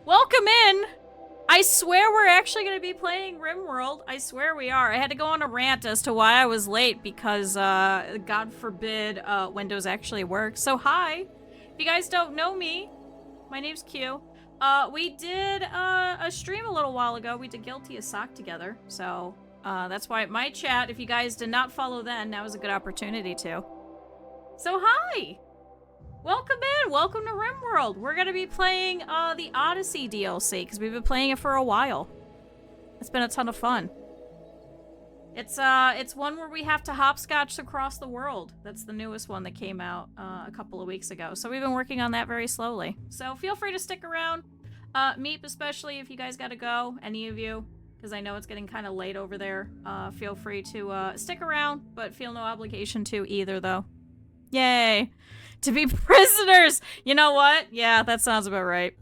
Welcome in! I swear we're actually going to be playing Rimworld. I swear we are. I had to go on a rant as to why I was late because, God forbid, Windows actually works. So hi! If you guys don't know me, my name's Kyuu. We did a stream a little while ago. We did Guilty as Sock together. So, that's why my chat, if you guys did not follow then, now is a good opportunity to. So hi! Welcome in! Welcome to Rimworld! We're gonna be playing, the Odyssey DLC, because we've been playing it for a while. It's been a ton of fun. It's one where we have to hopscotch across the world. That's the newest one that came out, a couple of weeks ago. So we've been working on that very slowly. So feel free to stick around. Meep, especially if you guys gotta go, any of you, because I know it's getting kind of late over there. Feel free to, stick around, but feel no obligation to either, though. Yay! To be prisoners! You know what? Yeah, that sounds about right.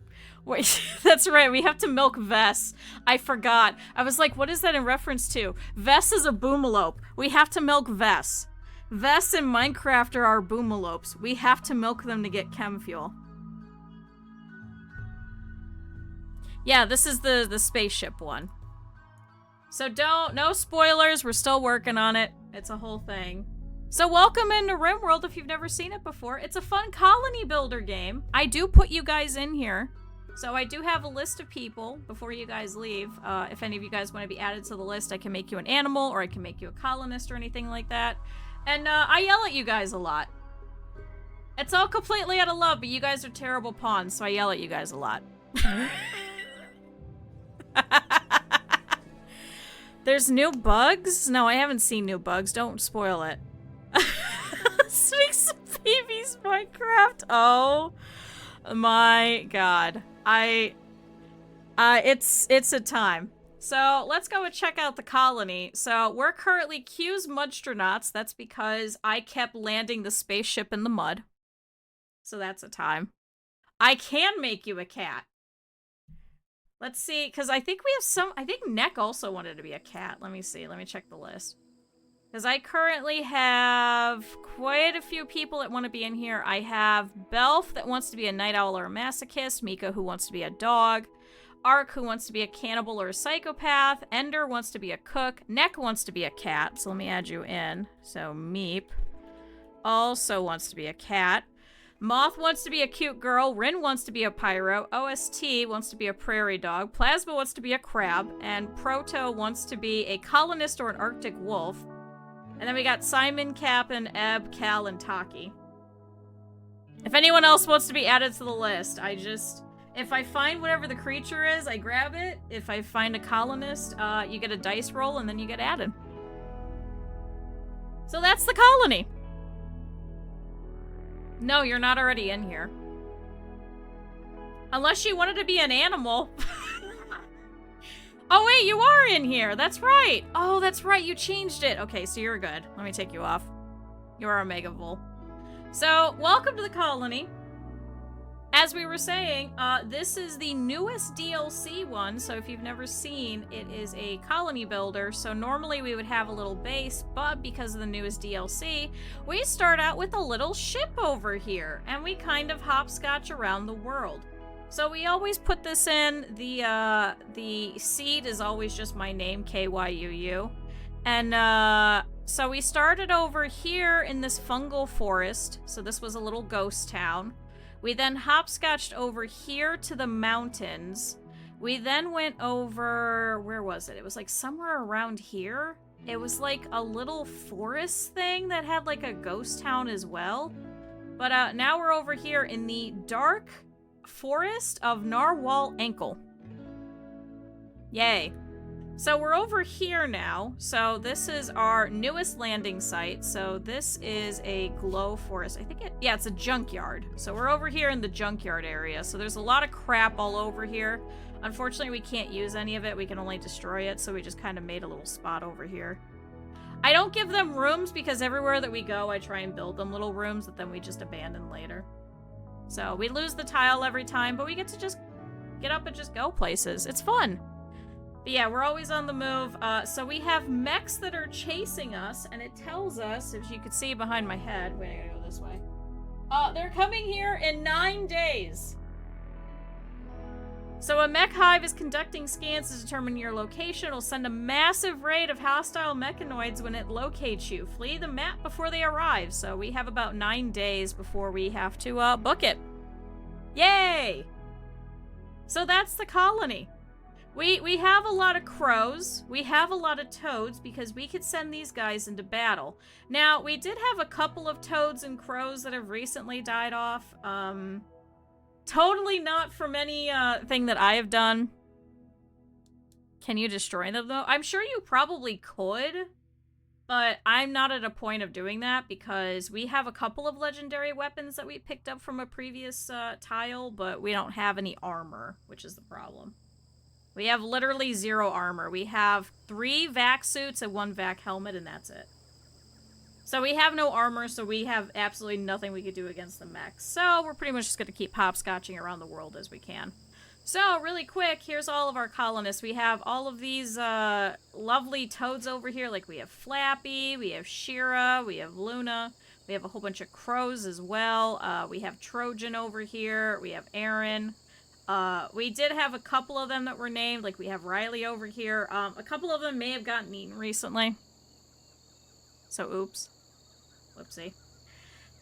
Wait, that's right, we have to milk Vess. I forgot. I was like, what is that in reference to? Vess is a boomalope. We have to milk Vess. Vess and Minecraft are our boomalopes. We have to milk them to get chem fuel. Yeah, this is the spaceship one. So no spoilers, we're still working on it. It's a whole thing. So welcome into Rimworld if you've never seen it before. It's a fun colony builder game. I do put you guys in here. So I do have a list of people before you guys leave. If any of you guys want to be added to the list, I can make you an animal or I can make you a colonist or anything like that. And I yell at you guys a lot. It's all completely out of love, but you guys are terrible pawns, so I yell at you guys a lot. There's new bugs? No, I haven't seen new bugs. Don't spoil it. Sphinx babies Minecraft. Oh my god. It's a time. So let's go and check out the colony. So we're currently Kyuu's Mudstronauts. That's because I kept landing the spaceship in the mud. So that's a time. I can make you a cat. Let's see, because I think we have some. I think Neck also wanted to be a cat. Let me see. Let me check the list. Because I currently have quite a few people that want to be in here. I have Belf that wants to be a night owl or a masochist. Mika who wants to be a dog. Ark who wants to be a cannibal or a psychopath. Ender wants to be a cook. Neck wants to be a cat. So let me add you in. So Meep also wants to be a cat. Moth wants to be a cute girl. Rin wants to be a pyro. OST wants to be a prairie dog. Plasma wants to be a crab. And Proto wants to be a colonist or an arctic wolf. And then we got Simon, Cap'n, Eb, Cal, and Taki. If anyone else wants to be added to the list, if I find whatever the creature is, I grab it. If I find a colonist, you get a dice roll and then you get added. So that's the colony. No, you're not already in here. Unless you wanted to be an animal. Oh wait, you are in here! That's right! Oh, that's right, you changed it! Okay, so you're good. Let me take you off. You are a Megavol. So, welcome to the colony. As we were saying, this is the newest DLC one, so if you've never seen, it is a colony builder. So normally we would have a little base, but because of the newest DLC, we start out with a little ship over here, and we kind of hopscotch around the world. So we always put this in, the seed is always just my name, Kyuu. And, so we started over here in this fungal forest, so this was a little ghost town. We then hopscotched over here to the mountains. We then went over, where was it? It was like somewhere around here. It was like a little forest thing that had like a ghost town as well. But, now we're over here in the dark forest of Narwhal Ankle. Yay. So we're over here now. So this is our newest landing site. So this is a glow forest. I think it's a junkyard. So we're over here in the junkyard area. So there's a lot of crap all over here. Unfortunately, we can't use any of it. We can only destroy it. So we just kind of made a little spot over here. I don't give them rooms because everywhere that we go, I try and build them little rooms that then we just abandon later. So we lose the tile every time, but we get to just get up and just go places. It's fun. But yeah, we're always on the move. So we have mechs that are chasing us, and it tells us, if you could see behind my head, wait, I gotta go this way. They're coming here in 9 days. So a mech hive is conducting scans to determine your location. It'll send a massive raid of hostile mechanoids when it locates you. Flee the map before they arrive. So we have about 9 days before we have to book it. Yay! So that's the colony. We have a lot of crows. We have a lot of toads because we could send these guys into battle. Now, we did have a couple of toads and crows that have recently died off. Totally not from any thing that I have done. Can you destroy them, though? I'm sure you probably could, but I'm not at a point of doing that because we have a couple of legendary weapons that we picked up from a previous tile, but we don't have any armor, which is the problem. We have literally 0 armor. We have 3 vac suits and 1 vac helmet, and that's it. So we have no armor, so we have absolutely nothing we could do against the mechs. So we're pretty much just going to keep hopscotching around the world as we can. So, really quick, here's all of our colonists. We have all of these lovely toads over here. Like, we have Flappy, we have Shira, we have Luna. We have a whole bunch of crows as well. We have Trojan over here. We have Aaron. We did have a couple of them that were named. Like, we have Riley over here. A couple of them may have gotten eaten recently. So, oops. Whoopsie.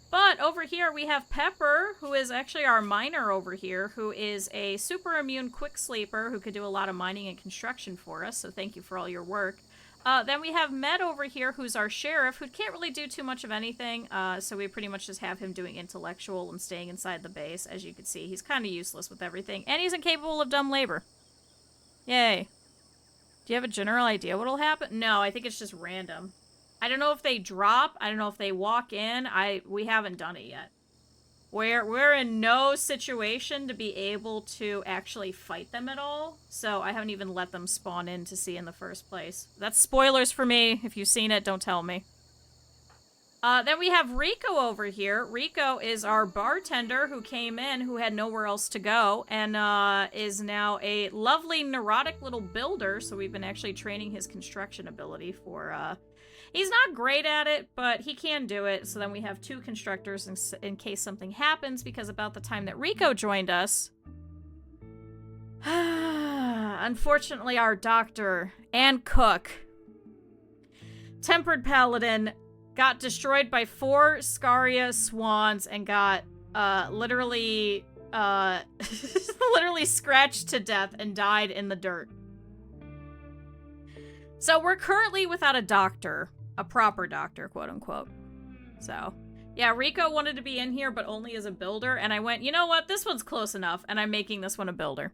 But over here we have Pepper, who is actually our miner over here, who is a super immune quick sleeper who could do a lot of mining and construction for us, so thank you for all your work. Then we have Med over here, who's our sheriff, who can't really do too much of anything, so we pretty much just have him doing intellectual and staying inside the base. As you can see, he's kind of useless with everything, and he's incapable of dumb labor. Yay. Do you have a general idea what'll happen? No, I think it's just random. I don't know if they drop. I don't know if they walk in. We haven't done it yet. We're in no situation to be able to actually fight them at all. So I haven't even let them spawn in to see in the first place. That's spoilers for me. If you've seen it, don't tell me. Then we have Rico over here. Rico is our bartender who came in, who had nowhere else to go, and is now a lovely neurotic little builder. So we've been actually training his construction ability for... He's not great at it, but he can do it. So then we have 2 constructors in case something happens, because about the time that Rico joined us... unfortunately, our doctor and cook, Tempered Paladin, got destroyed by 4 Scaria swans and got literally scratched to death and died in the dirt. So we're currently without a doctor. A proper doctor, quote-unquote. So, yeah, Rico wanted to be in here, but only as a builder, and I went, you know what, this one's close enough, and I'm making this one a builder.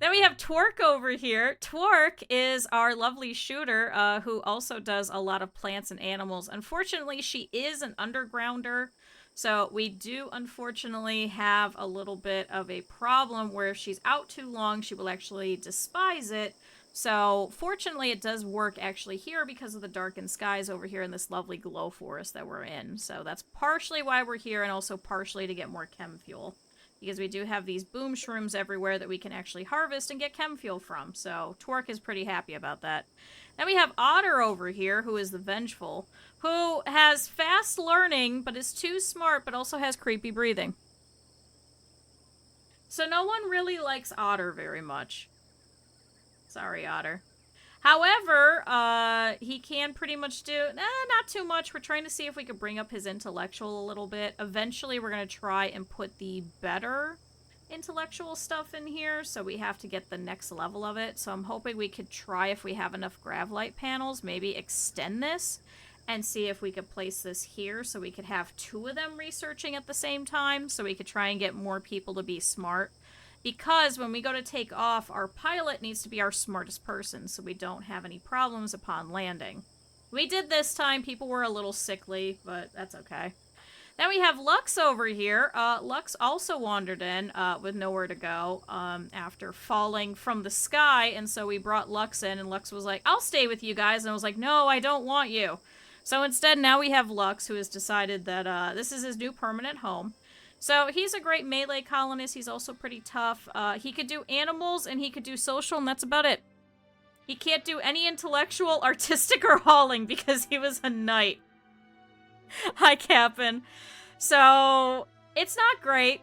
Then we have Twerk over here. Twerk is our lovely shooter, who also does a lot of plants and animals. Unfortunately, she is an undergrounder, so we do, unfortunately, have a little bit of a problem where if she's out too long, she will actually despise it. So, fortunately, it does work actually here because of the darkened skies over here in this lovely glow forest that we're in. So that's partially why we're here, and also partially to get more chem fuel. Because we do have these boom shrooms everywhere that we can actually harvest and get chem fuel from. So, Twerk is pretty happy about that. Then we have Otter over here, who is the Vengeful, who has fast learning, but is too smart, but also has creepy breathing. So no one really likes Otter very much. Sorry, Otter. However, he can pretty much do... not too much. We're trying to see if we could bring up his intellectual a little bit. Eventually, we're going to try and put the better intellectual stuff in here, so we have to get the next level of it. So I'm hoping we could try, if we have enough Gravlight panels, maybe extend this and see if we could place this here so we could have 2 of them researching at the same time, so we could try and get more people to be smart. Because when we go to take off, our pilot needs to be our smartest person, so we don't have any problems upon landing. We did this time. People were a little sickly, but that's okay. Then we have Lux over here. Lux also wandered in with nowhere to go after falling from the sky, and so we brought Lux in, and Lux was like, I'll stay with you guys, and I was like, no, I don't want you. So instead, now we have Lux, who has decided that this is his new permanent home. So he's a great melee colonist. He's also pretty tough. He could do animals and he could do social, and that's about it. He can't do any intellectual, artistic, or hauling because he was a knight. Hi, Cap'n. So it's not great.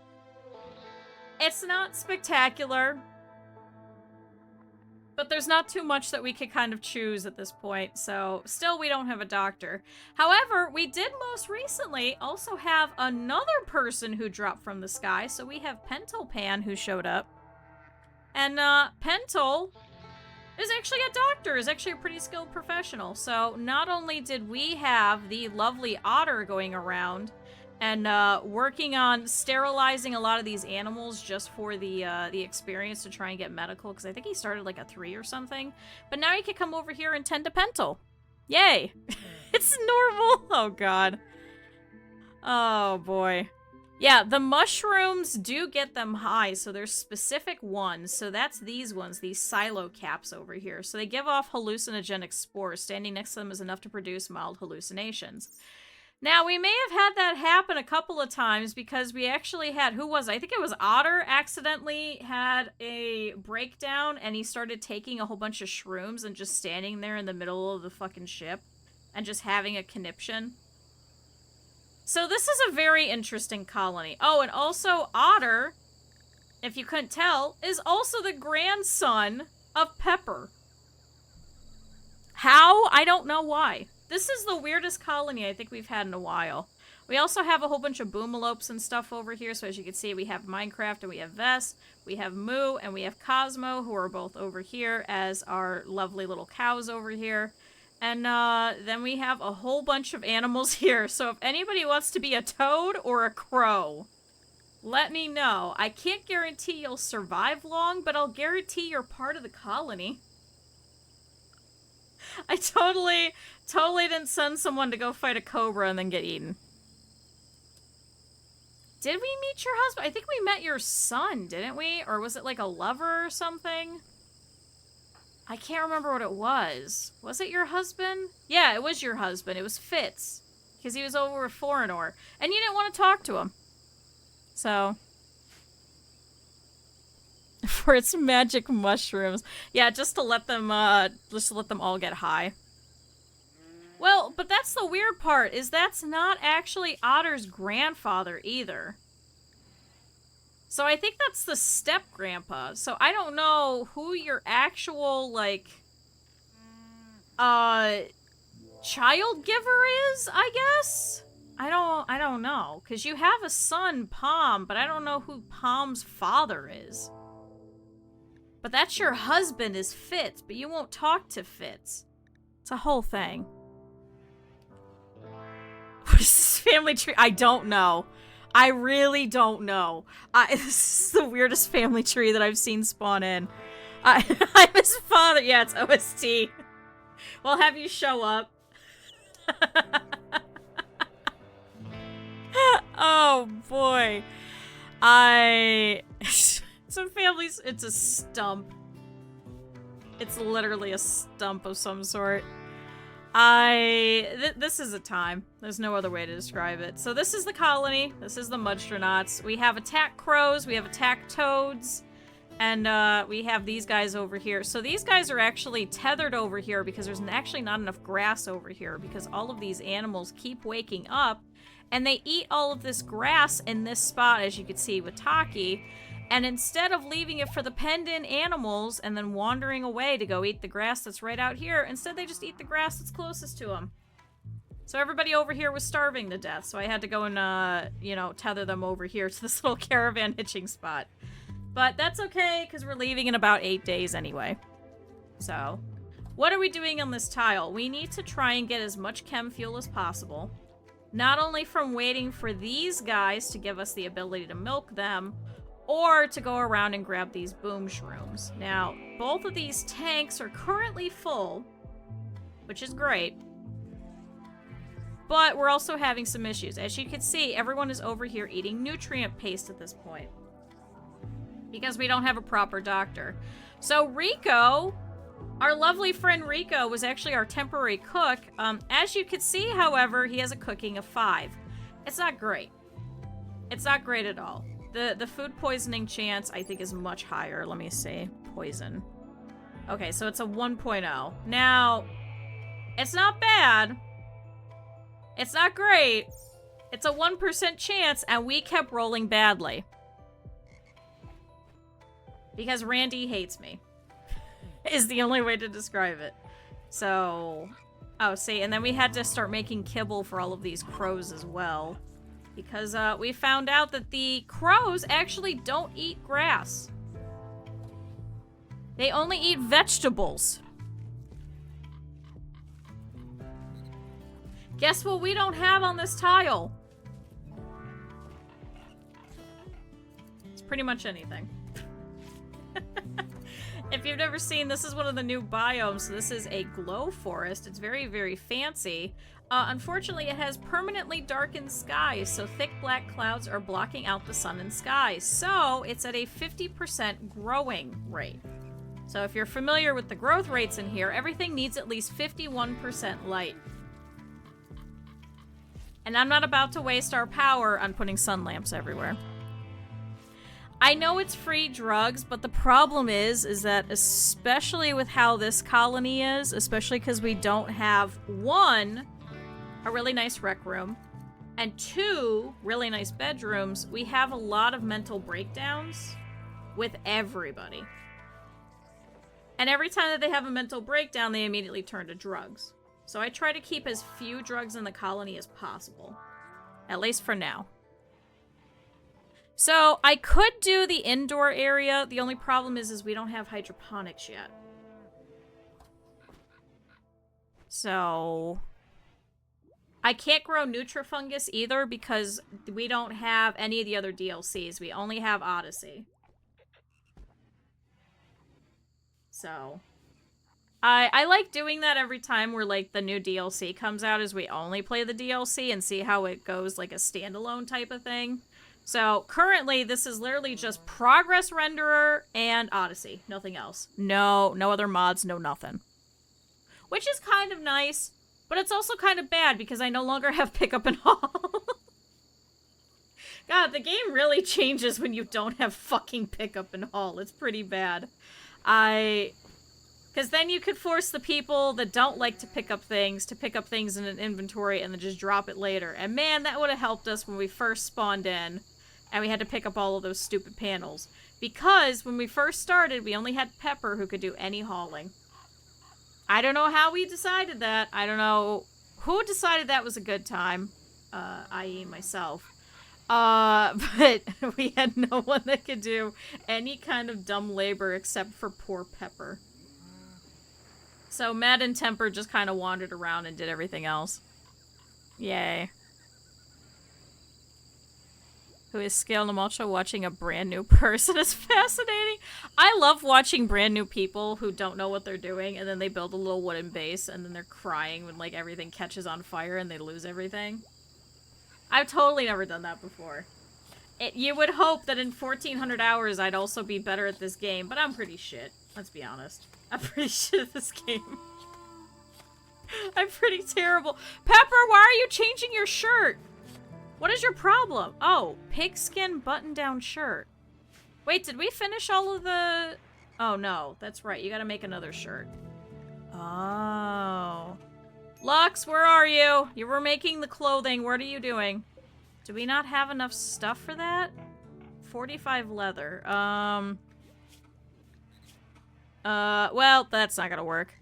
It's not spectacular, but there's not too much that we could kind of choose at this point, so still we don't have a doctor. However, we did most recently also have another person who dropped from the sky, so we have Pentelpan who showed up. And Pentel is actually a doctor, is actually a pretty skilled professional. So not only did we have the lovely otter going around and working on sterilizing a lot of these animals just for the experience to try and get medical, because I think he started like a 3 or something. But now he can come over here and tend to Pentel. Yay! It's normal! Oh god. Oh boy. Yeah, the mushrooms do get them high, so there's specific ones. So that's these ones, these silo caps over here. So they give off hallucinogenic spores. Standing next to them is enough to produce mild hallucinations. Now, we may have had that happen a couple of times because we actually had, who was it? I think it was Otter accidentally had a breakdown and he started taking a whole bunch of shrooms and just standing there in the middle of the fucking ship and just having a conniption. So this is a very interesting colony. Oh, and also Otter, if you couldn't tell, is also the grandson of Pepper. How? I don't know why. This is the weirdest colony I think we've had in a while. We also have a whole bunch of boomalopes and stuff over here. So as you can see, we have Minecraft and we have Vess, we have Moo, and we have Cosmo, who are both over here as our lovely little cows over here. And then we have a whole bunch of animals here. So if anybody wants to be a toad or a crow, let me know. I can't guarantee you'll survive long, but I'll guarantee you're part of the colony. I totally didn't send someone to go fight a cobra and then get eaten. Did we meet your husband? I think we met your son, didn't we? Or was it like a lover or something? I can't remember what it was. Was it your husband? Yeah, it was your husband. It was Fitz. Because he was over with Foreigner. And you didn't want to talk to him. So. For its magic mushrooms. Yeah, just to let them all get high. Well, but that's the weird part, is that's not actually Otter's grandfather either. So I think that's the step-grandpa. So I don't know who your actual, like, child giver is, I guess? I don't know. Because you have a son, Palm, but I don't know who Palm's father is. But that's your husband is Fitz, but you won't talk to Fitz. It's a whole thing. What is this family tree? I don't know. I really don't know. This is the weirdest family tree that I've seen spawn in. I'm his father. Yeah, it's OST. We'll have you show up. Oh, boy. Some families, it's a stump. It's literally a stump of some sort. This is a time. There's no other way to describe it. So this is the colony. This is the Mudstronauts. We have attack crows. We have attack toads. And we have these guys over here. So these guys are actually tethered over here because there's actually not enough grass over here because all of these animals keep waking up and they eat all of this grass in this spot, as you can see with Taki. And instead of leaving it for the penned-in animals and then wandering away to go eat the grass that's right out here, instead they just eat the grass that's closest to them. So everybody over here was starving to death, so I had to go and, you know, tether them over here to this little caravan hitching spot. But that's okay, because we're leaving in about 8 days anyway. So, what are we doing on this tile? We need to try and get as much chem fuel as possible. Not only from waiting for these guys to give us the ability to milk them, or to go around and grab these boom shrooms. Now, both of these tanks are currently full, which is great. But we're also having some issues. As you can see, everyone is over here eating nutrient paste at this point. Because we don't have a proper doctor. So Rico, our lovely friend Rico, was actually our temporary cook. As you can see, however, he has a cooking of 5. It's not great. It's not great at all. The food poisoning chance, I think, is much higher. Let me see. Poison. Okay, so it's a 1.0. Now, it's not bad. It's not great. It's a 1% chance, and we kept rolling badly. Because Randy hates me. Is the only way to describe it. So... Oh, see, and then we had to start making kibble for all of these crows as well. Because we found out that the crows actually don't eat grass. They only eat vegetables. Guess what we don't have on this tile? It's pretty much anything. If you've never seen, this is one of the new biomes. So this is a glow forest. It's very, very fancy. Unfortunately, it has permanently darkened skies, so thick black clouds are blocking out the sun and sky. So it's at a 50% growing rate. So if you're familiar with the growth rates in here, everything needs at least 51% light. And I'm not about to waste our power on putting sun lamps everywhere. I know it's free drugs, but the problem is that especially with how this colony is, especially because we don't have, 1, a really nice rec room, and 2, really nice bedrooms, we have a lot of mental breakdowns with everybody. And every time that they have a mental breakdown, they immediately turn to drugs. So I try to keep as few drugs in the colony as possible. At least for now. So, I could do the indoor area. The only problem is we don't have hydroponics yet. So... I can't grow Nutrifungus either because we don't have any of the other DLCs. We only have Odyssey. So... I like doing that every time where, like, the new DLC comes out, is we only play the DLC and see how it goes, like a standalone type of thing. So, currently, this is literally just Progress Renderer and Odyssey. Nothing else. No other mods, no nothing. Which is kind of nice, but it's also kind of bad because I no longer have pickup and haul. God, the game really changes when you don't have fucking pickup and haul. It's pretty bad. Because then you could force the people that don't like to pick up things in an inventory and then just drop it later. And man, that would have helped us when we first spawned in and we had to pick up all of those stupid panels. Because when we first started, we only had Pepper who could do any hauling. I don't know how we decided that. I don't know who decided that was a good time, i.e. myself. But we had no one that could do any kind of dumb labor except for poor Pepper. So Mad and Temper just kind of wandered around and did everything else. Yay. Who is Scale Namalcha watching a brand new person is fascinating. I love watching brand new people who don't know what they're doing and then they build a little wooden base and then they're crying when like everything catches on fire and they lose everything. I've totally never done that before. You would hope that in 1400 hours I'd also be better at this game, but I'm pretty shit. Let's be honest. I'm pretty shit at this game. I'm pretty terrible. Pepper, why are you changing your shirt? What is your problem? Oh, pigskin button-down shirt. Wait, did we finish all of the... Oh, no. That's right. You gotta make another shirt. Oh. Lux, where are you? You were making the clothing. What are you doing? Do we not have enough stuff for that? 45 leather. Well, that's not gonna work.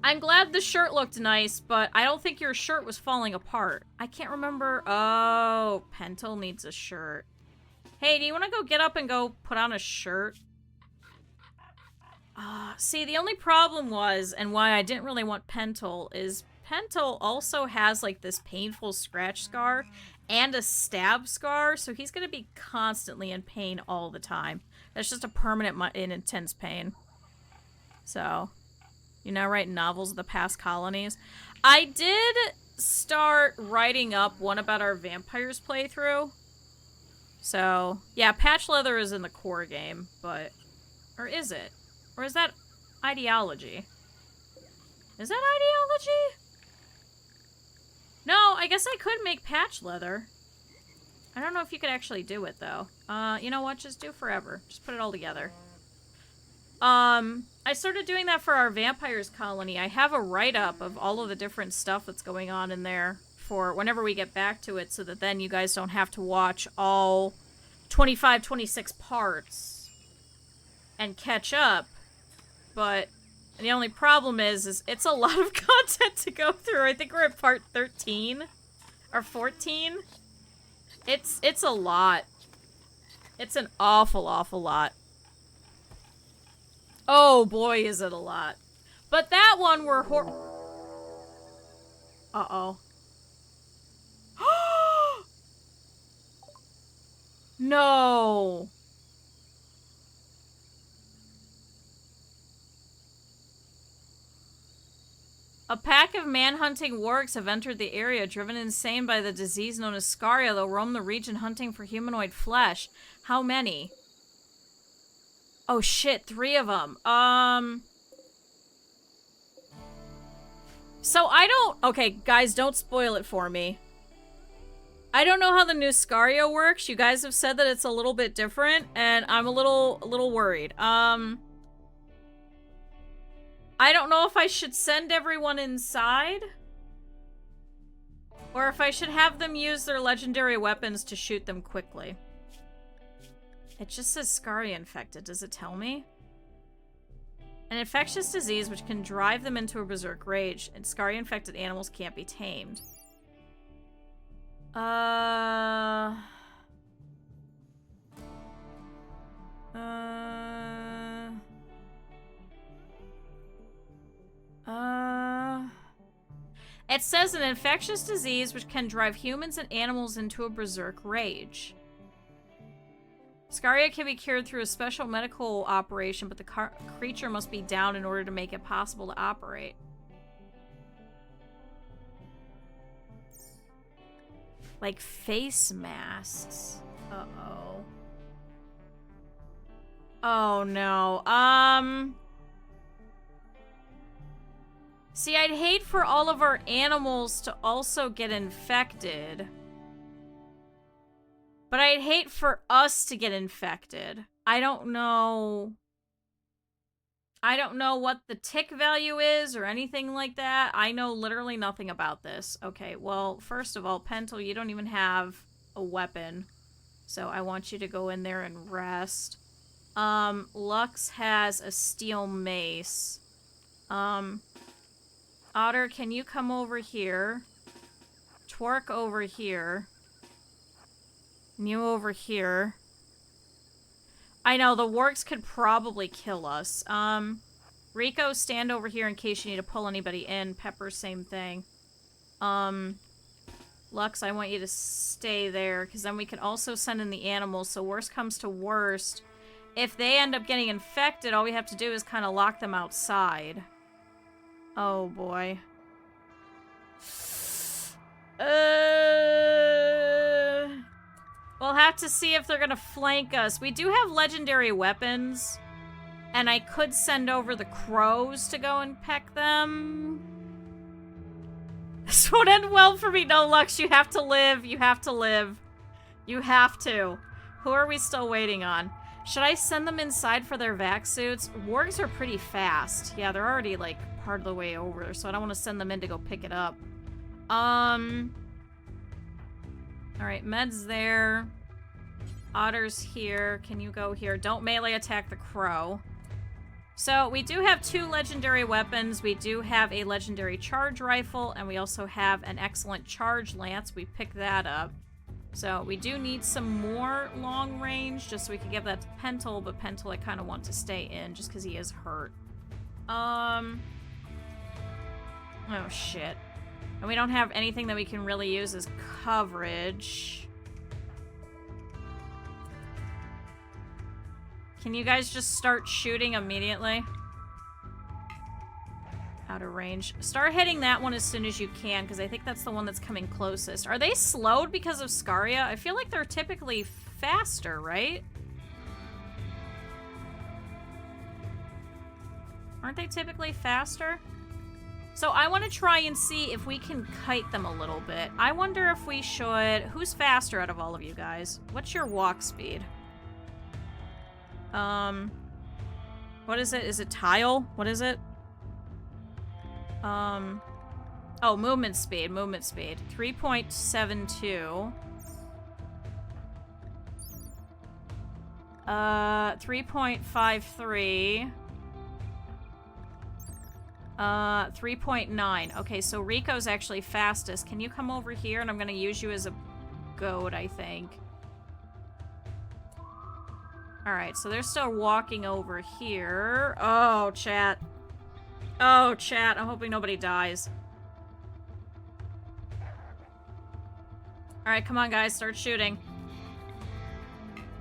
I'm glad the shirt looked nice, but I don't think your shirt was falling apart. I can't remember. Oh, Pentel needs a shirt. Hey, do you want to go get up and go put on a shirt? See, the only problem was, and why I didn't really want Pentel, is Pentel also has, like, this painful scratch scar and a stab scar, so he's gonna be constantly in pain all the time. That's just a permanent and intense pain. So... You know, write novels of the past colonies. I did start writing up one about our vampires playthrough. So, yeah, patch leather is in the core game, but... Or is it? Or is that ideology? Is that ideology? No, I guess I could make patch leather. I don't know if you could actually do it, though. You know what? Just do forever. Just put it all together. I started doing that for our vampires colony. I have a write-up of all of the different stuff that's going on in there for whenever we get back to it so that then you guys don't have to watch all 25, 26 parts and catch up, but the only problem is it's a lot of content to go through. I think we're at part 13 or 14. It's a lot. It's an awful lot. Oh boy, is it a lot. But that one we're Uh-oh. No. A pack of man-hunting wargs have entered the area, driven insane by the disease known as Scaria. They'll roam the region hunting for humanoid flesh. How many? Oh shit, 3 of them. So I don't... Okay, guys, don't spoil it for me. I don't know how the new Scaria works. You guys have said that it's a little bit different, and I'm a little worried. I don't know if I should send everyone inside, or if I should have them use their legendary weapons to shoot them quickly. It just says Scaria infected. Does it tell me? An infectious disease which can drive them into a berserk rage, and Scaria infected animals can't be tamed. It says an infectious disease which can drive humans and animals into a berserk rage. Scaria can be cured through a special medical operation, but the creature must be down in order to make it possible to operate. Like face masks. Uh-oh. Oh no. See, I'd hate for all of our animals to also get infected. But I'd hate for us to get infected. I don't know. I don't know what the tick value is or anything like that. I know literally nothing about this. Okay, well, first of all, Pentel, you don't even have a weapon. So I want you to go in there and rest. Lux has a steel mace. Otter, can you come over here? Twerk over here. And you over here. I know, the wargs could probably kill us. Rico, stand over here in case you need to pull anybody in. Pepper, same thing. Lux, I want you to stay there, because then we can also send in the animals, so worst comes to worst. If they end up getting infected, all we have to do is kind of lock them outside. Oh, boy. We'll have to see if they're gonna flank us. We do have legendary weapons, and I could send over the crows to go and peck them. This won't end well for me. No, Lux, you have to live. You have to live. You have to. Who are we still waiting on? Should I send them inside for their vac suits? Wargs are pretty fast. Yeah, they're already, like, part of the way over, so I don't want to send them in to go pick it up. Alright, Med's there. Otter's here. Can you go here? Don't melee attack the crow. So, we do have 2 legendary weapons. We do have a legendary charge rifle, and we also have an excellent charge lance. We picked that up. So, we do need some more long range, just so we can give that to Pentel, but Pentel I kind of want to stay in, just because he is hurt. Oh, shit. And we don't have anything that we can really use as coverage. Can you guys just start shooting immediately? Out of range. Start hitting that one as soon as you can, because I think that's the one that's coming closest. Are they slowed because of Scaria? I feel like they're typically faster, right? Aren't they typically faster? So I want to try and see if we can kite them a little bit. I wonder if we should... Who's faster out of all of you guys? What's your walk speed? What is it? Is it tile? What is it? Oh, movement speed. Movement speed. 3.72. 3.53. 3.9. Okay, so Rico's actually fastest. Can you come over here? And I'm gonna use you as a goat, I think. Alright, so they're still walking over here. Oh, chat. Oh, chat. I'm hoping nobody dies. Alright, come on, guys. Start shooting.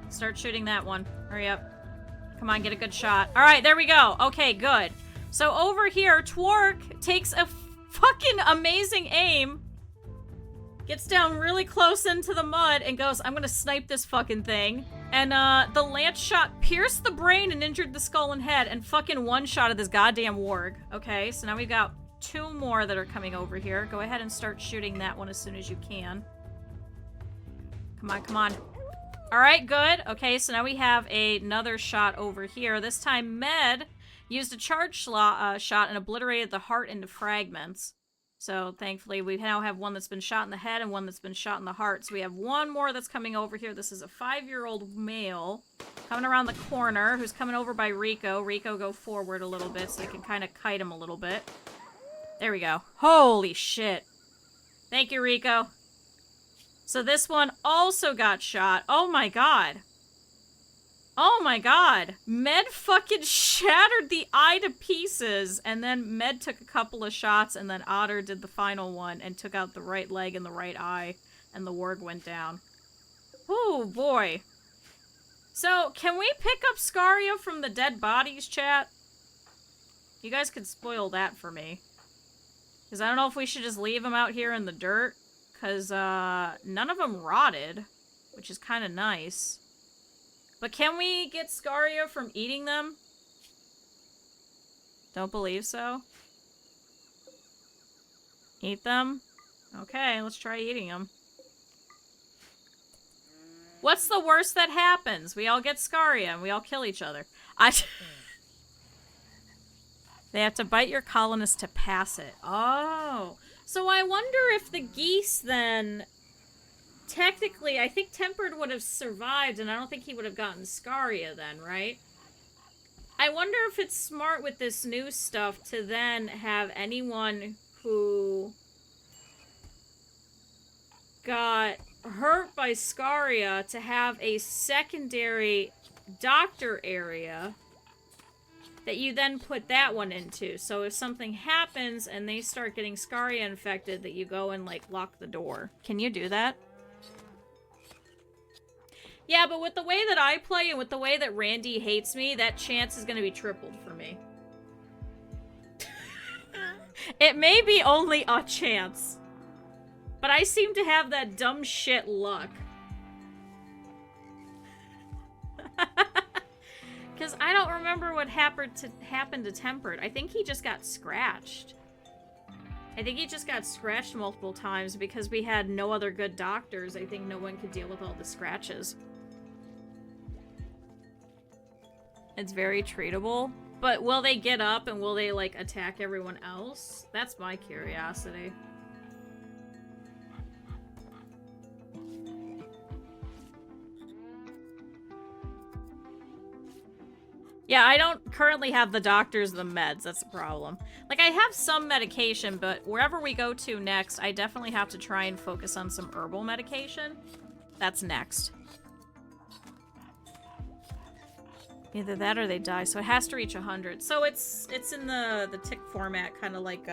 Start shooting that one. Hurry up. Come on, get a good shot. Alright, there we go. Okay, good. So over here, Twerk takes a fucking amazing aim. Gets down really close into the mud and goes, I'm gonna snipe this fucking thing. And the lance shot pierced the brain and injured the skull and head and fucking one-shotted this goddamn warg. Okay, so now we've got 2 more that are coming over here. Go ahead and start shooting that one as soon as you can. Come on, come on. Alright, good. Okay, so now we have another shot over here. This time Med used a charge shot and obliterated the heart into fragments. So thankfully we now have one that's been shot in the head and one that's been shot in the heart. So we have one more that's coming over here. This is a 5-year-old male coming around the corner who's coming over by Rico. Rico, go forward a little bit so they can kind of kite him a little bit. There we go. Holy shit. Thank you, Rico. So this one also got shot. Oh my god. Oh my god. Med fucking shattered the eye to pieces, and then Med took a couple of shots, and then Otter did the final one and took out the right leg and the right eye, and the warg went down. Oh boy. So, can we pick up Scaria from the dead bodies, chat? You guys could spoil that for me. Because I don't know if we should just leave them out here in the dirt. Because, none of them rotted, which is kind of nice. But can we get Scaria from eating them? Don't believe so. Eat them? Okay, let's try eating them. What's the worst that happens? We all get Scaria and we all kill each other. They have to bite your colonist to pass it. Oh. So I wonder if the geese then... Technically, I think Tempered would have survived, and I don't think he would have gotten Scaria then, right? I wonder if it's smart with this new stuff to then have anyone who got hurt by Scaria to have a secondary doctor area that you then put that one into. So if something happens and they start getting Scaria infected, that you go and, like, lock the door. Can you do that? Yeah, but with the way that I play and with the way that Randy hates me, that chance is going to be tripled for me. It may be only a chance. But I seem to have that dumb shit luck. Because I don't remember what happened to Tempered. I think he just got scratched. I think he just got scratched multiple times because we had no other good doctors. I think no one could deal with all the scratches. It's very treatable. But will they get up and will they, like, attack everyone else? That's my curiosity. Yeah, I don't currently have the doctors, the meds. That's the problem. Like, I have some medication, but wherever we go to next, I definitely have to try and focus on some herbal medication. That's next. Either that or they die, so it has to reach 100. So it's in the tick format, kind of like,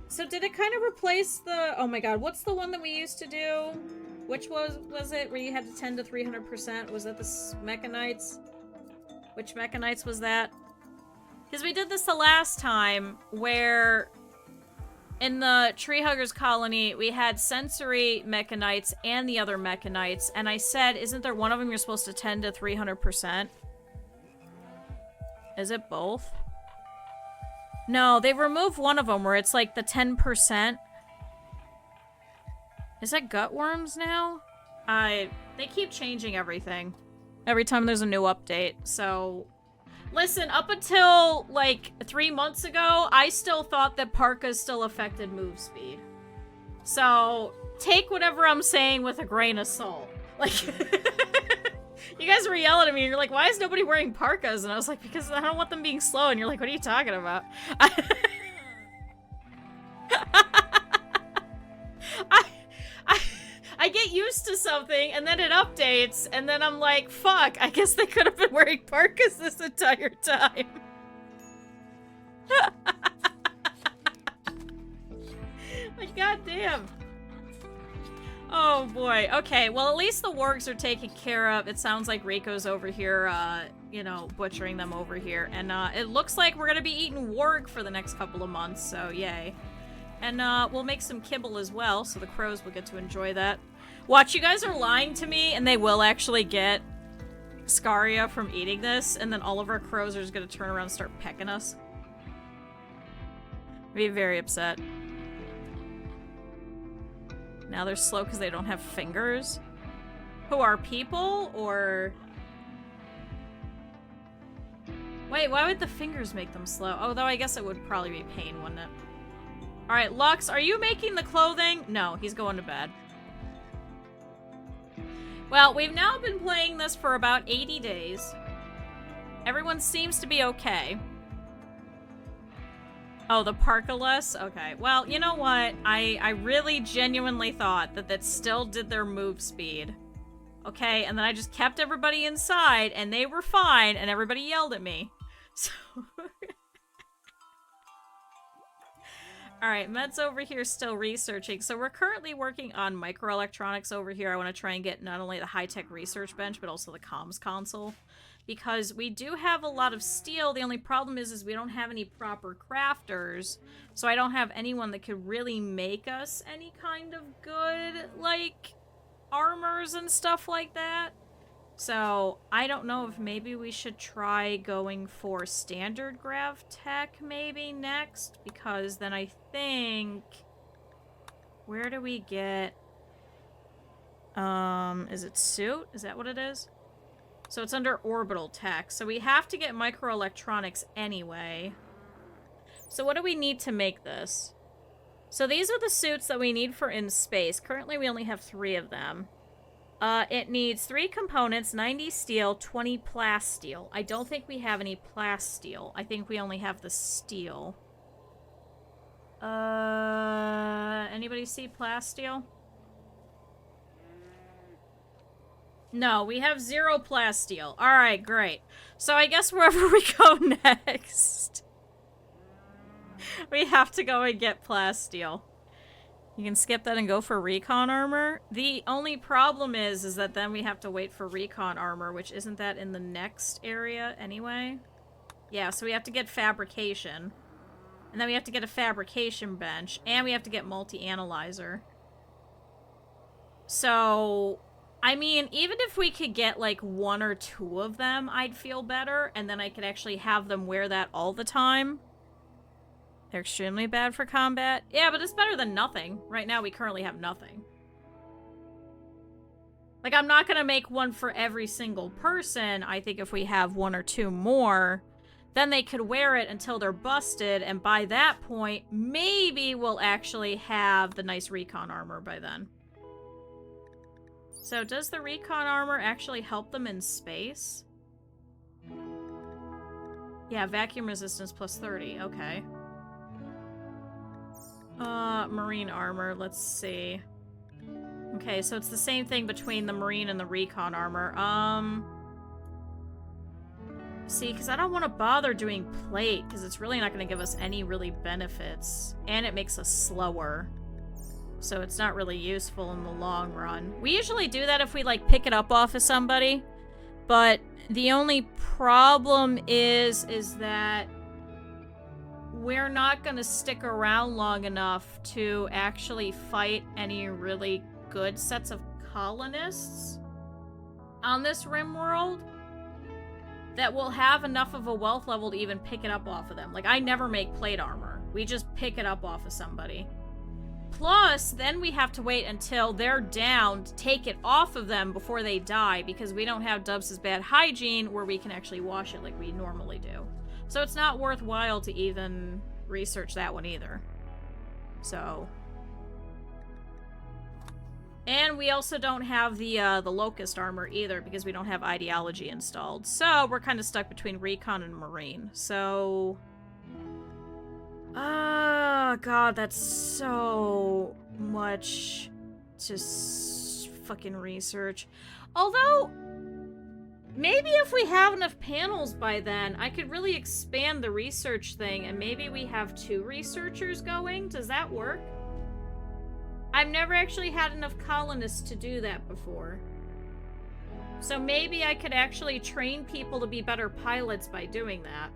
So did it kind of replace the... Oh my god, what's the one that we used to do? Which was it, where you had to 10 to 300%? Was that the Mechanites? Which Mechanites was that? Because we did this the last time, where in the Treehuggers colony, we had sensory Mechanites and the other Mechanites, and I said, isn't there one of them you're supposed to 10 to 300%? Is it both? No, they removed one of them where it's like the 10%. Is that Gutworms now? They keep changing everything. Every time there's a new update, so... Listen, up until, like, 3 months ago, I still thought that Parkas still affected move speed. So, take whatever I'm saying with a grain of salt. Like, You guys were yelling at me and you're like, why is nobody wearing parkas? And I was like, because I don't want them being slow. And you're like, what are you talking about? I get used to something and then it updates and then I'm like, fuck, I guess they could have been wearing parkas this entire time. Like, goddamn. Oh boy. Okay, well at least the wargs are taken care of. It sounds like Reiko's over here, you know, butchering them over here. And it looks like we're gonna be eating warg for the next couple of months, so yay. And we'll make some kibble as well, so the crows will get to enjoy that. Watch, you guys are lying to me, and they will actually get scaria from eating this, and then all of our crows are just gonna turn around and start pecking us. I'd be very upset. Now they're slow because they don't have fingers? Who are people, or... Wait, why would the fingers make them slow? Oh, though I guess it would probably be pain, wouldn't it? Alright, Lux, are you making the clothing? No, he's going to bed. Well, we've now been playing this for about 80 days. Everyone seems to be okay. Oh, the parkaless? Okay. Well, you know what? I really genuinely thought that that still did their move speed. Okay, and then I just kept everybody inside, and they were fine, and everybody yelled at me. So... Alright, Med's over here still researching. So we're currently working on microelectronics over here. I want to try and get not only the high-tech research bench, but also the comms console. Because we do have a lot of steel. The only problem is we don't have any proper crafters. So I don't have anyone that could really make us any kind of good, like, armors and stuff like that. So, I don't know if maybe we should try going for standard grav tech maybe next, because then I think... Where do we get... is it suit? Is that what it is? So it's under orbital tech, so we have to get microelectronics anyway. So what do we need to make this? So these are the suits that we need for in space. Currently we only have 3 of them. It needs 3 components, 90 steel, 20 plasteel. I don't think we have any plasteel. I think we only have the steel. Anybody see plasteel? No, we have 0 plasteel. Alright, great. So I guess wherever we go next, we have to go and get plasteel. You can skip that and go for recon armor. The only problem is that then we have to wait for recon armor, which isn't that in the next area anyway? Yeah, so we have to get fabrication. And then we have to get a fabrication bench. And we have to get multi-analyzer. So, I mean, even if we could get like 1 or 2 of them, I'd feel better. And then I could actually have them wear that all the time. They're extremely bad for combat. Yeah, but it's better than nothing. Right now, we currently have nothing. Like, I'm not gonna make one for every single person. I think if we have 1 or 2 more, then they could wear it until they're busted, and by that point, maybe we'll actually have the nice recon armor by then. So, does the recon armor actually help them in space? Yeah, vacuum resistance plus 30. Okay. Marine armor, let's see. Okay, so it's the same thing between the marine and the recon armor. See, because I don't want to bother doing plate, because it's really not going to give us any really benefits. And it makes us slower. So it's not really useful in the long run. We usually do that if we, like, pick it up off of somebody. But the only problem is that we're not going to stick around long enough to actually fight any really good sets of colonists on this Rimworld that will have enough of a wealth level to even pick it up off of them. Like, I never make plate armor. We just pick it up off of somebody. Plus, then we have to wait until they're down to take it off of them before they die, because we don't have Dubs' bad hygiene where we can actually wash it like we normally do. So it's not worthwhile to even research that one either. So. And we also don't have the Locust armor either because we don't have Ideology installed. So we're kind of stuck between Recon and Marine. So... Ah, God, that's so much to fucking research. Although, maybe if we have enough panels by then, I could really expand the research thing and maybe we have 2 researchers going. Does that work? I've never actually had enough colonists to do that before. So maybe I could actually train people to be better pilots by doing that.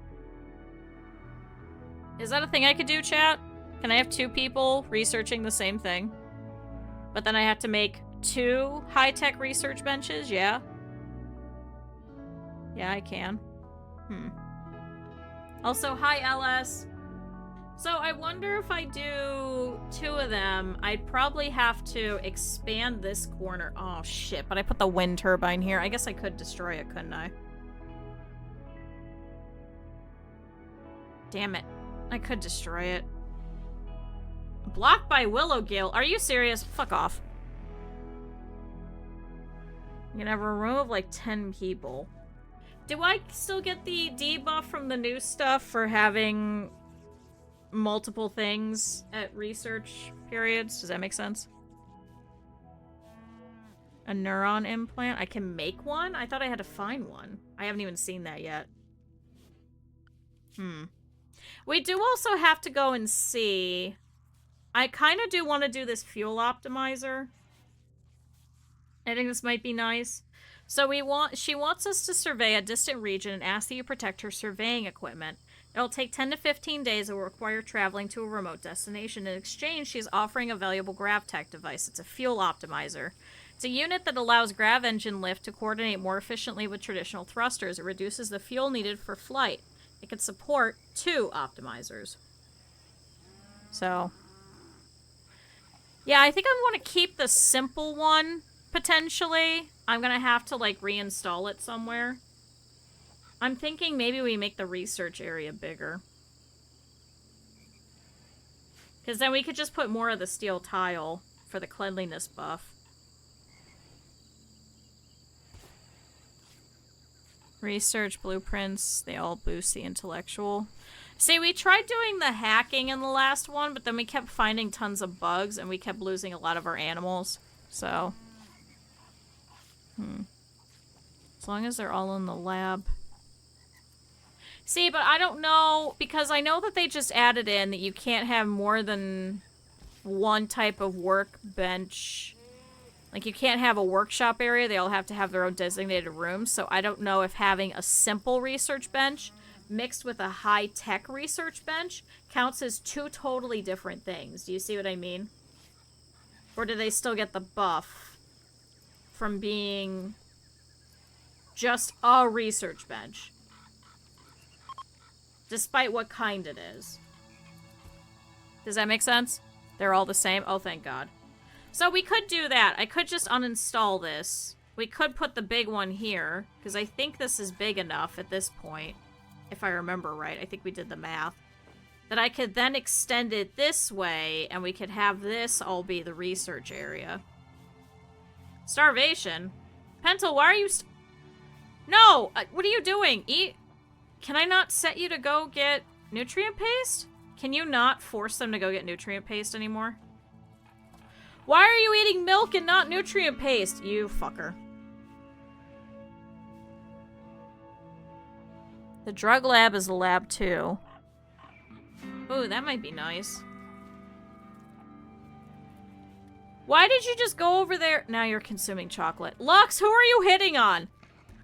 Is that a thing I could do, chat? Can I have 2 people researching the same thing? But then I have to make 2 high-tech research benches? Yeah. Yeah, I can. Also, hi, LS. So I wonder if I do 2 of them, I'd probably have to expand this corner. Oh, shit, but I put the wind turbine here. I guess I could destroy it, couldn't I? Damn it. I could destroy it. Blocked by Willowgale. Are you serious? Fuck off. You can have a room of like 10 people. Do I still get the debuff from the new stuff for having multiple things at research periods? Does that make sense? A neuron implant? I can make one? I thought I had to find one. I haven't even seen that yet. We do also have to go and see. I kind of do want to do this fuel optimizer. I think this might be nice. So she wants us to survey a distant region and ask that you protect her surveying equipment. It'll take 10 to 15 days and will require traveling to a remote destination. In exchange, she's offering a valuable GravTech device. It's a fuel optimizer. It's a unit that allows grav engine lift to coordinate more efficiently with traditional thrusters. It reduces the fuel needed for flight. It can support 2 optimizers. So, yeah, I think I want to keep the simple one, potentially. I'm going to have to, like, reinstall it somewhere. I'm thinking maybe we make the research area bigger. Because then we could just put more of the steel tile for the cleanliness buff. Research blueprints, they all boost the intellectual. See, we tried doing the hacking in the last one, but then we kept finding tons of bugs, and we kept losing a lot of our animals. So. As long as they're all in the lab. See, but I don't know, because I know that they just added in that you can't have more than one type of workbench. Like, you can't have a workshop area. They all have to have their own designated rooms. So I don't know if having a simple research bench mixed with a high-tech research bench counts as 2 totally different things. Do you see what I mean? Or do they still get the buff from being just a research bench? Despite what kind it is. Does that make sense? They're all the same? Oh, thank God. So we could do that. I could just uninstall this. We could put the big one here, because I think this is big enough at this point. If I remember right. I think we did the math. That I could then extend it this way, and we could have this all be the research area. Starvation? Pentel, why are you No! What are you doing? Can I not set you to go get nutrient paste? Can you not force them to go get nutrient paste anymore? Why are you eating milk and not nutrient paste? You fucker. The drug lab is a lab too. Ooh, that might be nice. Why did you just go over there? Now you're consuming chocolate. Lux, who are you hitting on?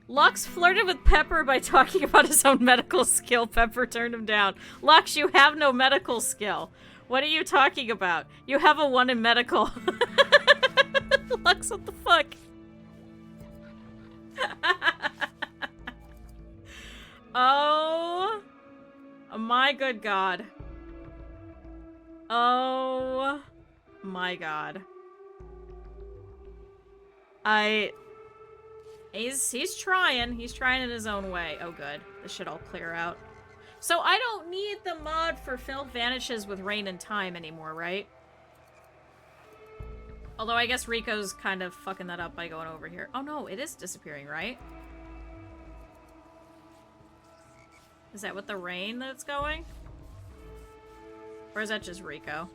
Lux flirted with Pepper by talking about his own medical skill. Pepper turned him down. Lux, you have no medical skill. What are you talking about? You have a 1 in medical. Lux, what the fuck? Oh my good God. Oh my God. He's trying. He's trying in his own way. Oh good. This should all clear out. So I don't need the mod for Filth Vanishes with Rain and Time anymore, right? Although I guess Rico's kind of fucking that up by going over here. Oh no, it is disappearing, right? Is that with the rain that it's going? Or is that just Rico?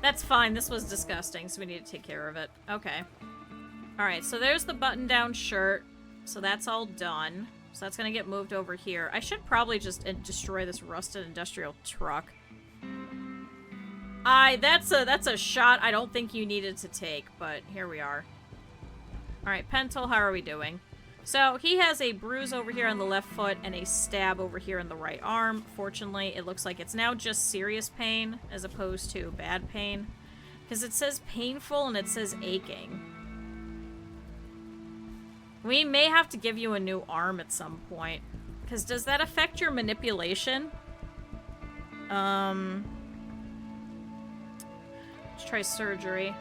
That's fine, this was disgusting, so we need to take care of it. Okay. Alright, so there's the button-down shirt. So that's all done. So that's gonna get moved over here. I should probably just destroy this rusted industrial truck. That's a shot I don't think you needed to take, but here we are. Alright, Pentel, how are we doing? So, he has a bruise over here on the left foot and a stab over here in the right arm. Fortunately, it looks like it's now just serious pain as opposed to bad pain. Because it says painful and it says aching. We may have to give you a new arm at some point. Because does that affect your manipulation? Let's try surgery.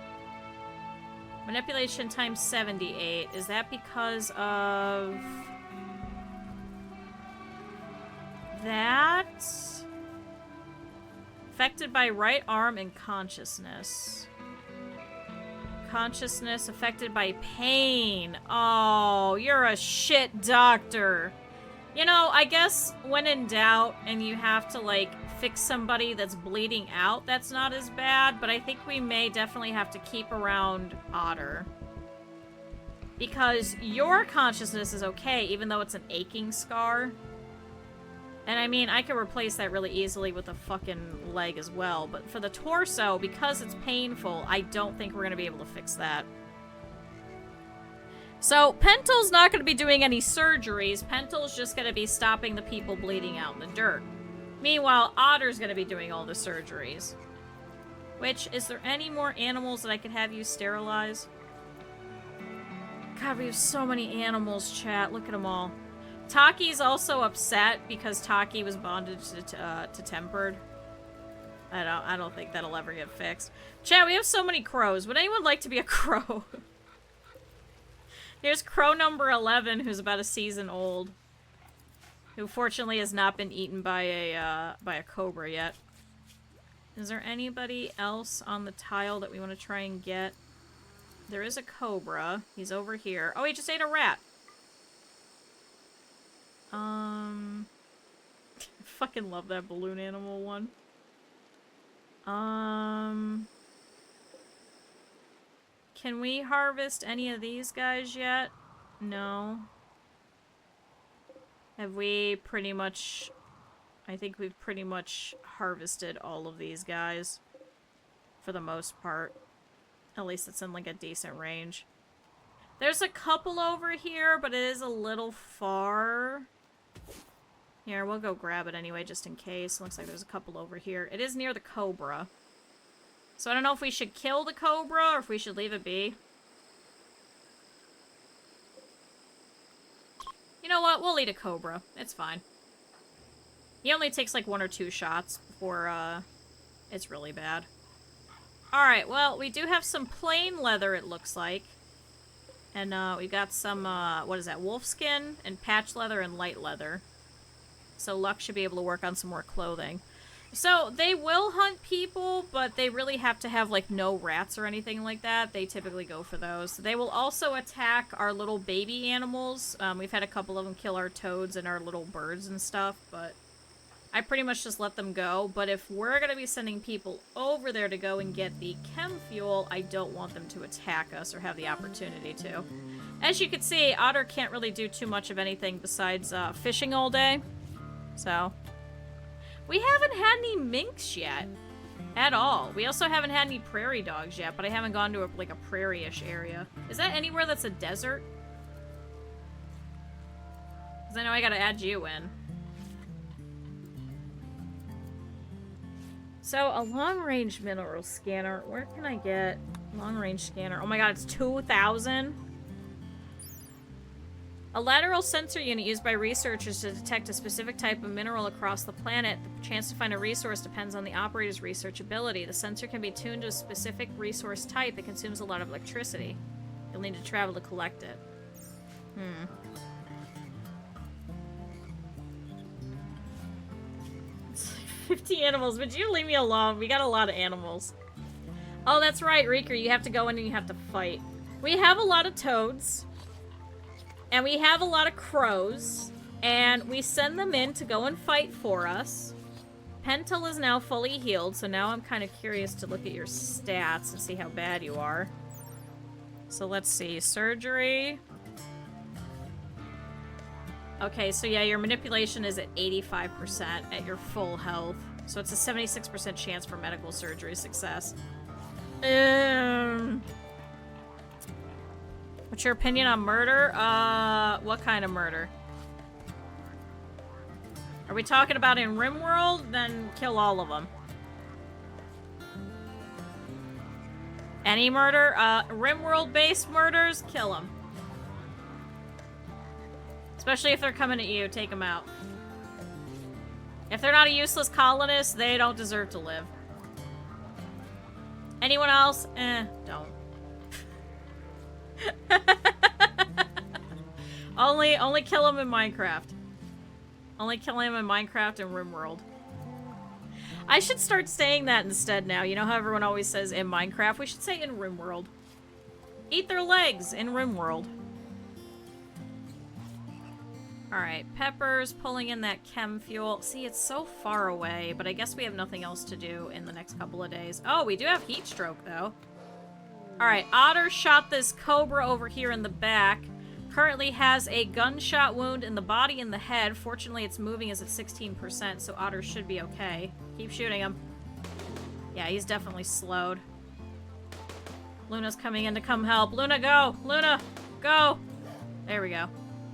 Manipulation times 78. Is that because of... that? Affected by right arm and consciousness. Consciousness affected by pain. Oh, you're a shit doctor. You know, I guess when in doubt and you have to, like, fix somebody that's bleeding out, that's not as bad, but I think we may definitely have to keep around Otter. Because your consciousness is okay, even though it's an aching scar. And I mean, I could replace that really easily with a fucking leg as well, but for the torso, because it's painful, I don't think we're gonna be able to fix that. So, Pentel's not going to be doing any surgeries. Pentel's just going to be stopping the people bleeding out in the dirt. Meanwhile, Otter's going to be doing all the surgeries. Which, is there any more animals that I could have you sterilize? God, we have so many animals, chat. Look at them all. Taki's also upset because Taki was bonded to Tempered. I don't think that'll ever get fixed. Chat, we have so many crows. Would anyone like to be a crow? Here's crow number 11, who's about a season old. Who fortunately has not been eaten by a cobra yet. Is there anybody else on the tile that we want to try and get? There is a cobra. He's over here. Oh, he just ate a rat. I fucking love that balloon animal one. Can we harvest any of these guys yet? No. Have we pretty much... I think we've pretty much harvested all of these guys. For the most part. At least it's in like a decent range. There's a couple over here, but it is a little far. Here, we'll go grab it anyway, just in case. Looks like there's a couple over here. It is near the cobra. So I don't know if we should kill the cobra or if we should leave it be. You know what? We'll eat a cobra. It's fine. He only takes like 1 or 2 shots before it's really bad. Alright, well, we do have some plain leather, it looks like. And we got some, what is that, wolf skin and patch leather and light leather. So Luck should be able to work on some more clothing. So, they will hunt people, but they really have to have, like, no rats or anything like that. They typically go for those. They will also attack our little baby animals. We've had a couple of them kill our toads and our little birds and stuff, but I pretty much just let them go. But if we're going to be sending people over there to go and get the chem fuel, I don't want them to attack us or have the opportunity to. As you can see, Otter can't really do too much of anything besides fishing all day. So... we haven't had any minks yet. At all. We also haven't had any prairie dogs yet, but I haven't gone to a prairie-ish area. Is that anywhere that's a desert? Because I know I gotta add you in. So, a long-range mineral scanner. Where can I get long-range scanner? Oh my god, it's 2,000? A lateral sensor unit used by researchers to detect a specific type of mineral across the planet. The chance to find a resource depends on the operator's research ability. The sensor can be tuned to a specific resource type. It consumes a lot of electricity. You'll need to travel to collect it. It's like 50 animals. Would you leave me alone? We got a lot of animals. Oh, that's right, Reeker. You have to go in and you have to fight. We have a lot of toads. And we have a lot of crows. And we send them in to go and fight for us. Pentel is now fully healed, so now I'm kind of curious to look at your stats and see how bad you are. So let's see. Surgery. Okay, so yeah, your manipulation is at 85% at your full health. So it's a 76% chance for medical surgery success. What's your opinion on murder? What kind of murder? Are we talking about in Rimworld? Then kill all of them. Any murder? Rimworld-based murders? Kill them. Especially if they're coming at you, take them out. If they're not a useless colonist, they don't deserve to live. Anyone else? Don't. Only kill them in Minecraft. Only kill him in Minecraft and Rimworld. I should start saying that instead now. You know how everyone always says in Minecraft? We should say in Rimworld. Eat their legs in Rimworld. Alright, Pepper's pulling in that chem fuel. See, it's so far away, but I guess we have nothing else to do in the next couple of days. Oh, we do have heat stroke, though. Alright, Otter shot this cobra over here in the back. Currently has a gunshot wound in the body and the head. Fortunately, its moving is at 16%, so Otter should be okay. Keep shooting him. Yeah, he's definitely slowed. Luna's coming in to come help. Luna, go! Luna, go! There we go.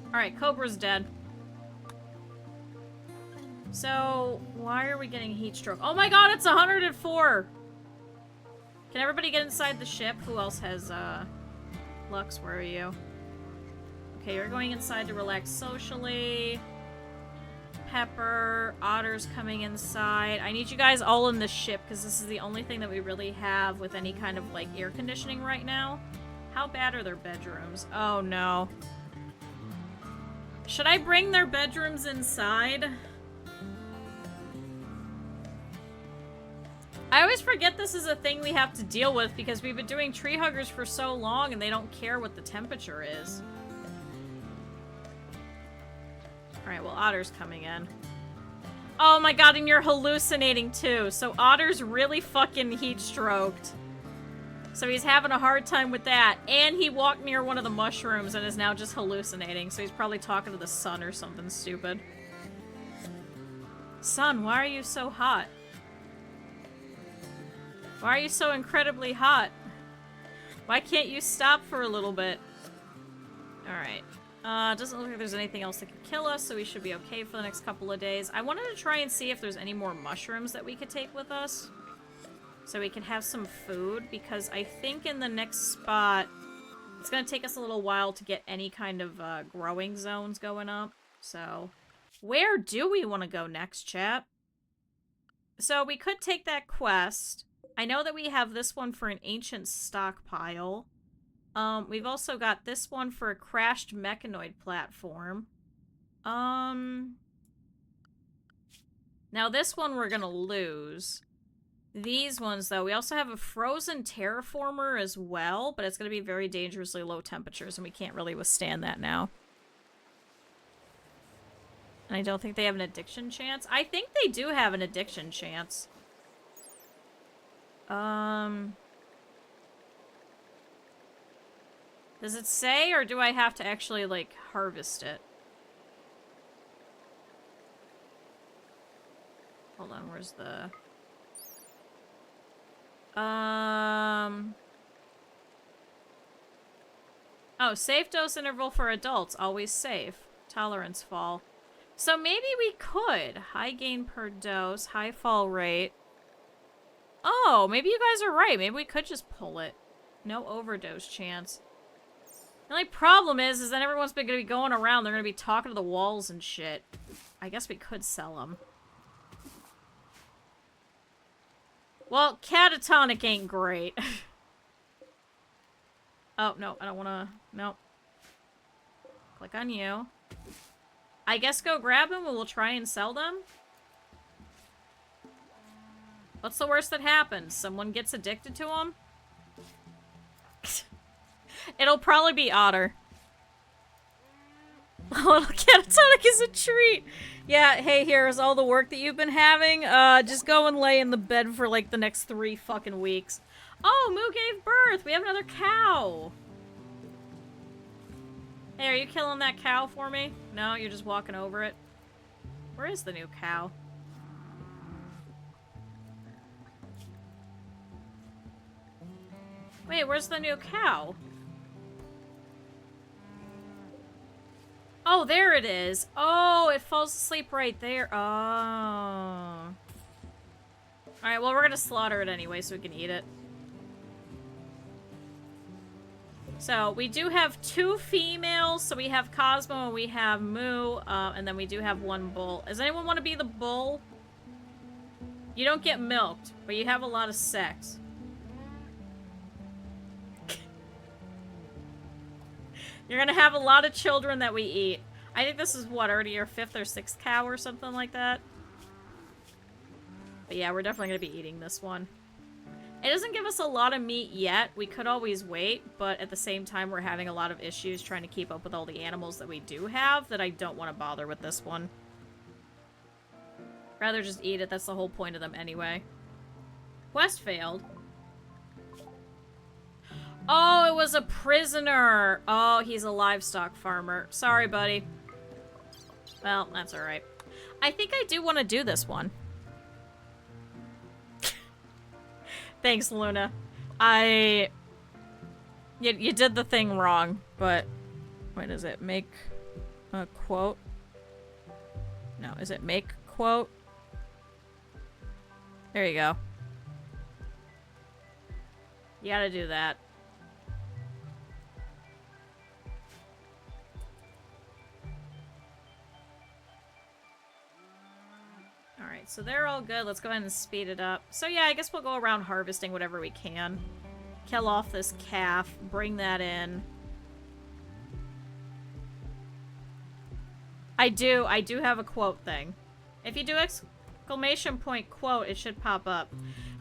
Alright, Cobra's dead. So, why are we getting heat stroke? Oh my god, it's 104! Can everybody get inside the ship? Who else has, Lux, where are you? Okay, you're going inside to relax socially. Pepper, Otter's coming inside. I need you guys all in the ship, because this is the only thing that we really have with any kind of, like, air conditioning right now. How bad are their bedrooms? Oh, no. Should I bring their bedrooms inside? I always forget this is a thing we have to deal with, because we've been doing tree huggers for so long, and they don't care what the temperature is. Alright, well, Otter's coming in. Oh my god, and you're hallucinating too. So Otter's really fucking heat-stroked. So he's having a hard time with that. And he walked near one of the mushrooms and is now just hallucinating. So he's probably talking to the sun or something stupid. Sun, why are you so hot? Why are you so incredibly hot? Why can't you stop for a little bit? Alright. Doesn't look like there's anything else that could kill us, so we should be okay for the next couple of days. I wanted to try and see if there's any more mushrooms that we could take with us. So we can have some food, because I think in the next spot, it's going to take us a little while to get any kind of growing zones going up. So, where do we want to go next, chat? So we could take that quest. I know that we have this one for an ancient stockpile. We've also got this one for a crashed mechanoid platform. Now this one we're gonna lose. These ones, though, we also have a frozen terraformer as well, but it's gonna be very dangerously low temperatures, and we can't really withstand that now. And I don't think they have an addiction chance. I think they do have an addiction chance. Does it say, or do I have to actually, like, harvest it? Hold on, where's the... Oh, safe dose interval for adults. Always safe. Tolerance fall. So maybe we could. High gain per dose. High fall rate. Oh, maybe you guys are right. Maybe we could just pull it. No overdose chance. The only problem is that everyone's been going to be going around. They're going to be talking to the walls and shit. I guess we could sell them. Well, catatonic ain't great. Oh, no, I don't want to... Nope. Click on you. I guess go grab them and we'll try and sell them. What's the worst that happens? Someone gets addicted to them? It'll probably be otter. A little catatonic is a treat. Yeah, hey, here's all the work that you've been having. Just go and lay in the bed for like the next 3 fucking weeks. Oh, Moo gave birth. We have another cow. Hey, are you killing that cow for me? No, you're just walking over it. Where is the new cow? Wait, where's the new cow? Oh, there it is. Oh, it falls asleep right there. Oh. Alright, well, we're gonna slaughter it anyway so we can eat it. So, we do have 2 females. So we have Cosmo and we have Moo. And then we do have 1 bull. Does anyone want to be the bull? You don't get milked, but you have a lot of sex. You're gonna have a lot of children that we eat. I think this is, what, already your 5th or 6th cow or something like that? But yeah, we're definitely gonna be eating this one. It doesn't give us a lot of meat yet. We could always wait, but at the same time, we're having a lot of issues trying to keep up with all the animals that we do have that I don't want to bother with this one. Rather just eat it. That's the whole point of them anyway. Quest failed. Oh, it was a prisoner. Oh, he's a livestock farmer. Sorry, buddy. Well, that's alright. I think I do want to do this one. Thanks, Luna. You did the thing wrong, but... What is it? Make a quote? No, is it make quote? There you go. You gotta do that. Alright, so they're all good. Let's go ahead and speed it up. So yeah, I guess we'll go around harvesting whatever we can. Kill off this calf. Bring that in. I do have a quote thing. If you do exclamation point quote, it should pop up.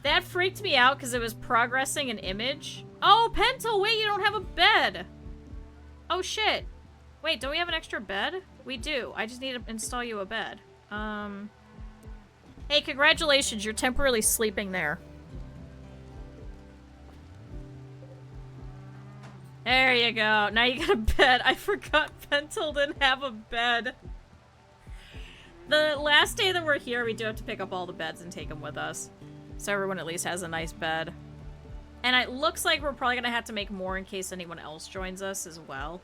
That freaked me out because it was progressing an image. Oh, Pentel, wait, you don't have a bed. Oh, shit. Wait, don't we have an extra bed? We do. I just need to install you a bed. Hey, congratulations, you're temporarily sleeping there. There you go. Now you got a bed. I forgot Pentel didn't have a bed. The last day that we're here, we do have to pick up all the beds and take them with us. So everyone at least has a nice bed. And it looks like we're probably going to have to make more in case anyone else joins us as well.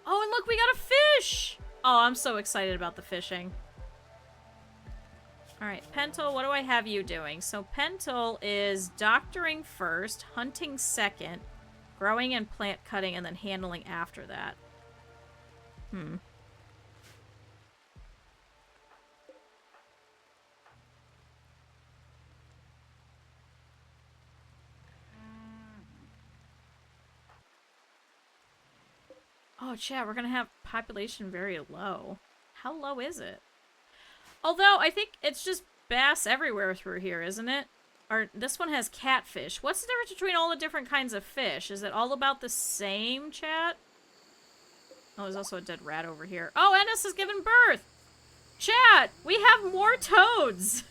Oh, and look, we got a fish! Oh, I'm so excited about the fishing. Alright, Pentel, what do I have you doing? So Pentel is doctoring first, hunting second, growing and plant cutting, and then handling after that. Oh, chat, we're gonna have population very low. How low is it? Although, I think it's just bass everywhere through here, isn't it? Or, this one has catfish. What's the difference between all the different kinds of fish? Is it all about the same, chat? Oh, there's also a dead rat over here. Oh, Ennis has given birth! Chat! We have more toads!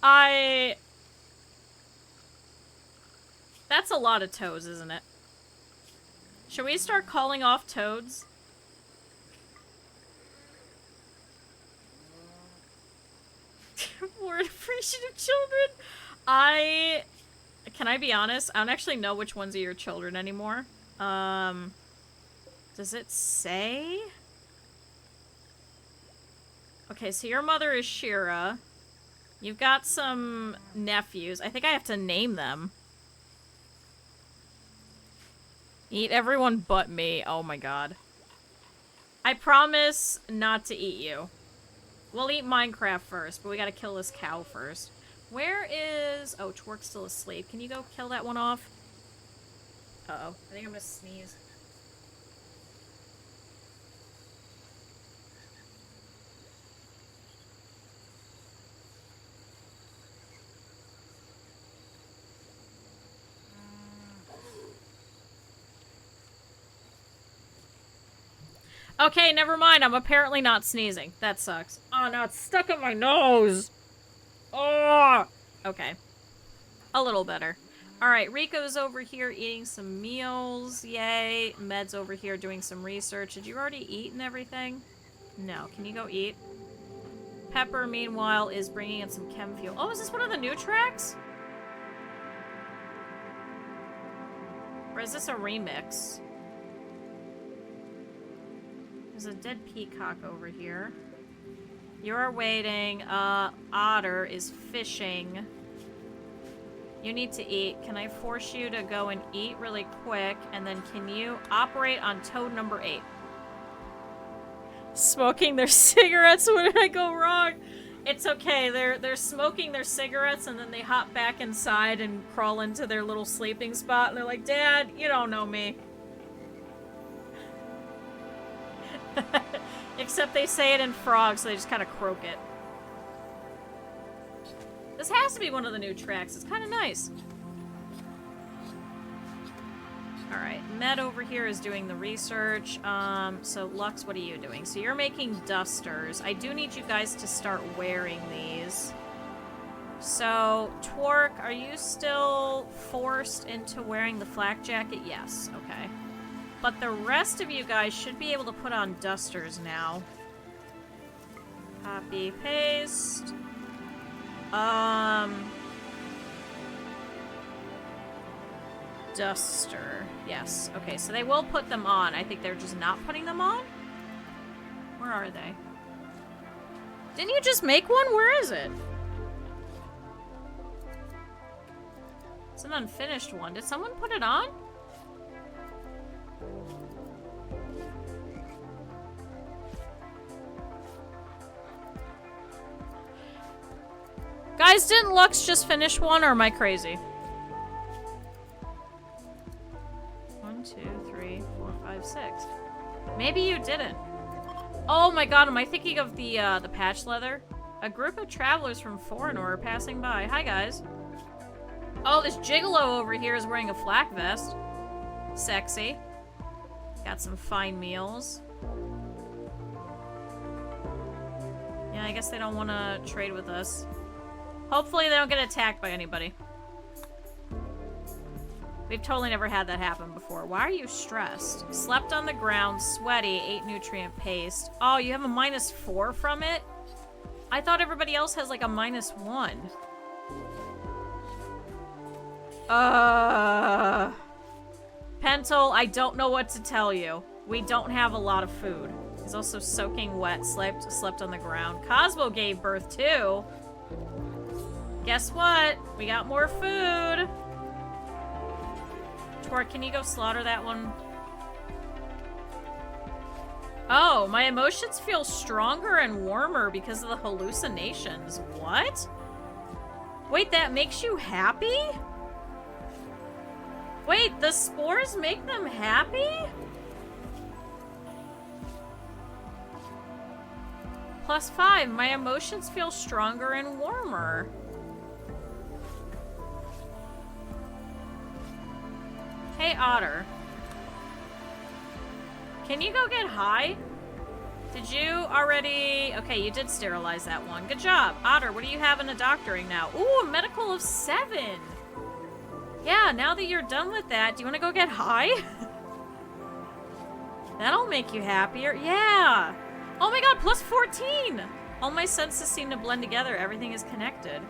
That's a lot of toads, isn't it? Should we start calling off toads? More appreciative children? Can I be honest? I don't actually know which ones are your children anymore. Does it say? Okay, so your mother is Shira. You've got some nephews. I think I have to name them. Eat everyone but me. Oh my god. I promise not to eat you. We'll eat Minecraft first, but we gotta kill this cow first. Where is... Oh, Twerk's still asleep. Can you go kill that one off? Uh-oh. I think I'm gonna sneeze. Okay, never mind. I'm apparently not sneezing. That sucks. Oh, no, it's stuck in my nose. Oh! Okay. A little better. Alright, Rico's over here eating some meals. Yay. Med's over here doing some research. Did you already eat and everything? No. Can you go eat? Pepper, meanwhile, is bringing in some chem fuel. Oh, is this one of the new tracks? Or is this a remix? There's a dead peacock over here. You're waiting. Otter is fishing. You need to eat. Can I force you to go and eat really quick? And then can you operate on toad number 8? Smoking their cigarettes? Where did I go wrong? It's okay. They're smoking their cigarettes and then they hop back inside and crawl into their little sleeping spot. And they're like, Dad, you don't know me. Except they say it in frog, so they just kind of croak it. This has to be one of the new tracks. It's kind of nice. Alright, Med over here is doing the research. So Lux, what are you doing? So you're making dusters. I do need you guys to start wearing these. So, Twerk, are you still forced into wearing the flak jacket? Yes, okay. But the rest of you guys should be able to put on dusters now. Copy, paste. Duster. Yes. Okay, so they will put them on. I think they're just not putting them on? Where are they? Didn't you just make one? Where is it? It's an unfinished one. Did someone put it on? Guys, didn't Lux just finish one, or am I crazy? 1, 2, 3, 4, 5, 6. Maybe you didn't. Oh my god, am I thinking of the patch leather? A group of travelers from Foreigner are passing by. Hi, guys. Oh, this gigolo over here is wearing a flak vest. Sexy. Got some fine meals. Yeah, I guess they don't want to trade with us. Hopefully they don't get attacked by anybody. We've totally never had that happen before. Why are you stressed? Slept on the ground, sweaty, 8 nutrient paste. Oh, you have a -4 from it? I thought everybody else has like a -1. Pentel, I don't know what to tell you. We don't have a lot of food. He's also soaking wet, slept on the ground. Cosmo gave birth too. Guess what? We got more food. Twerk, can you go slaughter that one? Oh, my emotions feel stronger and warmer because of the hallucinations. What? Wait, that makes you happy? Wait, the spores make them happy? +5, my emotions feel stronger and warmer. Hey, Otter. Can you go get high? Did you already... Okay, you did sterilize that one. Good job. Otter, what do you have in a doctoring now? Ooh, a medical of 7. Yeah, now that you're done with that, do you want to go get high? That'll make you happier. Yeah. Oh my god, +14. All my senses seem to blend together. Everything is connected.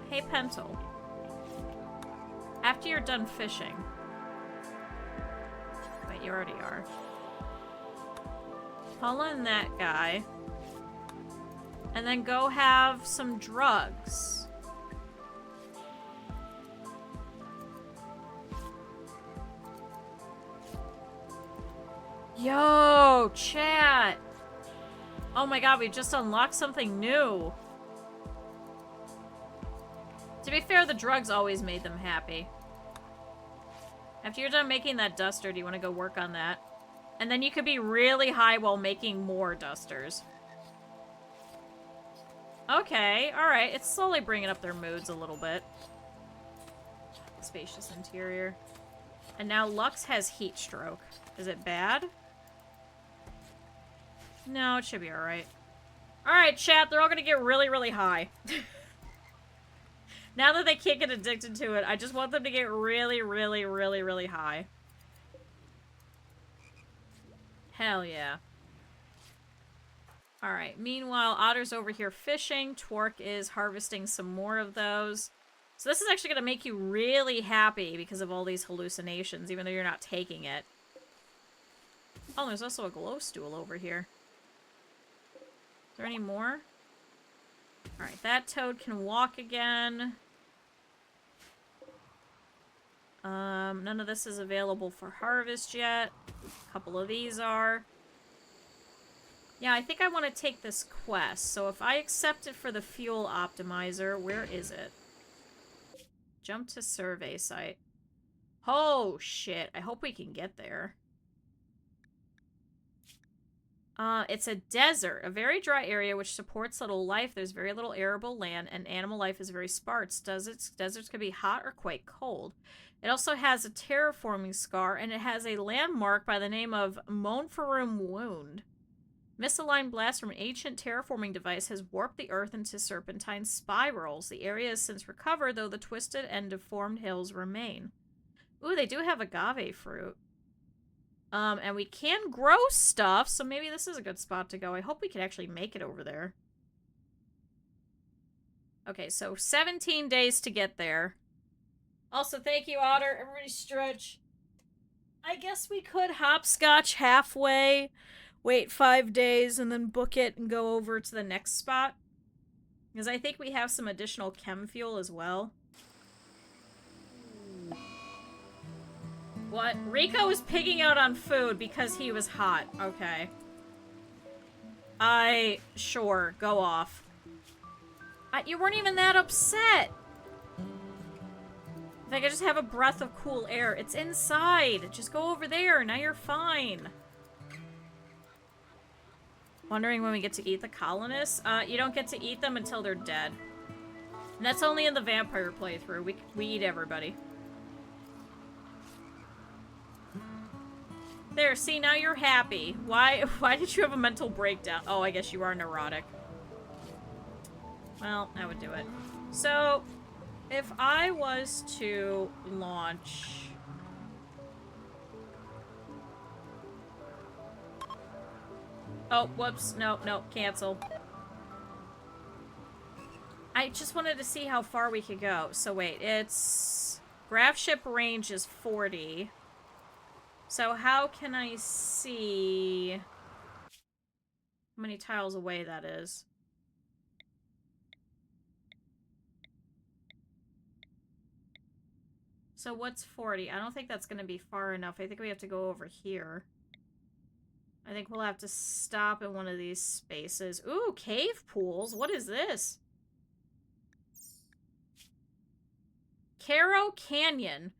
Hey, Pentel. After you're done fishing... Wait, you already are. Pull in that guy. And then go have some drugs. Yo, chat! Oh my god, we just unlocked something new. To be fair, the drugs always made them happy. After you're done making that duster, do you want to go work on that? And then you could be really high while making more dusters. Okay, alright. It's slowly bringing up their moods a little bit. Spacious interior. And now Lux has heat stroke. Is it bad? No, it should be alright. Alright, chat, they're all gonna get really, really high. Now that they can't get addicted to it, I just want them to get really, really, really, really high. Hell yeah. Alright, meanwhile, Otter's over here fishing. Twerk is harvesting some more of those. So this is actually going to make you really happy because of all these hallucinations, even though you're not taking it. Oh, there's also a glow stool over here. Is there any more? Alright, that toad can walk again. None of this is available for harvest yet. A couple of these are. Yeah, I think I want to take this quest. So if I accept it for the fuel optimizer, where is it? Jump to survey site. Oh, shit. I hope we can get there. It's a desert, a very dry area which supports little life. There's very little arable land, and animal life is very sparse. Deserts can be hot or quite cold. It also has a terraforming scar, and it has a landmark by the name of Mon-Friday wound. Misaligned blast from an ancient terraforming device has warped the earth into serpentine spirals. The area has since recovered, though the twisted and deformed hills remain. Ooh, they do have agave fruit. And we can grow stuff, so maybe this is a good spot to go. I hope we can actually make it over there. Okay, so 17 days to get there. Also, thank you, Otter. Everybody stretch. I guess we could hopscotch halfway, wait 5 days, and then book it and go over to the next spot. Because I think we have some additional chem fuel as well. What? Rico was pigging out on food because he was hot. Okay. Sure, go off. You weren't even that upset. If I could just have a breath of cool air. It's inside. Just go over there. Now you're fine. Wondering when we get to eat the colonists? You don't get to eat them until they're dead. And that's only in the vampire playthrough. We eat everybody. There, see, now you're happy. Why did you have a mental breakdown? Oh, I guess you are neurotic. Well, that would do it. So, if I was to launch... Oh, whoops. No, cancel. I just wanted to see how far we could go. So wait, it's... Graph ship range is 40. So how can I see how many tiles away that is? So what's 40? I don't think that's going to be far enough. I think we have to go over here. I think we'll have to stop in one of these spaces. Ooh, cave pools. What is this? Caro Canyon.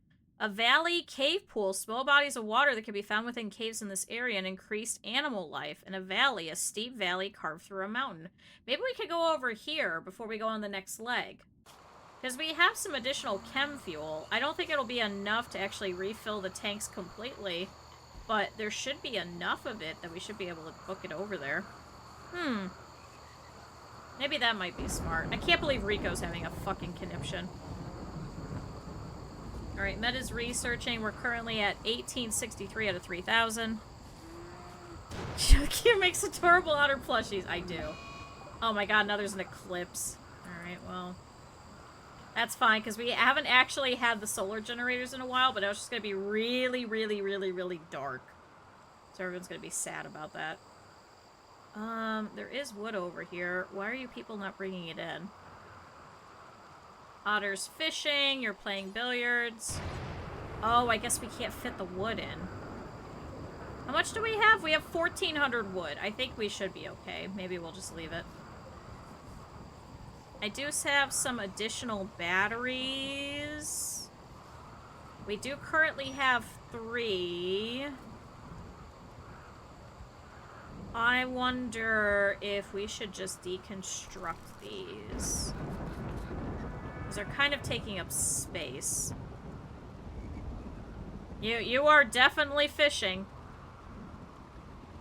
A valley cave pool, small bodies of water that can be found within caves in this area, and increased animal life. In a valley, a steep valley carved through a mountain. Maybe we could go over here before we go on the next leg. Because we have some additional chem fuel. I don't think it'll be enough to actually refill the tanks completely, but there should be enough of it that we should be able to book it over there. Maybe that might be smart. I can't believe Rico's having a fucking conniption. Alright, Meta's researching. We're currently at 1863 out of 3,000. Kyuu makes adorable otter plushies. I do. Oh my god, now there's an eclipse. Alright, well. That's fine, because we haven't actually had the solar generators in a while, but it's just going to be really, really, really, really dark. So everyone's going to be sad about that. There is wood over here. Why are you people not bringing it in? Otter's fishing, you're playing billiards. Oh, I guess we can't fit the wood in. How much do we have? We have 1,400 wood. I think we should be okay. Maybe we'll just leave it. I do have some additional batteries. We do currently have 3. I wonder if we should just deconstruct these. Because they're kind of taking up space. You are definitely fishing.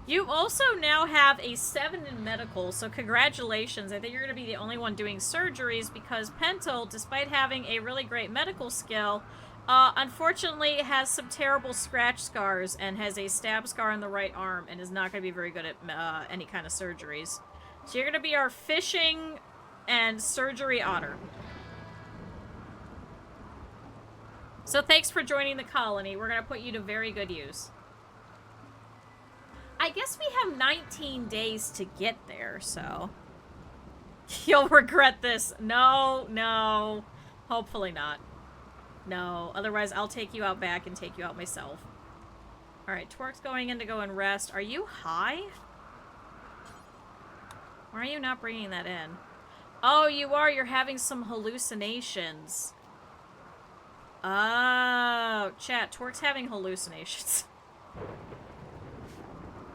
You also now have a 7 in medical, so congratulations. I think you're going to be the only one doing surgeries because Pentel, despite having a really great medical skill, unfortunately has some terrible scratch scars and has a stab scar on the right arm and is not going to be very good at any kind of surgeries. So you're going to be our fishing and surgery otter. So thanks for joining the colony. We're going to put you to very good use. I guess we have 19 days to get there, so... You'll regret this. No, no. Hopefully not. No, otherwise I'll take you out back and take you out myself. Alright, Twerk's going in to go and rest. Are you high? Why are you not bringing that in? Oh, you are. You're having some hallucinations. Oh, chat. Twerk's having hallucinations.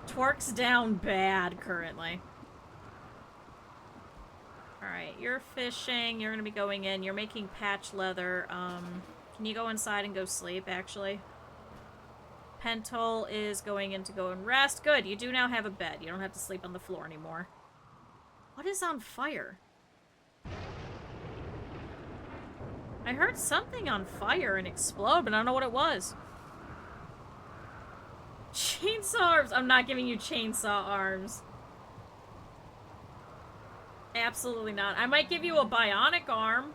Twerk's down bad currently. Alright, you're fishing. You're gonna be going in. You're making patch leather. Can you go inside and go sleep, actually? Pentel is going in to go and rest. Good, you do now have a bed. You don't have to sleep on the floor anymore. What is on fire? I heard something on fire and explode, but I don't know what it was. Chainsaw arms. I'm not giving you chainsaw arms. Absolutely not. I might give you a bionic arm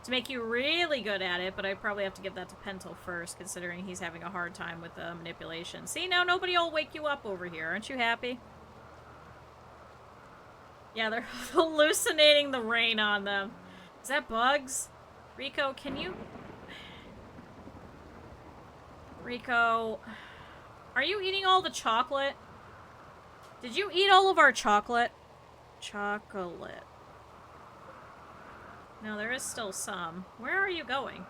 to make you really good at it, but I probably have to give that to Pentel first, considering he's having a hard time with the manipulation. See, now nobody will wake you up over here. Aren't you happy? Yeah, they're hallucinating the rain on them. Is that bugs? Rico, can you... Rico... Are you eating all the chocolate? Did you eat all of our chocolate? Chocolate. No, there is still some. Where are you going?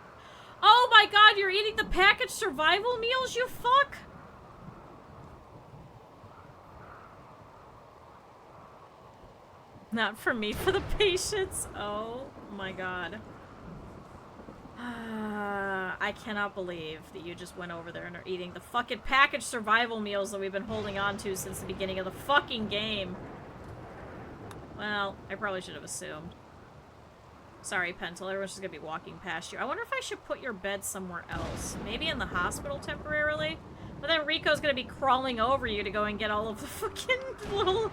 Oh my god, you're eating the packaged survival meals, you fuck! Not for me, for the patients. Oh my god. I cannot believe that you just went over there and are eating the fucking packaged survival meals that we've been holding on to since the beginning of the fucking game. Well, I probably should have assumed. Sorry, Pentel. Everyone's just gonna be walking past you. I wonder if I should put your bed somewhere else. Maybe in the hospital temporarily? But then Rico's gonna be crawling over you to go and get all of the fucking little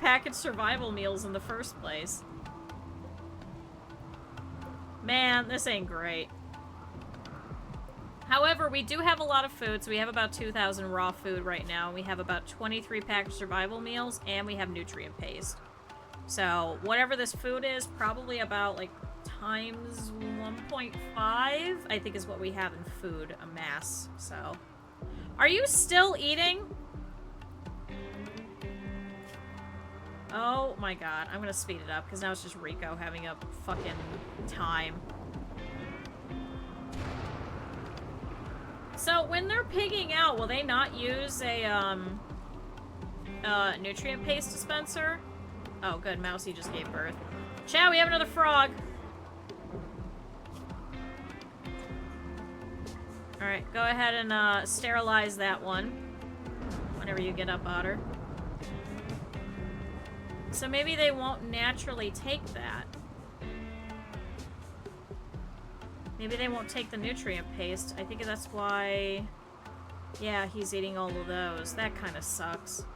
packaged survival meals in the first place. Man, this ain't great. However, we do have a lot of food, so we have about 2,000 raw food right now. We have about 23 packaged survival meals, and we have nutrient paste. So, whatever this food is, probably about, like, times 1.5, I think is what we have in food, a mass, so. Are you still eating? Oh my god, I'm gonna speed it up, because now it's just Rico having a fucking time. So, when they're pigging out, will they not use a, nutrient paste dispenser? Oh, good, Mousy just gave birth. Chow, we have another frog! Alright, go ahead and, sterilize that one. Whenever you get up, Otter. So maybe they won't naturally take that. Maybe they won't take the nutrient paste. I think that's why... Yeah, he's eating all of those. That kind of sucks.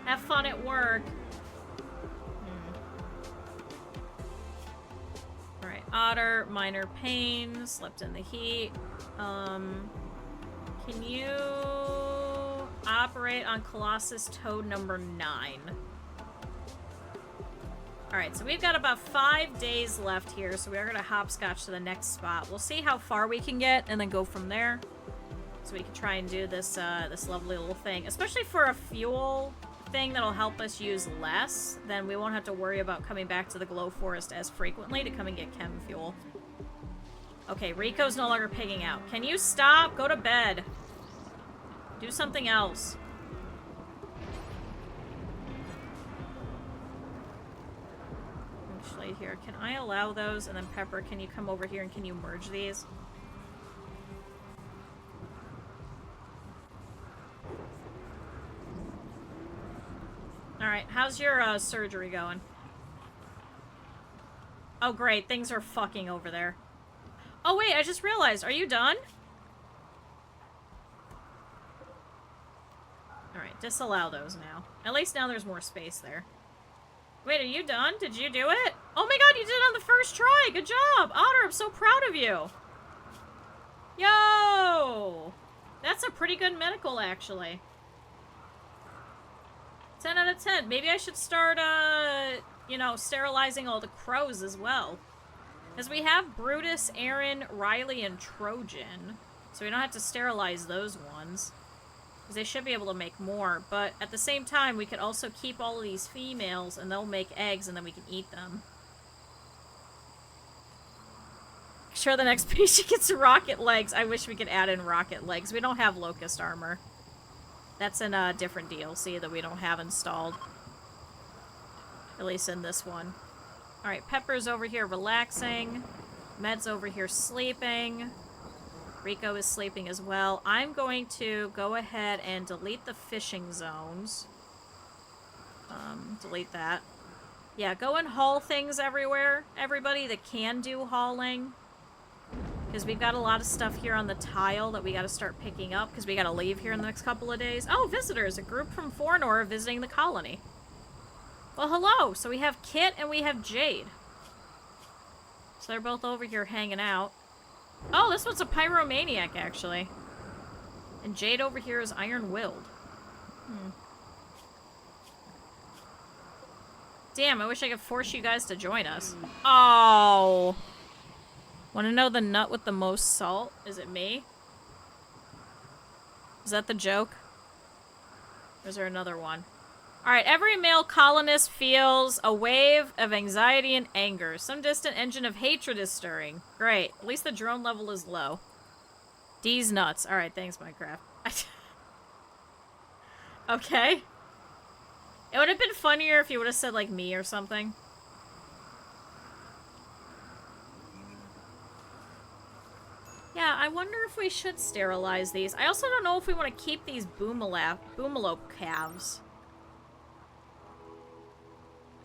Have fun at work. Alright, Otter, minor pain, slept in the heat. Can you operate on Colossus Toad number 9? Alright, so we've got about 5 days left here, so we are going to hopscotch to the next spot. We'll see how far we can get, and then go from there. So we can try and do this, this lovely little thing. Especially for a fuel thing that'll help us use less, then we won't have to worry about coming back to the Glow Forest as frequently to come and get chem fuel. Okay, Rico's no longer pigging out. Can you stop? Go to bed. Do something else. Actually, here, can I allow those? And then Pepper, can you come over here and can you merge these? Alright, how's your surgery going? Oh great, things are fucking over there. Oh wait, I just realized, are you done? Alright, disallow those now. At least now there's more space there. Wait, are you done? Did you do it? Oh my god, you did it on the first try! Good job! Otter, I'm so proud of you! Yo! That's a pretty good medical, actually. 10 out of 10. Maybe I should start, you know, sterilizing all the crows as well. Because we have Brutus, Aaron, Riley, and Trojan. So we don't have to sterilize those ones. Because they should be able to make more. But at the same time, we could also keep all of these females and they'll make eggs and then we can eat them. Sure, the next patient gets rocket legs. I wish we could add in rocket legs. We don't have locust armor. That's in a different DLC that we don't have installed. At least in this one. Alright, Pepper's over here relaxing. Med's over here sleeping. Rico is sleeping as well. I'm going to go ahead and delete the fishing zones. Delete that. Yeah, go and haul things everywhere. Everybody that can do hauling. Because we've got a lot of stuff here on the tile that we got to start picking up because we got to leave here in the next couple of days. Oh, visitors! A group from Fornor visiting the colony. Well, hello! So we have Kit and we have Jade. So they're both over here hanging out. Oh, this one's a pyromaniac, actually. And Jade over here is iron-willed. Damn, I wish I could force you guys to join us. Oh! Want to know the nut with the most salt? Is it me? Is that the joke? Or is there another one? Alright, every male colonist feels a wave of anxiety and anger. Some distant engine of hatred is stirring. Great. At least the drone level is low. D's nuts. Alright, thanks, Minecraft. Okay. It would have been funnier if you would have said, like, me or something. Yeah, I wonder if we should sterilize these. I also don't know if we want to keep these boomalope calves.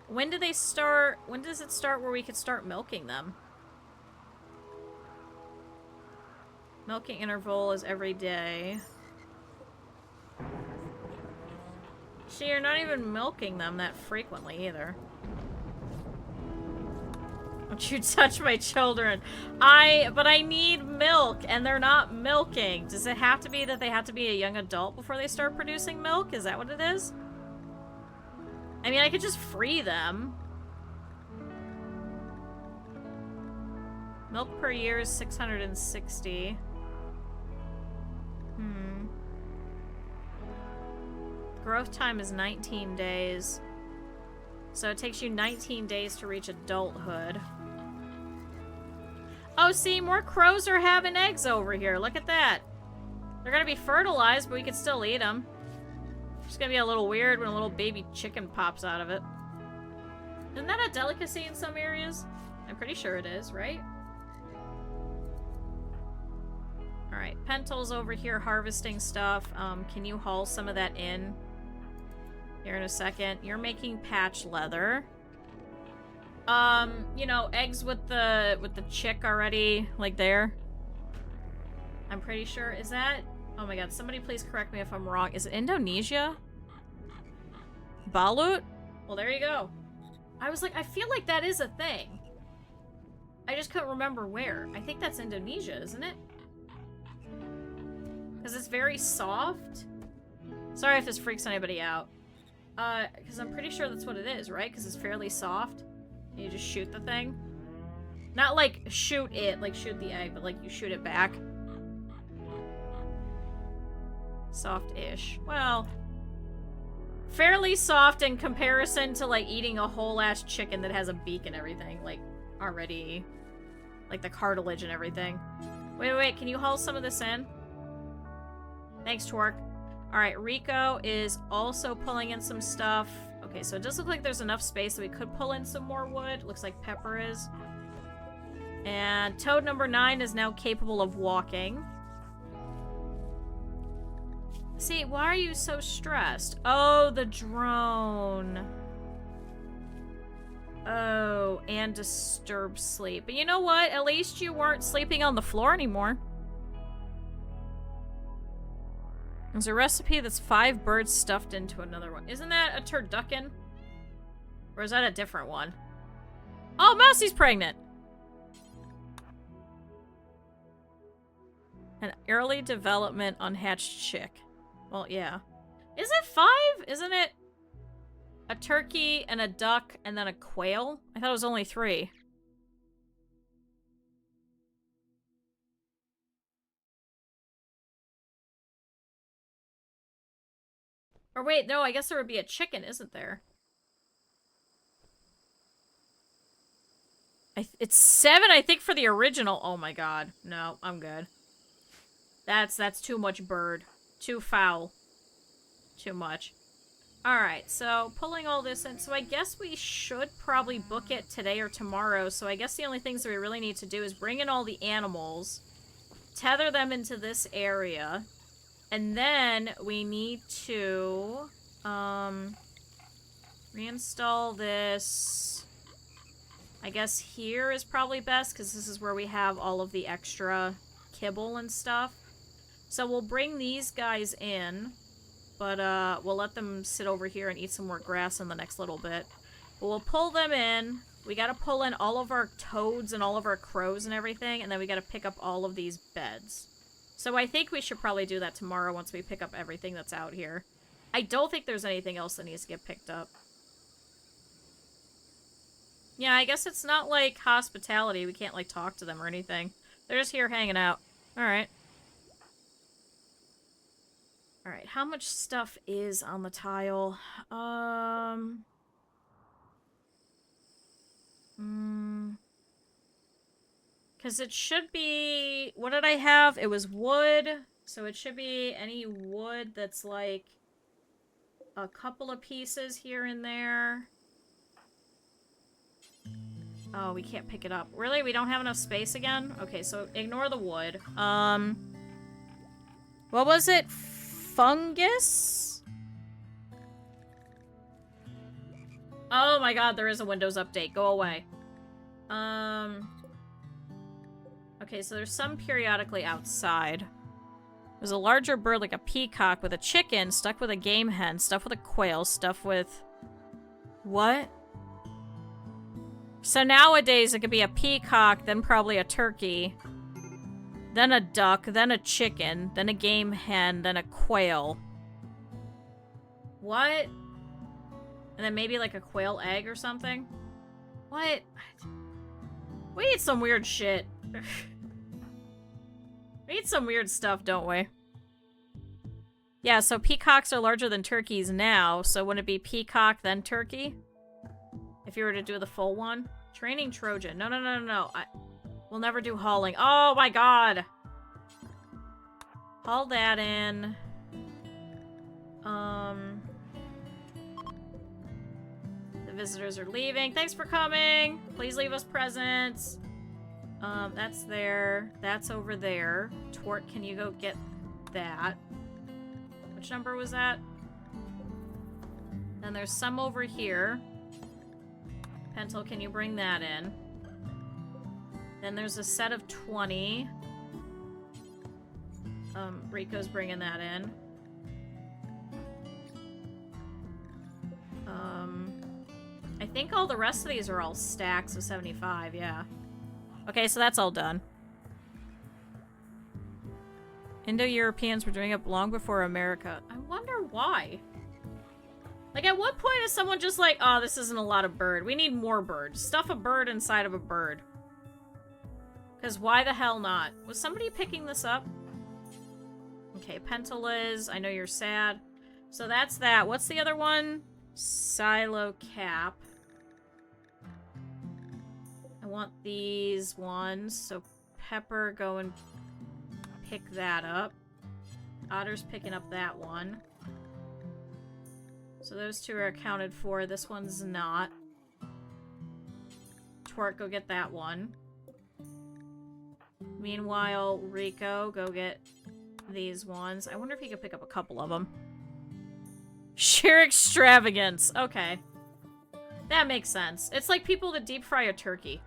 When do they start? When does it start where we could start milking them? Milking interval is every day. See, you're not even milking them that frequently either. Don't you touch my children. But I need milk, and they're not milking. Does it have to be that they have to be a young adult before they start producing milk? Is that what it is? I mean, I could just free them. Milk per year is 660. Growth time is 19 days. So it takes you 19 days to reach adulthood. Oh, see, more crows are having eggs over here. Look at that. They're gonna be fertilized, but we can still eat them. It's gonna be a little weird when a little baby chicken pops out of it. Isn't that a delicacy in some areas? I'm pretty sure it is, right? Alright, Pentel's over here harvesting stuff. Can you haul some of that in? Here in a second. You're making patch leather. You know, eggs with the chick already, like there. I'm pretty sure. Is that... Oh my god, somebody please correct me if I'm wrong. Is it Indonesia? Balut? Well, there you go. I was like, I feel like that is a thing. I just couldn't remember where. I think that's Indonesia, isn't it? Because it's very soft. Sorry if this freaks anybody out. Because I'm pretty sure that's what it is, right? Because it's fairly soft. And you just shoot the thing. Not like shoot it, like shoot the egg, but like you shoot it back. Soft-ish. Well, fairly soft in comparison to like eating a whole ass chicken that has a beak and everything, like already Like the cartilage and everything. Wait, can you haul some of this in? Thanks, Twerk. Alright, Rico is also pulling in some stuff. Okay, so it does look like there's enough space that we could pull in some more wood. Looks like Pepper is. And Toad number 9 is now capable of walking. See, why are you so stressed? Oh, the drone. Oh, and disturbed sleep. But you know what? At least you weren't sleeping on the floor anymore. There's a recipe that's 5 birds stuffed into another one. Isn't that a turducken? Or is that a different one? Oh, Mousie's pregnant! An early development unhatched chick. Well, yeah. Is it 5? Isn't it a turkey and a duck and then a quail? I thought it was only 3. Or wait, no, I guess there would be a chicken, isn't there? It's 7, I think, for the original. Oh my god. No, I'm good. That's too much bird. Too foul. Too much. Alright, so pulling all this in. So I guess we should probably book it today or tomorrow. So I guess the only things that we really need to do is bring in all the animals, tether them into this area, and then we need to reinstall this. I guess here is probably best because this is where we have all of the extra kibble and stuff. So we'll bring these guys in, but we'll let them sit over here and eat some more grass in the next little bit. But we'll pull them in. We gotta pull in all of our toads and all of our crows and everything, and then we gotta pick up all of these beds. So I think we should probably do that tomorrow once we pick up everything that's out here. I don't think there's anything else that needs to get picked up. Yeah, I guess it's not like hospitality. We can't, like, talk to them or anything. They're just here hanging out. Alright. Alright, how much stuff is on the tile? Because it should be... What did I have? It was wood. So it should be any wood that's, like, a couple of pieces here and there. Oh, we can't pick it up. Really? We don't have enough space again? Okay, so ignore the wood. What was it? Fungus? Oh my god, there is a Windows update. Go away. Okay, so there's some periodically outside. There's a larger bird like a peacock with a chicken, stuck with a game hen, stuffed with a quail, stuffed with... What? So nowadays it could be a peacock, then probably a turkey, then a duck, then a chicken, then a game hen, then a quail. What? And then maybe like a quail egg or something? What? We eat some weird shit. We eat some weird stuff, don't we? Yeah, so peacocks are larger than turkeys now, so wouldn't it be peacock then turkey? If you were to do the full one? Training Trojan. No. We'll never do hauling. Oh my god! Haul that in. The visitors are leaving. Thanks for coming! Please leave us presents. That's there. That's over there. Twort, can you go get that? Which number was that? Then there's some over here. Pentel, can you bring that in? Then there's a set of 20. Rico's bringing that in. I think all the rest of these are all stacks of 75, yeah. Okay, so that's all done. Indo-Europeans were doing it long before America. I wonder why. Like, at what point is someone just like, oh, this isn't a lot of bird. We need more bird. Stuff a bird inside of a bird. Because why the hell not? Was somebody picking this up? Okay, Pentaliz, I know you're sad. So that's that. What's the other one? Silo cap. I want these ones, so Pepper, go and pick that up. Otter's picking up that one. So those two are accounted for. This one's not. Twerk, go get that one. Meanwhile, Rico, go get these ones. I wonder if he could pick up a couple of them. Sheer extravagance. Okay. That makes sense. It's like people that deep fry a turkey.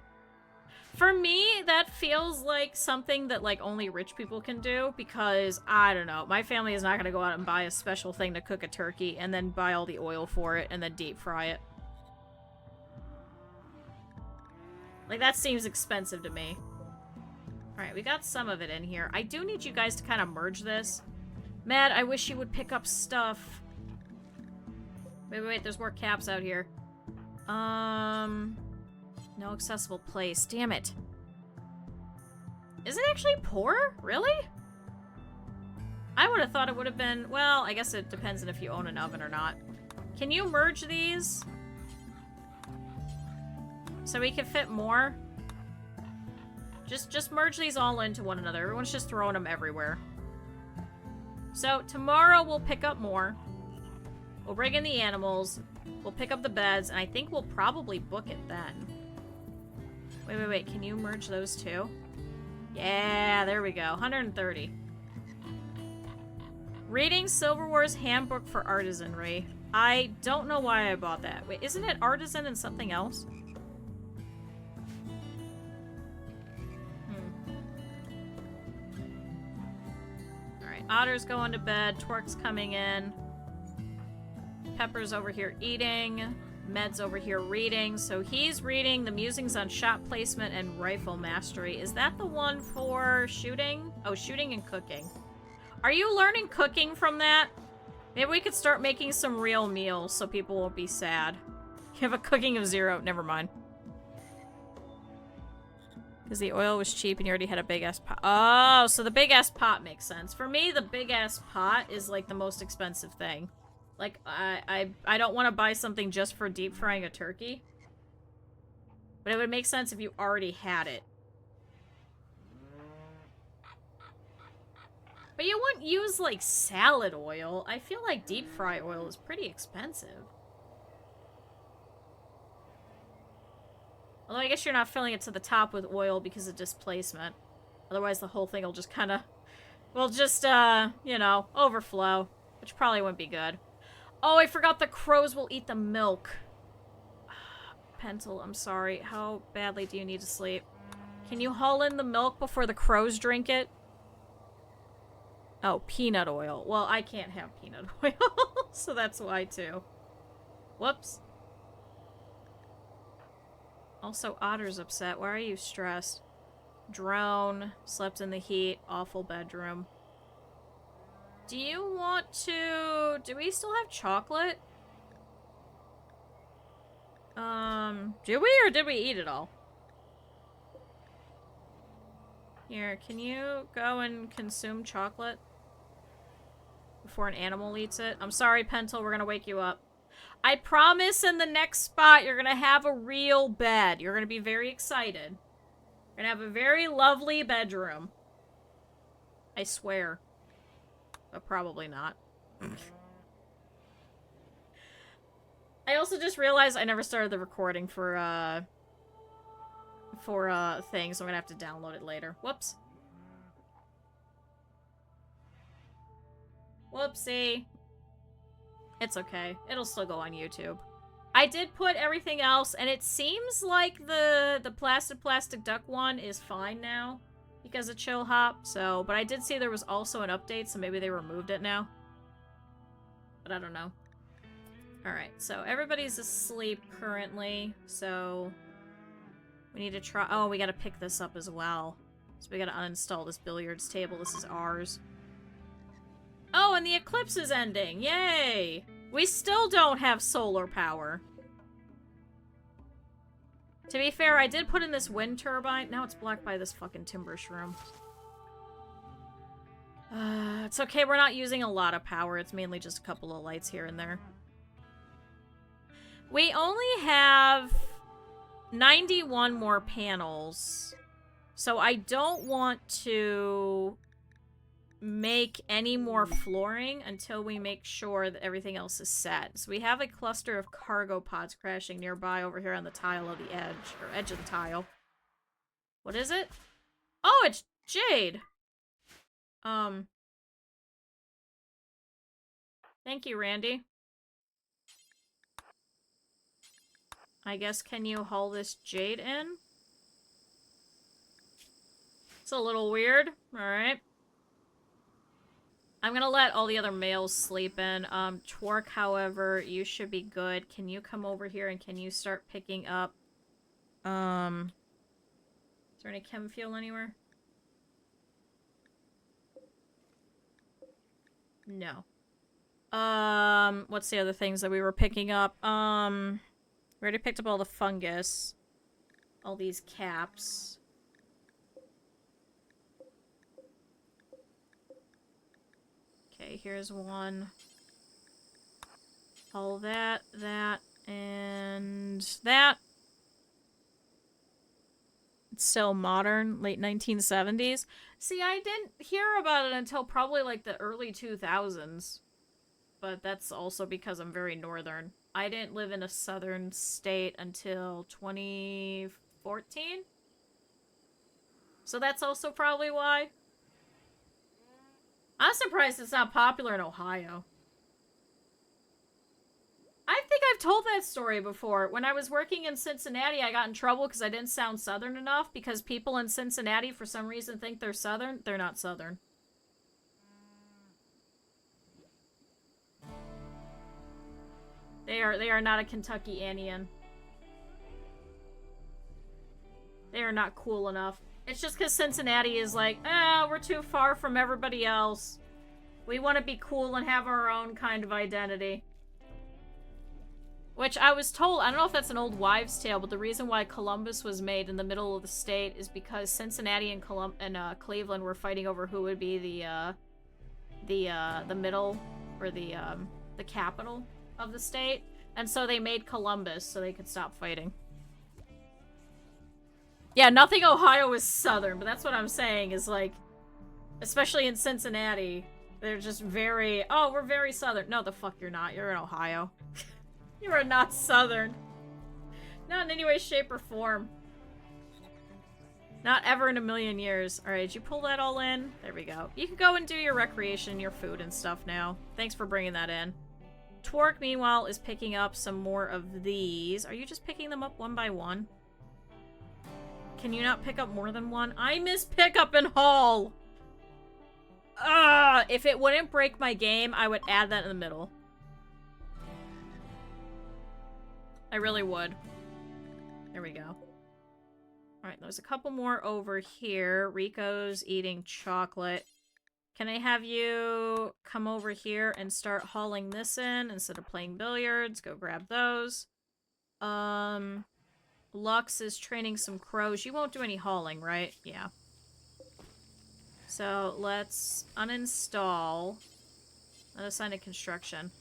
For me, that feels like something that, like, only rich people can do, because, I don't know, my family is not going to go out and buy a special thing to cook a turkey, and then buy all the oil for it, and then deep fry it. Like, that seems expensive to me. Alright, we got some of it in here. I do need you guys to kind of merge this. Matt, I wish you would pick up stuff. Wait, there's more caps out here. No accessible place. Damn it. Is it actually poor? Really? I would have thought it would have been... Well, I guess it depends on if you own an oven or not. Can you merge these? So we can fit more? Just merge these all into one another. Everyone's just throwing them everywhere. So, tomorrow we'll pick up more. We'll bring in the animals. We'll pick up the beds, and I think we'll probably book it then. Wait. Can you merge those two? Yeah, there we go. 130. Reading Silverware's Handbook for Artisanry. I don't know why I bought that. Wait, isn't it artisan and something else? Alright, Otter's going to bed. Twerk's coming in. Pepper's over here eating. Med's over here reading. So he's reading the musings on shot placement and rifle mastery. Is that the one for shooting? Oh, shooting and cooking. Are you learning cooking from that? Maybe we could start making some real meals so people won't be sad. You have a cooking of 0. Never mind. Because the oil was cheap and you already had a big-ass pot. Oh, so the big-ass pot makes sense. For me, the big-ass pot is, like, the most expensive thing. Like, I don't want to buy something just for deep frying a turkey. But it would make sense if you already had it. But you wouldn't use, like, salad oil. I feel like deep fry oil is pretty expensive. Although I guess you're not filling it to the top with oil because of displacement. Otherwise the whole thing will just kind of... will just, you know, overflow. Which probably wouldn't be good. Oh, I forgot the crows will eat the milk. Pencil, I'm sorry. How badly do you need to sleep? Can you haul in the milk before the crows drink it? Oh, peanut oil. Well, I can't have peanut oil, so that's why, too. Whoops. Also, Otter's upset. Why are you stressed? Drone. Slept in the heat. Awful bedroom. Do you want to... Do we still have chocolate? Do we, or did we eat it all? Here, can you go and consume chocolate? Before an animal eats it? I'm sorry, Pentel, we're gonna wake you up. I promise in the next spot you're gonna have a real bed. You're gonna be very excited. You're gonna have a very lovely bedroom. I swear. But probably not. I also just realized I never started the recording for things, so I'm gonna have to download it later. Whoops. Whoopsie. It's okay. It'll still go on YouTube. I did put everything else, and it seems like the plastic duck one is fine now because of Chill Hop, so... But I did see there was also an update, so maybe they removed it now. But I don't know. Alright, so everybody's asleep currently, so... We need to try... Oh, we gotta pick this up as well. So we gotta uninstall this billiards table. This is ours. Oh, and the eclipse is ending! Yay! We still don't have solar power. To be fair, I did put in this wind turbine. Now it's blocked by this fucking timber shroom. It's okay, we're not using a lot of power. It's mainly just a couple of lights here and there. We only have 91 more panels. So I don't want to make any more flooring until we make sure that everything else is set. So we have a cluster of cargo pods crashing nearby over here on the tile of the edge, or edge of the tile. What is it? Oh, it's Jade! Thank you, Randy. I guess, can you haul this Jade in? It's a little weird. Alright. I'm gonna let all the other males sleep in. Twerk, however, you should be good. Can you come over here and can you start picking up, is there any chem fuel anywhere? No. What's the other things that we were picking up? We already picked up all the fungus. All these caps. Okay, here's one. All that, and that. It's still modern, late 1970s. See, I didn't hear about it until probably like the early 2000s. But that's also because I'm very northern. I didn't live in a southern state until 2014. So that's also probably why. I'm surprised it's not popular in Ohio. I think I've told that story before. When I was working in Cincinnati, I got in trouble because I didn't sound southern enough because people in Cincinnati for some reason think they're southern. They're not southern. They are not a Kentuckianian. They are not cool enough. It's just because Cincinnati is like, we're too far from everybody else. We want to be cool and have our own kind of identity. Which I was told, I don't know if that's an old wives' tale, but the reason why Columbus was made in the middle of the state is because Cincinnati and Cleveland were fighting over who would be the middle, or the capital of the state. And so they made Columbus so they could stop fighting. Yeah, nothing Ohio is southern, but that's what I'm saying is like, especially in Cincinnati, they're just very, oh, we're very southern. No, the fuck you're not. You're in Ohio. You are not southern. Not in any way, shape, or form. Not ever in a million years. Alright, did you pull that all in? There we go. You can go and do your recreation, your food and stuff now. Thanks for bringing that in. Twerk, meanwhile, is picking up some more of these. Are you just picking them up one by one? Can you not pick up more than one? I miss pick up and haul! If it wouldn't break my game, I would add that in the middle. I really would. There we go. Alright, there's a couple more over here. Rico's eating chocolate. Can I have you come over here and start hauling this in instead of playing billiards? Go grab those. Lux is training some crows. You won't do any hauling, right? Yeah. So, let's uninstall. Unassign to construction.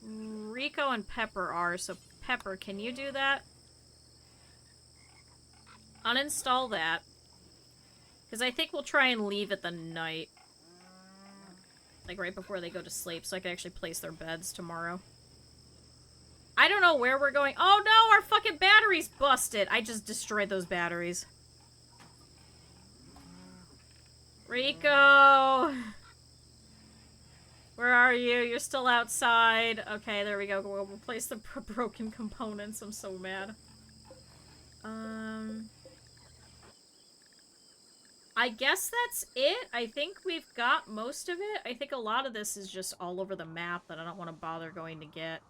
Rico and Pepper are, so Pepper, can you do that? Uninstall that. Because I think we'll try and leave it the night. Like right before they go to sleep, so I can actually place their beds tomorrow. I don't know where we're going. Oh no, our fucking battery's busted! I just destroyed those batteries. Rico! Where are you? You're still outside. Okay, there we go. We'll replace the broken components. I'm so mad. I guess that's it. I think we've got most of it. I think a lot of this is just all over the map that I don't want to bother going to get.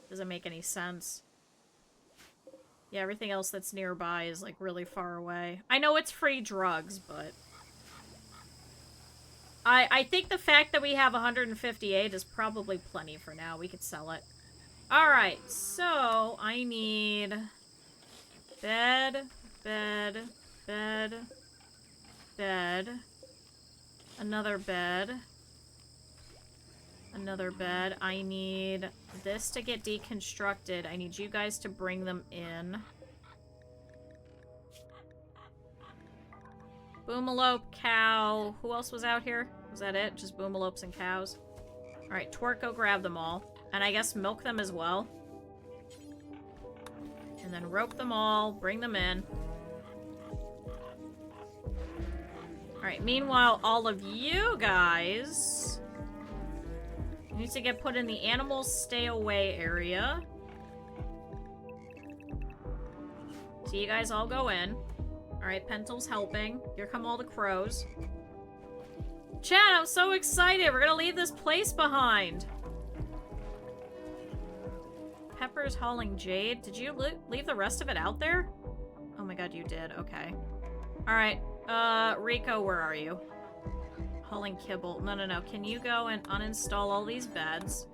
Doesn't make any sense. Yeah, everything else that's nearby is, like, really far away. I know it's free drugs, but... I think the fact that we have 158 is probably plenty for now. We could sell it. Alright, so I need... bed, bed, bed, bed, another bed, Another bed. I need this to get deconstructed. I need you guys to bring them in. Boomalope, cow. Who else was out here? Was that it? Just boomalopes and cows? Alright, Twerk, go grab them all. And I guess milk them as well. And then rope them all, bring them in. Alright, meanwhile, all of you guys need to get put in the animals stay away area. So you guys all go in. Alright, Pentel's helping. Here come all the crows. Chat, I'm so excited! We're gonna leave this place behind! Pepper's hauling jade. Did you leave the rest of it out there? Oh my god, you did. Okay. Alright, Rico, where are you? Hauling kibble. No, no, no. Can you go and uninstall all these beds?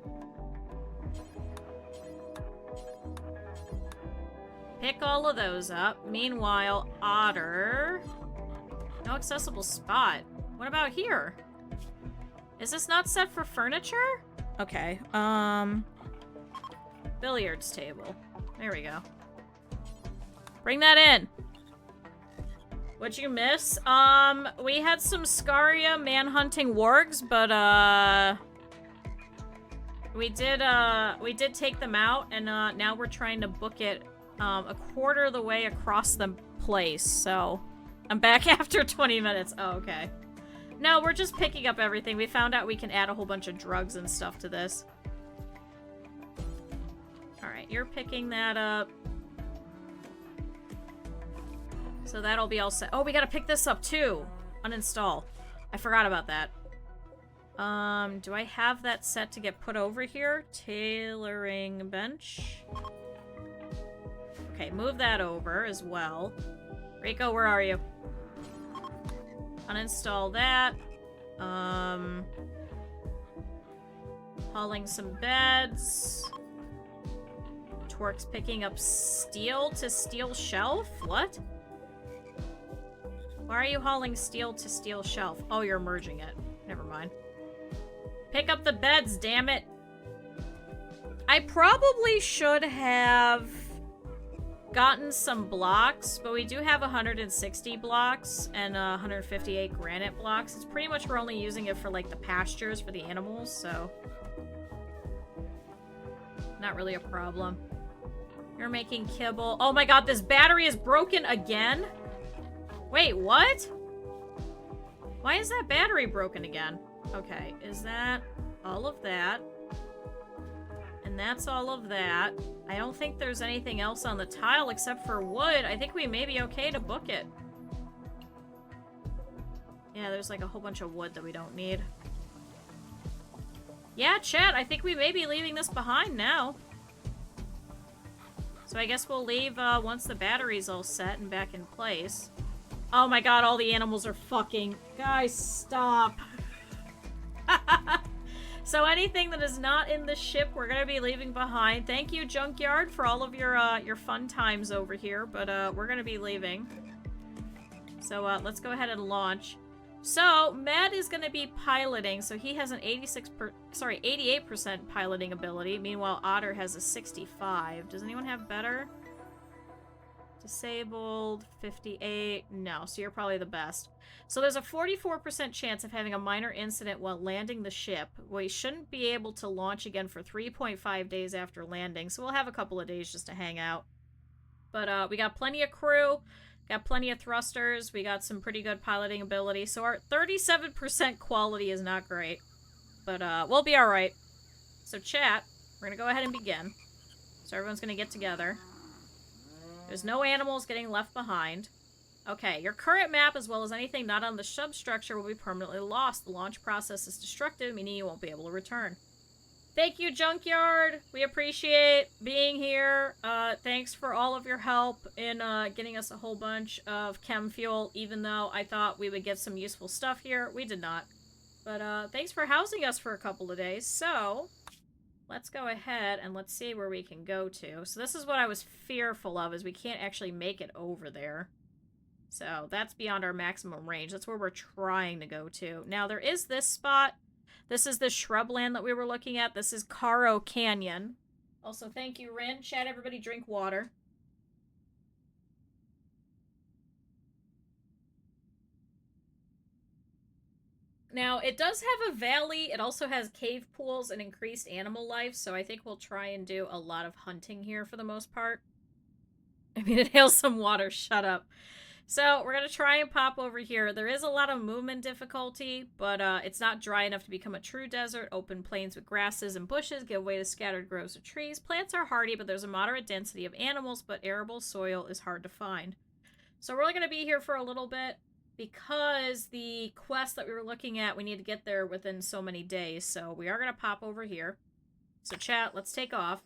Pick all of those up. Meanwhile, Otter... No accessible spot. What about here? Is this not set for furniture? Okay, billiards table. There we go. Bring that in. What'd you miss? We had some Scaria man-hunting wargs, but, we did take them out, and, now we're trying to book it, a quarter of the way across the place, so... I'm back after 20 minutes. Oh, okay. No, we're just picking up everything. We found out we can add a whole bunch of drugs and stuff to this. Alright, you're picking that up. So that'll be all set. Oh, we gotta pick this up too. Uninstall. I forgot about that. Do I have that set to get put over here? Tailoring bench. Okay, move that over as well. Rico, where are you? Uninstall that. Hauling some beds. Twerk's picking up steel to steel shelf? What? Why are you hauling steel to steel shelf? Oh, you're merging it. Never mind. Pick up the beds, damn it. I probably should have gotten some blocks, but we do have 160 blocks and 158 granite blocks. It's pretty much we're only using it for like the pastures for the animals, so not really a problem. You're making kibble. Oh my god, this battery is broken again? Wait, what? Why is that battery broken again? Okay, is that all of that? And that's all of that. I don't think there's anything else on the tile except for wood. I think we may be okay to book it. Yeah, there's like a whole bunch of wood that we don't need. Yeah, chat, I think we may be leaving this behind now. So I guess we'll leave once the battery's all set and back in place. Oh my god, all the animals are fucking... Guys, stop. So anything that is not in the ship, we're gonna be leaving behind. Thank you, Junkyard, for all of your fun times over here, but we're gonna be leaving. So let's go ahead and launch. So Matt is gonna be piloting, so he has an 88% piloting ability. Meanwhile, Otter has a 65. Does anyone have better? Disabled, 58. No, so you're probably the best. So there's a 44% chance of having a minor incident while landing the ship. We shouldn't be able to launch again for 3.5 days after landing, so we'll have a couple of days just to hang out. But we got plenty of crew, got plenty of thrusters, we got some pretty good piloting ability, so our 37% quality is not great. But we'll be alright. So chat, we're gonna go ahead and begin. So everyone's gonna get together. There's no animals getting left behind. Okay, your current map, as well as anything not on the substructure, will be permanently lost. The launch process is destructive, meaning you won't be able to return. Thank you, Junkyard! We appreciate being here. Thanks for all of your help in getting us a whole bunch of chem fuel, even though I thought we would get some useful stuff here. We did not. But thanks for housing us for a couple of days. So, let's go ahead and let's see where we can go to. So this is what I was fearful of, is we can't actually make it over there. So that's beyond our maximum range. That's where we're trying to go to. Now, there is this spot This is the shrubland that we were looking at. This is Caro Canyon. Also, thank you, Rin. Chat, everybody drink water. Now, it does have a valley. It also has cave pools and increased animal life, so I think we'll try and do a lot of hunting here for the most part. I mean, it hails some water. Shut up. So, we're going to try and pop over here. There is a lot of movement difficulty, but it's not dry enough to become a true desert. Open plains with grasses and bushes give way to scattered groves of trees. Plants are hardy, but there's a moderate density of animals, but arable soil is hard to find. So, we're only going to be here for a little bit. Because the quest that we were looking at, we need to get there within so many days. So we are going to pop over here. So chat, let's take off.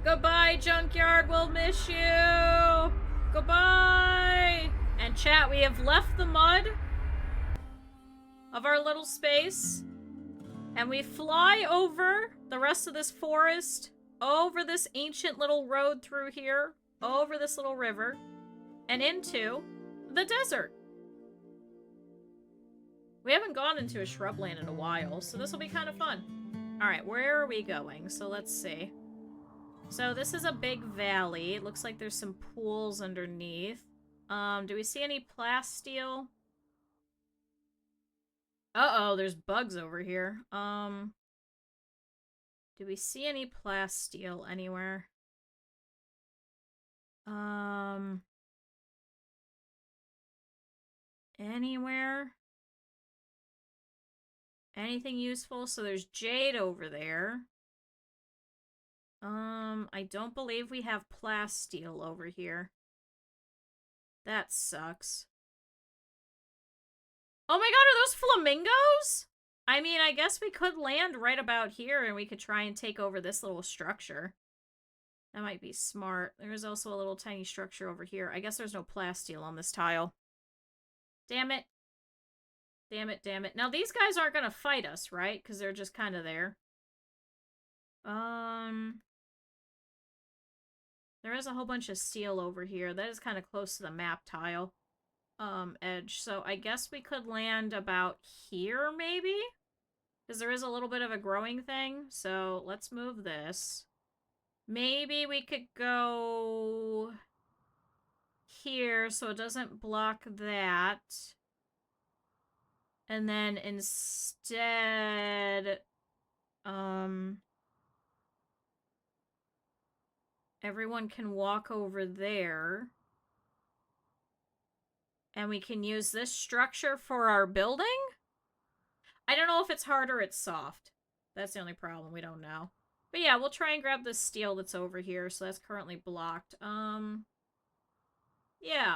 Goodbye, Junkyard. We'll miss you. Goodbye. And chat, we have left the mud of our little space. And we fly over the rest of this forest, over this ancient little road through here, over this little river, and into the desert. We haven't gone into a shrubland in a while, so this will be kind of fun. Alright, where are we going? So let's see. So this is a big valley. It looks like there's some pools underneath. Do we see any plasteel? Uh-oh, there's bugs over here. Do we see any plasteel anywhere? Anywhere? Anything useful? So there's jade over there. I don't believe we have plasteel over here. That sucks. Oh my god, are those flamingos? I mean, I guess we could land right about here and we could try and take over this little structure. That might be smart. There is also a little tiny structure over here. I guess there's no plasteel on this tile. Damn it. Damn it, damn it. Now, these guys aren't gonna fight us, right? Because they're just kind of there. There is a whole bunch of steel over here. That is kind of close to the map tile edge. So I guess we could land about here, maybe? Because there is a little bit of a growing thing. So let's move this. Maybe we could go here so it doesn't block that. And then instead, everyone can walk over there. And we can use this structure for our building? I don't know if it's hard or it's soft. That's the only problem. We don't know. But yeah, we'll try and grab the steel that's over here. So that's currently blocked. Yeah,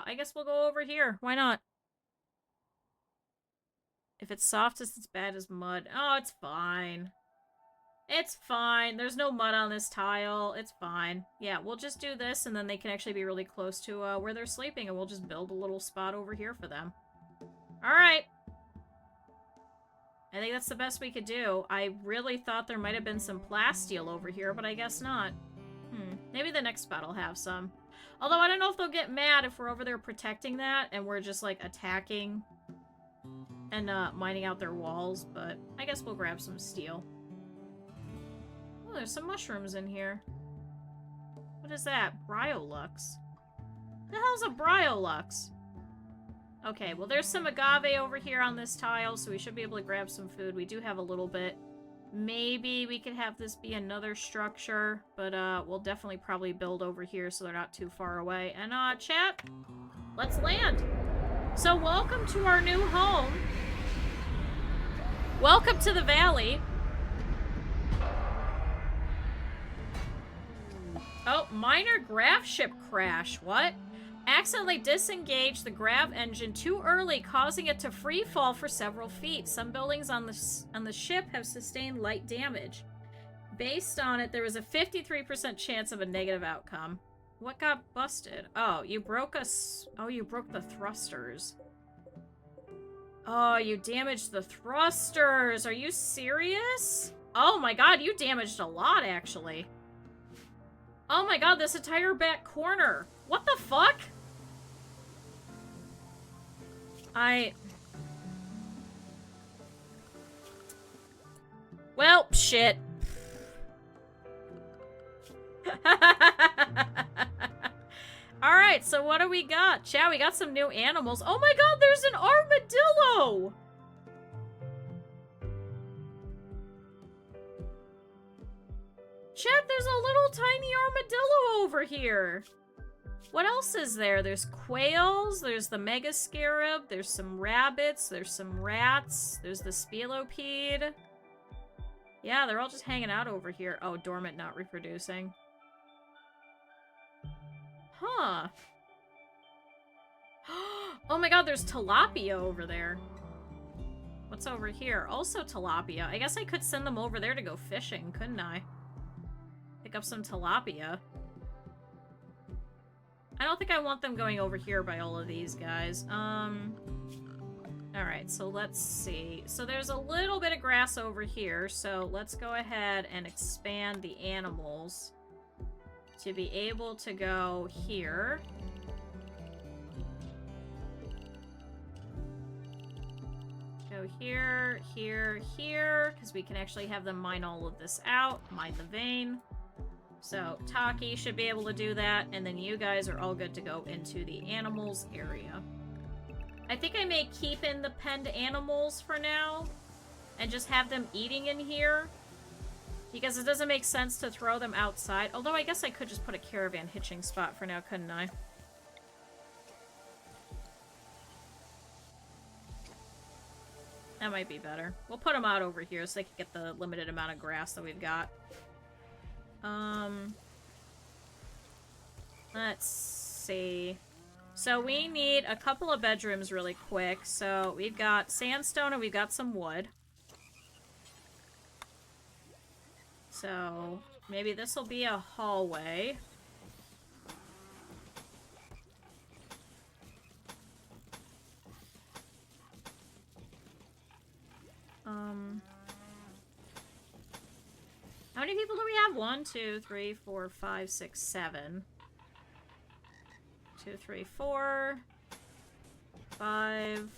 I guess we'll go over here. Why not? If it's soft, it's as bad as mud. Oh, it's fine. It's fine. There's no mud on this tile. It's fine. Yeah, we'll just do this, and then they can actually be really close to where they're sleeping, and we'll just build a little spot over here for them. Alright. I think that's the best we could do. I really thought there might have been some plasteel over here, but I guess not. Maybe the next spot will have some. Although I don't know if they'll get mad if we're over there protecting that, and we're just, like, attacking and mining out their walls, but I guess we'll grab some steel. Oh, there's some mushrooms in here. What is that? Bryolux. The hell's a Bryolux? Okay, well there's some agave over here on this tile, so we should be able to grab some food. We do have a little bit. Maybe we could have this be another structure, but we'll definitely probably build over here so they're not too far away. And chat, let's land. So welcome to our new home. Welcome to the valley. Oh, minor grav ship crash. What? Accidentally disengaged the grav engine too early, causing it to free fall for several feet. Some buildings on the ship have sustained light damage. Based on it, there was a 53% chance of a negative outcome. What got busted? Oh, you broke you broke the thrusters. Oh, you damaged the thrusters. Are you serious? Oh my god, you damaged a lot, actually. Oh my god, this entire back corner. What the fuck? shit. Alright, so what do we got? Chat, we got some new animals. Oh my god, there's an armadillo! Chat, there's a little tiny armadillo over here. What else is there? There's quails, there's the mega scarab, there's some rabbits, there's some rats, there's the spelopede. Yeah, they're all just hanging out over here. Oh, dormant, not reproducing. Huh. Oh my god, there's tilapia over there. What's over here? Also tilapia. I guess I could send them over there to go fishing, couldn't I? Pick up some tilapia. I don't think I want them going over here by all of these guys. Alright, so let's see. So there's a little bit of grass over here, so let's go ahead and expand the animals to be able to go here. Go here, here, here, because we can actually have them mine all of this out. Mine the vein. So, Taki should be able to do that, and then you guys are all good to go into the animals area. I think I may keep in the penned animals for now, and just have them eating in here, because it doesn't make sense to throw them outside. Although, I guess I could just put a caravan hitching spot for now, couldn't I? That might be better. We'll put them out over here so they can get the limited amount of grass that we've got. Let's see. So we need a couple of bedrooms really quick. So we've got sandstone and we've got some wood. So maybe this will be a hallway. How many people do we have? 1, 2, 3, 4, 5, 6, 7. 2, 3, 4. 5.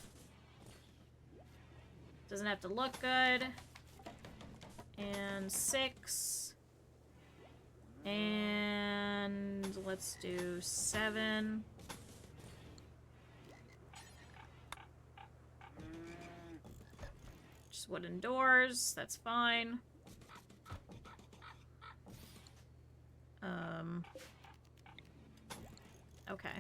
Doesn't have to look good. And 6. And let's do 7. Just wooden doors. That's fine. Okay.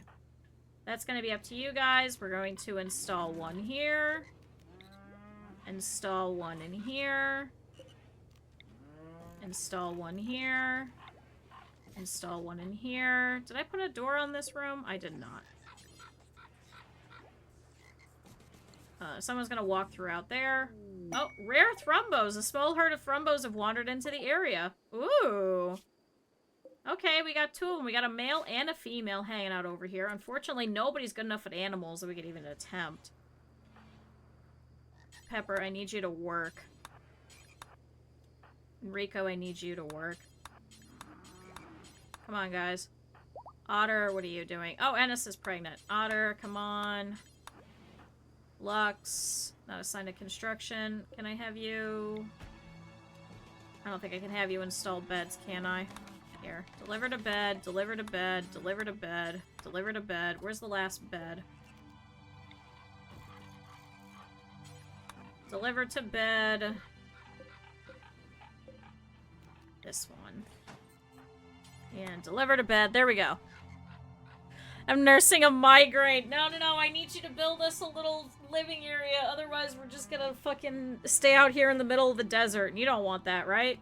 That's gonna be up to you guys. We're going to install one here. Install one in here. Install one here. Install one in here. Did I put a door on this room? I did not. Someone's gonna walk through out there. Oh, rare thrumbos. A small herd of thrumbos have wandered into the area. Ooh. Okay, we got 2 of them. We got a male and a female hanging out over here. Unfortunately, nobody's good enough at animals that we could even attempt. Pepper, I need you to work. Rico, I need you to work. Come on, guys. Otter, what are you doing? Oh, Ennis is pregnant. Otter, come on. Lux, not assigned to construction. Can I have you... I don't think I can have you install beds, can I? Here. Deliver to bed, deliver to bed, deliver to bed, deliver to bed. Where's the last bed? Deliver to bed. This one. And deliver to bed. There we go. I'm nursing a migraine. No, no, no. I need you to build us a little living area. Otherwise, we're just gonna fucking stay out here in the middle of the desert. And you don't want that, right?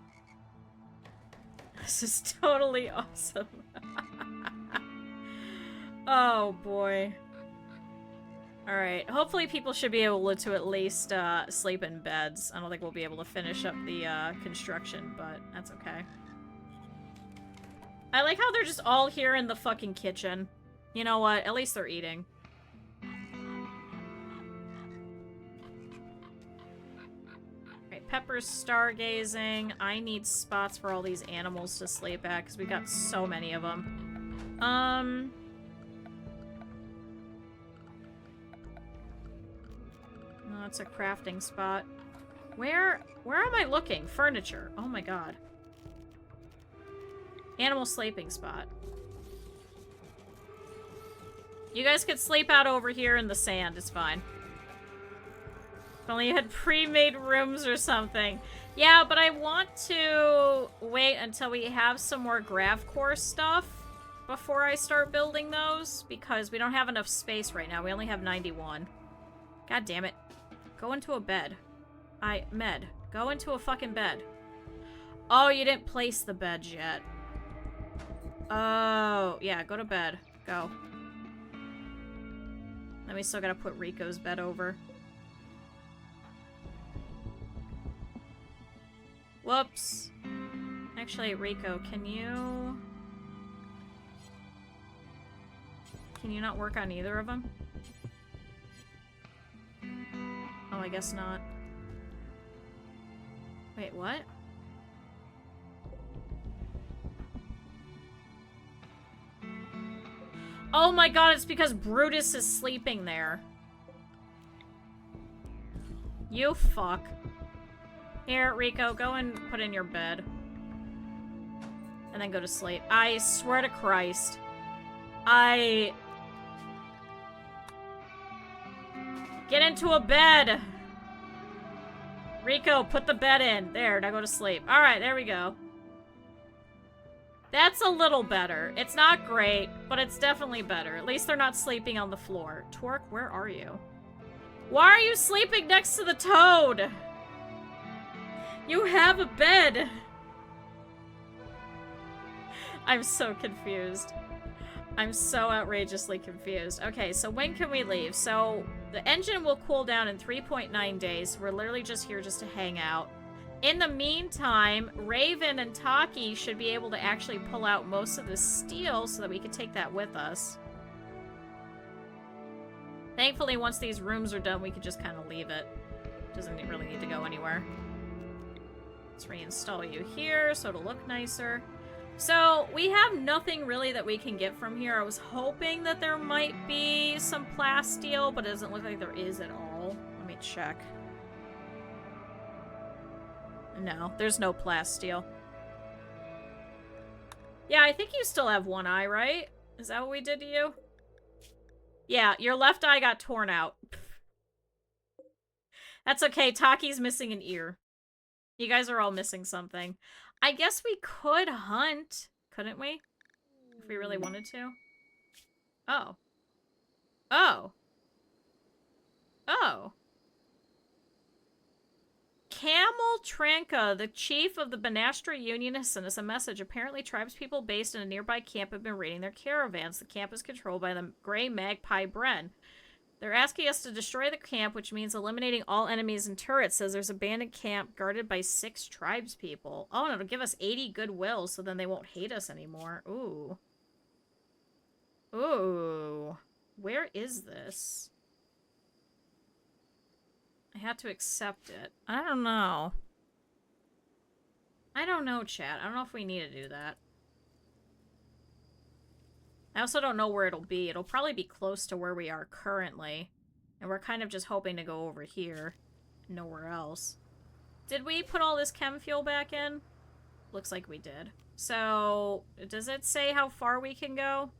This is totally awesome. Oh, boy. Alright. Hopefully people should be able to at least sleep in beds. I don't think we'll be able to finish up the construction, but that's okay. I like how they're just all here in the fucking kitchen. You know what? At least they're eating. Alright, Pepper's stargazing. I need spots for all these animals to sleep at, because we've got so many of them. No, it's a crafting spot. Where am I looking? Furniture. Oh my god. Animal sleeping spot. You guys could sleep out over here in the sand. It's fine. If only you had pre-made rooms or something. Yeah, but I want to wait until we have some more GravCore stuff before I start building those, because we don't have enough space right now. We only have 91. God damn it. Go into a bed. Go into a fucking bed. Oh, you didn't place the beds yet. Oh, yeah, go to bed. Go. Then we still gotta put Rico's bed over. Whoops. Actually, Rico, can you not work on either of them? Oh, I guess not. Wait, what? Oh my god, it's because Brutus is sleeping there. You fuck. Here, Rico, go and put in your bed. And then go to sleep. I swear to Christ. Get into a bed! Rico, put the bed in. There, now go to sleep. Alright, there we go. That's a little better. It's not great, but it's definitely better. At least they're not sleeping on the floor. Twerk, where are you? Why are you sleeping next to the toad? You have a bed! I'm so confused. I'm so outrageously confused. Okay, so when can we leave? So, the engine will cool down in 3.9 days. We're literally just here just to hang out. In the meantime, Raven and Taki should be able to actually pull out most of the steel so that we can take that with us. Thankfully, once these rooms are done, we can just kind of leave it. Doesn't really need to go anywhere. Let's reinstall you here so it'll look nicer. So, we have nothing really that we can get from here. I was hoping that there might be some plasteel, but it doesn't look like there is at all. Let me check. No, there's no plasteel. Yeah, I think you still have one eye, right? Is that what we did to you? Yeah, your left eye got torn out. That's okay, Taki's missing an ear. You guys are all missing something. I guess we could hunt, couldn't we? If we really wanted to. Oh. Oh. Oh. Camel Tranka, the chief of the Banastra Unionists, sent us a message. Apparently, tribespeople based in a nearby camp have been raiding their caravans. The camp is controlled by the Grey Magpie Bren. They're asking us to destroy the camp, which means eliminating all enemies and turrets. Says there's an abandoned camp guarded by 6 tribespeople. Oh, and it'll give us 80 goodwill, so then they won't hate us anymore. Ooh. Ooh. Where is this? I had to accept it. I don't know. I don't know, chat. I don't know if we need to do that. I also don't know where it'll be. It'll probably be close to where we are currently. And we're kind of just hoping to go over here. Nowhere else. Did we put all this chem fuel back in? Looks like we did. So, does it say how far we can go?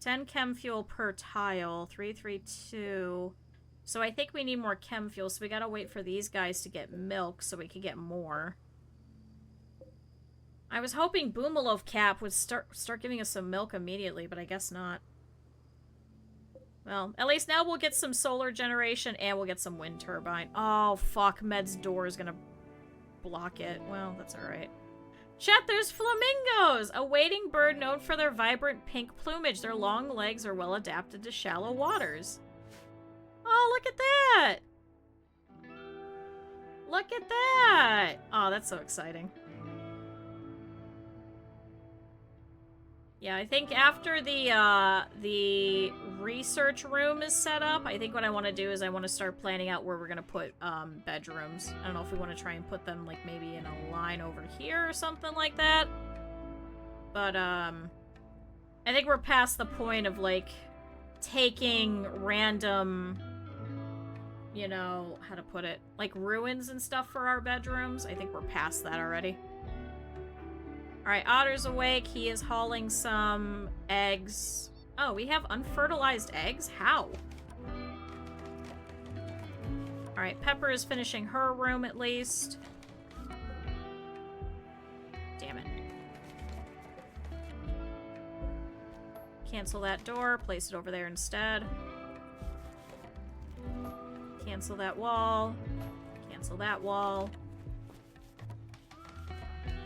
10 chem fuel per tile. 332. So I think we need more chem fuel, so we gotta wait for these guys to get milk so we can get more. I was hoping Boomalove Cap would start giving us some milk immediately, but I guess not. Well, at least now we'll get some solar generation and we'll get some wind turbine. Oh, fuck. Med's door is gonna block it. Well, that's alright. Chat, there's flamingos! A wading bird known for their vibrant pink plumage. Their long legs are well adapted to shallow waters. Oh, look at that! Look at that! Oh, that's so exciting. Yeah, I think after the research room is set up, I think what I want to do is I want to start planning out where we're going to put bedrooms. I don't know if we want to try and put them like maybe in a line over here or something like that. But I think we're past the point of like taking random, you know, how to put it, like ruins and stuff for our bedrooms. I think we're past that already. Alright, Otter's awake. He is hauling some eggs. Oh, we have unfertilized eggs? How? Alright, Pepper is finishing her room at least. Damn it. Cancel that door, place it over there instead. Cancel that wall. Cancel that wall.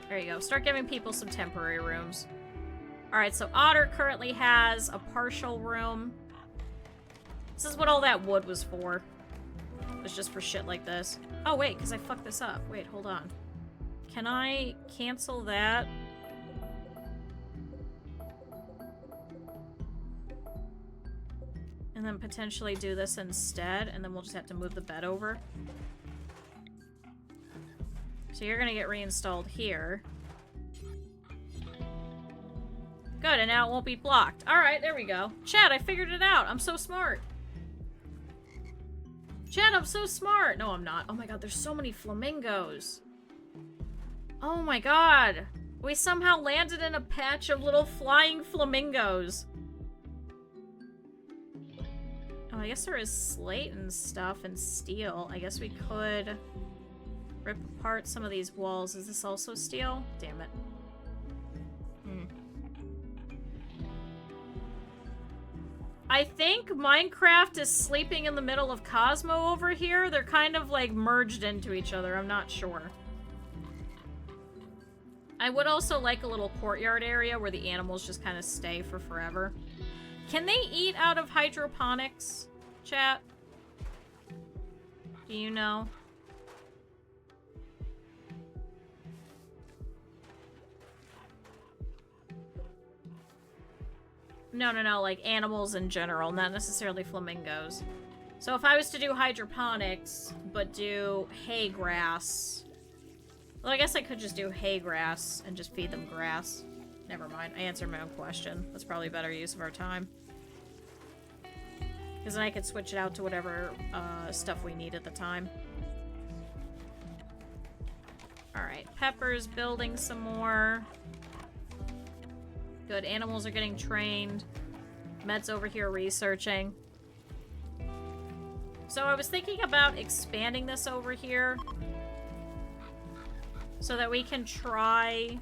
There you go. Start giving people some temporary rooms. Alright, so Otter currently has a partial room. This is what all that wood was for. It was just for shit like this. Oh, wait, because I fucked this up. Wait, hold on. Can I cancel that? And then potentially do this instead, and then we'll just have to move the bed over. So you're gonna get reinstalled here. Good, and now it won't be blocked. Alright, there we go. Chat, I figured it out. I'm so smart. Chat, I'm so smart. No, I'm not. Oh my god, there's so many flamingos. Oh my god. We somehow landed in a patch of little flying flamingos. Oh, I guess there is slate and stuff and steel. I guess we could rip apart some of these walls. Is this also steel? Damn it. I think Minecraft is sleeping in the middle of Cosmo over here. They're kind of like merged into each other. I'm not sure. I would also like a little courtyard area where the animals just kind of stay for forever. Can they eat out of hydroponics, chat? Do you know? No, like animals in general, not necessarily flamingos. So if I was to do hydroponics, but do hay grass... Well, I guess I could just do hay grass and just feed them grass. Never mind, I answered my own question. That's probably a better use of our time. Because then I could switch it out to whatever stuff we need at the time. Alright, Pepper's building some more. Good, animals are getting trained. Med's over here researching. So I was thinking about expanding this over here. So that we can try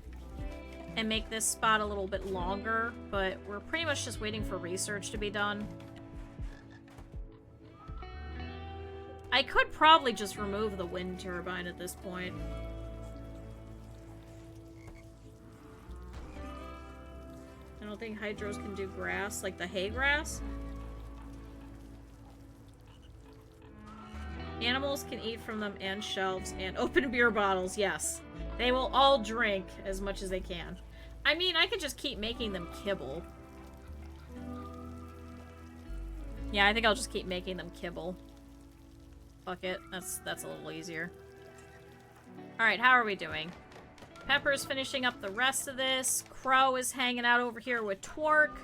and make this spot a little bit longer. But we're pretty much just waiting for research to be done. I could probably just remove the wind turbine at this point. I don't think hydros can do grass, like the hay grass. Animals can eat from them and shelves and open beer bottles, yes. They will all drink as much as they can. I mean, I could just keep making them kibble. Yeah, I think I'll just keep making them kibble. Fuck it, that's a little easier. Alright, how are we doing? Pepper's finishing up the rest of this. Crow is hanging out over here with Twerk,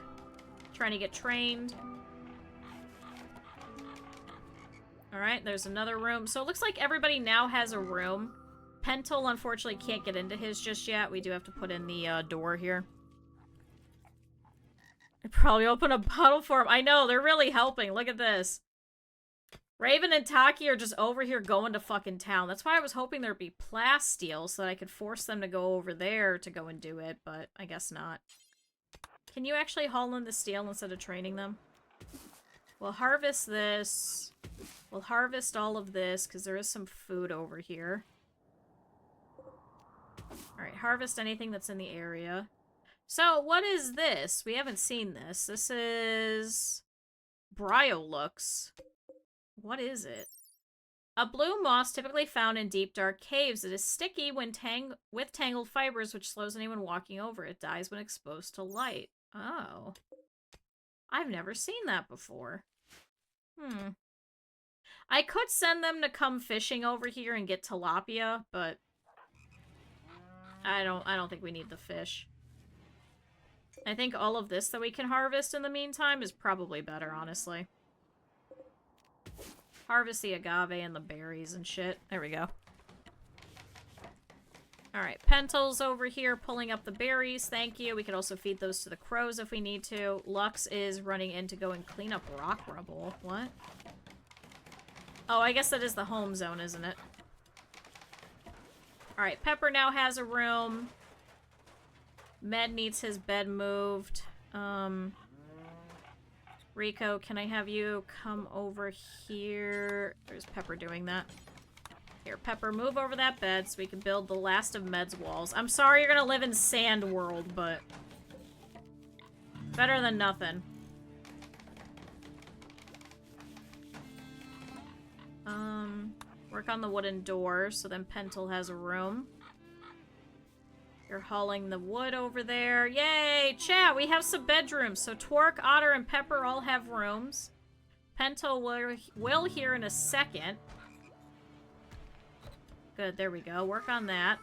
trying to get trained. Alright, there's another room. So it looks like everybody now has a room. Pentel, unfortunately, can't get into his just yet. We do have to put in the door here. I probably open a bottle for him. I know, they're really helping. Look at this. Raven and Taki are just over here going to fucking town. That's why I was hoping there'd be plasteel so that I could force them to go over there to go and do it, but I guess not. Can you actually haul in the steel instead of training them? We'll harvest this. We'll harvest all of this because there is some food over here. Alright, harvest anything that's in the area. So, what is this? We haven't seen this. This is... Bryolux. What is it? A blue moss typically found in deep, dark caves. It is sticky when with tangled fibers, which slows anyone walking over. It dies when exposed to light. Oh. I've never seen that before. I could send them to come fishing over here and get tilapia, but I don't think we need the fish. I think all of this that we can harvest in the meantime is probably better, honestly. Harvest the agave and the berries and shit. There we go. Alright, Pentel's over here pulling up the berries. Thank you. We could also feed those to the crows if we need to. Lux is running in to go and clean up rock rubble. What? Oh, I guess that is the home zone, isn't it? Alright, Pepper now has a room. Med needs his bed moved. Rico, can I have you come over here? There's Pepper doing that. Here, Pepper, move over that bed so we can build the last of Med's walls. I'm sorry you're gonna live in Sand World, but... better than nothing. Work on the wooden door, so then Pentel has a room. You're hauling the wood over there. Yay! Chat, we have some bedrooms. So Twerk, Otter, and Pepper all have rooms. Pentel will here in a second. Good, there we go. Work on that.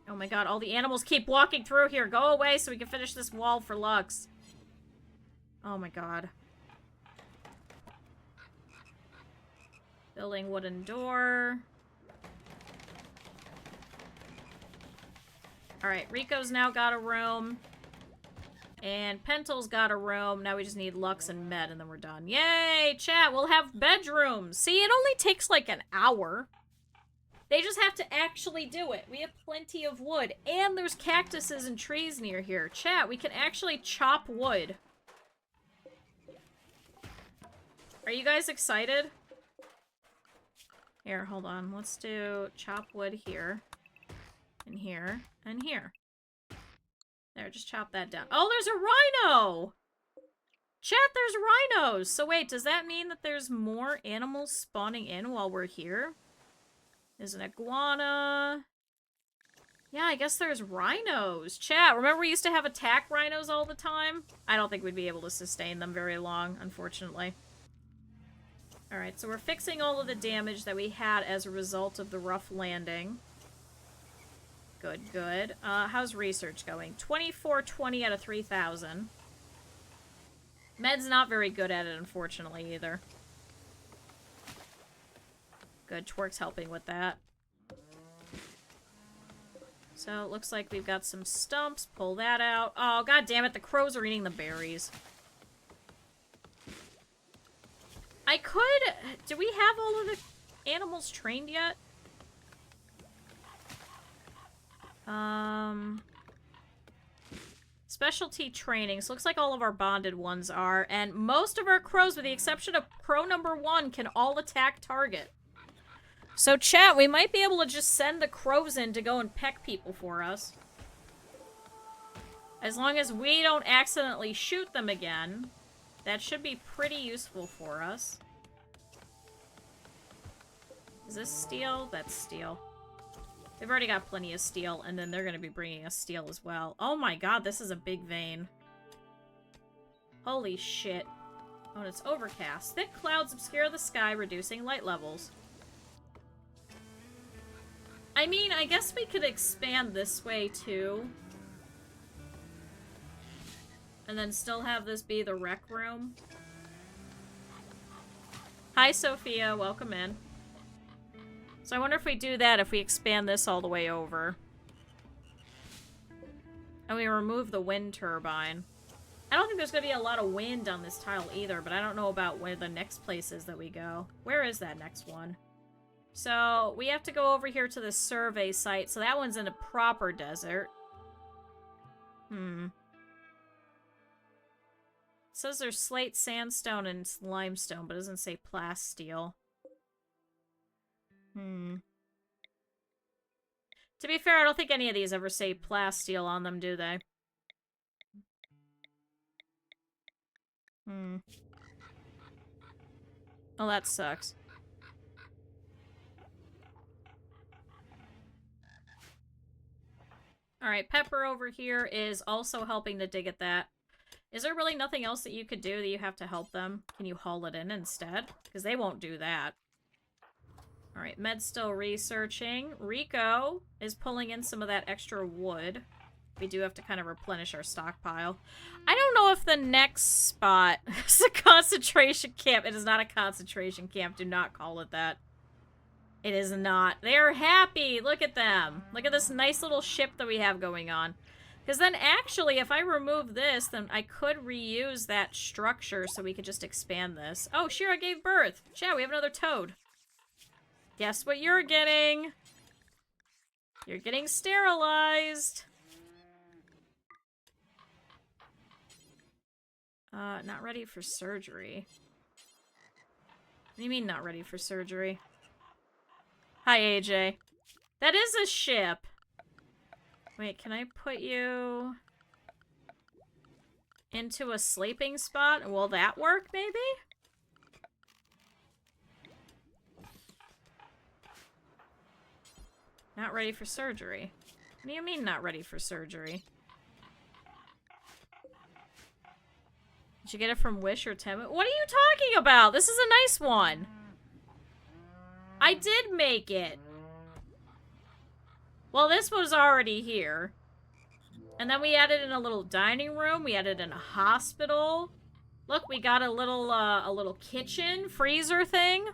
Oh my god, all the animals keep walking through here. Go away so we can finish this wall for Lux. Oh my god. Building wooden door. Alright, Rico's now got a room. And Pentel's got a room. Now we just need Lux and Med, and then we're done. Yay! Chat, we'll have bedrooms! See, it only takes like an hour. They just have to actually do it. We have plenty of wood. And there's cactuses and trees near here. Chat, we can actually chop wood. Are you guys excited? Here, hold on. Let's do chop wood here. And here. And here. There, just chop that down. Oh, there's a rhino! Chat, there's rhinos! So wait, does that mean that there's more animals spawning in while we're here? There's an iguana. Yeah, I guess there's rhinos. Chat, remember we used to have attack rhinos all the time? I don't think we'd be able to sustain them very long, unfortunately. Alright, so we're fixing all of the damage that we had as a result of the rough landing. Good, good. How's research going? 2420 out of 3000. Med's not very good at it, unfortunately, either. Good, Twerk's helping with that. So, it looks like we've got some stumps. Pull that out. Oh, god damn it, the crows are eating the berries. I could... Do we have all of the animals trained yet? Specialty trainings. Looks like all of our bonded ones are. And most of our crows, with the exception of crow number 1, can all attack target. So chat, we might be able to just send the crows in to go and peck people for us. As long as we don't accidentally shoot them again. That should be pretty useful for us. Is this steel? That's steel. They've already got plenty of steel, and then they're going to be bringing us steel as well. Oh my god, this is a big vein. Holy shit. Oh, and it's overcast. Thick clouds obscure the sky, reducing light levels. I mean, I guess we could expand this way, too. And then still have this be the rec room. Hi, Sophia. Welcome in. So I wonder if we do that, if we expand this all the way over. And we remove the wind turbine. I don't think there's going to be a lot of wind on this tile either, but I don't know about where the next place is that we go. Where is that next one? So we have to go over here to the survey site. So that one's in a proper desert. It says there's slate, sandstone, and limestone, but it doesn't say plasteel. To be fair, I don't think any of these ever say plasteel on them, do they? Oh, that sucks. Alright, Pepper over here is also helping to dig at that. Is there really nothing else that you could do that you have to help them? Can you haul it in instead? Because they won't do that. Alright, Med's still researching. Rico is pulling in some of that extra wood. We do have to kind of replenish our stockpile. I don't know if the next spot is a concentration camp. It is not a concentration camp. Do not call it that. It is not. They're happy. Look at them. Look at this nice little ship that we have going on. Because then actually, if I remove this, then I could reuse that structure so we could just expand this. Oh, Shira gave birth. Chat, we have another toad. Guess what you're getting? You're getting sterilized. Not ready for surgery. What do you mean not ready for surgery? Hi, AJ. That is a ship. Wait, can I put you into a sleeping spot? Will that work, maybe? Not ready for surgery. What do you mean not ready for surgery? Did you get it from Wish or Tim? What are you talking about? This is a nice one. I did make it. Well, this was already here. And then we added in a little dining room. We added in a hospital. Look, we got a little kitchen, freezer thing.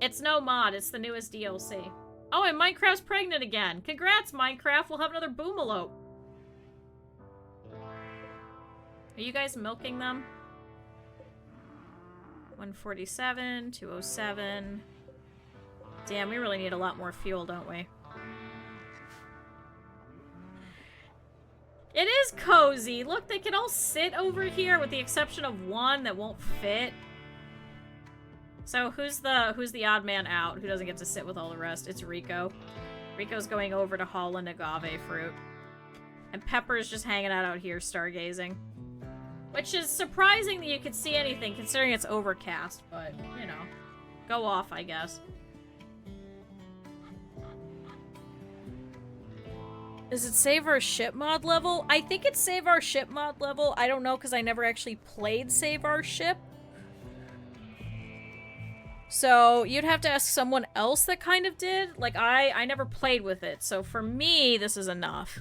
It's no mod. It's the newest DLC. Oh, and Minecraft's pregnant again. Congrats, Minecraft. We'll have another boomalope. Are you guys milking them? 147, 207. Damn, we really need a lot more fuel, don't we? It is cozy. Look, they can all sit over here with the exception of one that won't fit. So who's the odd man out who doesn't get to sit with all the rest? It's Rico. Rico's going over to haul an agave fruit. And Pepper's just hanging out here stargazing. Which is surprising that you could see anything considering it's overcast, but, you know, go off, I guess. Is it save our ship mod level? I think it's save our ship mod level. I don't know because I never actually played save our ship. So you'd have to ask someone else that kind of did. Like, I never played with it. So for me, this is enough.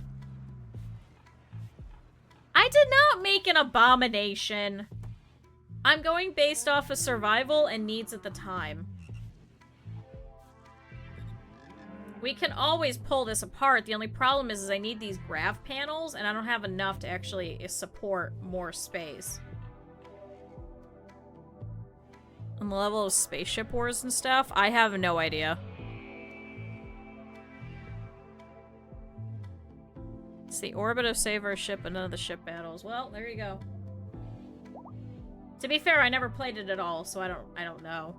I did not make an abomination. I'm going based off of survival and needs at the time. We can always pull this apart. The only problem is I need these grav panels, and I don't have enough to actually support more space. On the level of spaceship wars and stuff, I have no idea. It's the orbit of save our ship and none of the ship battles. Well, there you go. To be fair, I never played it at all, so I don't know.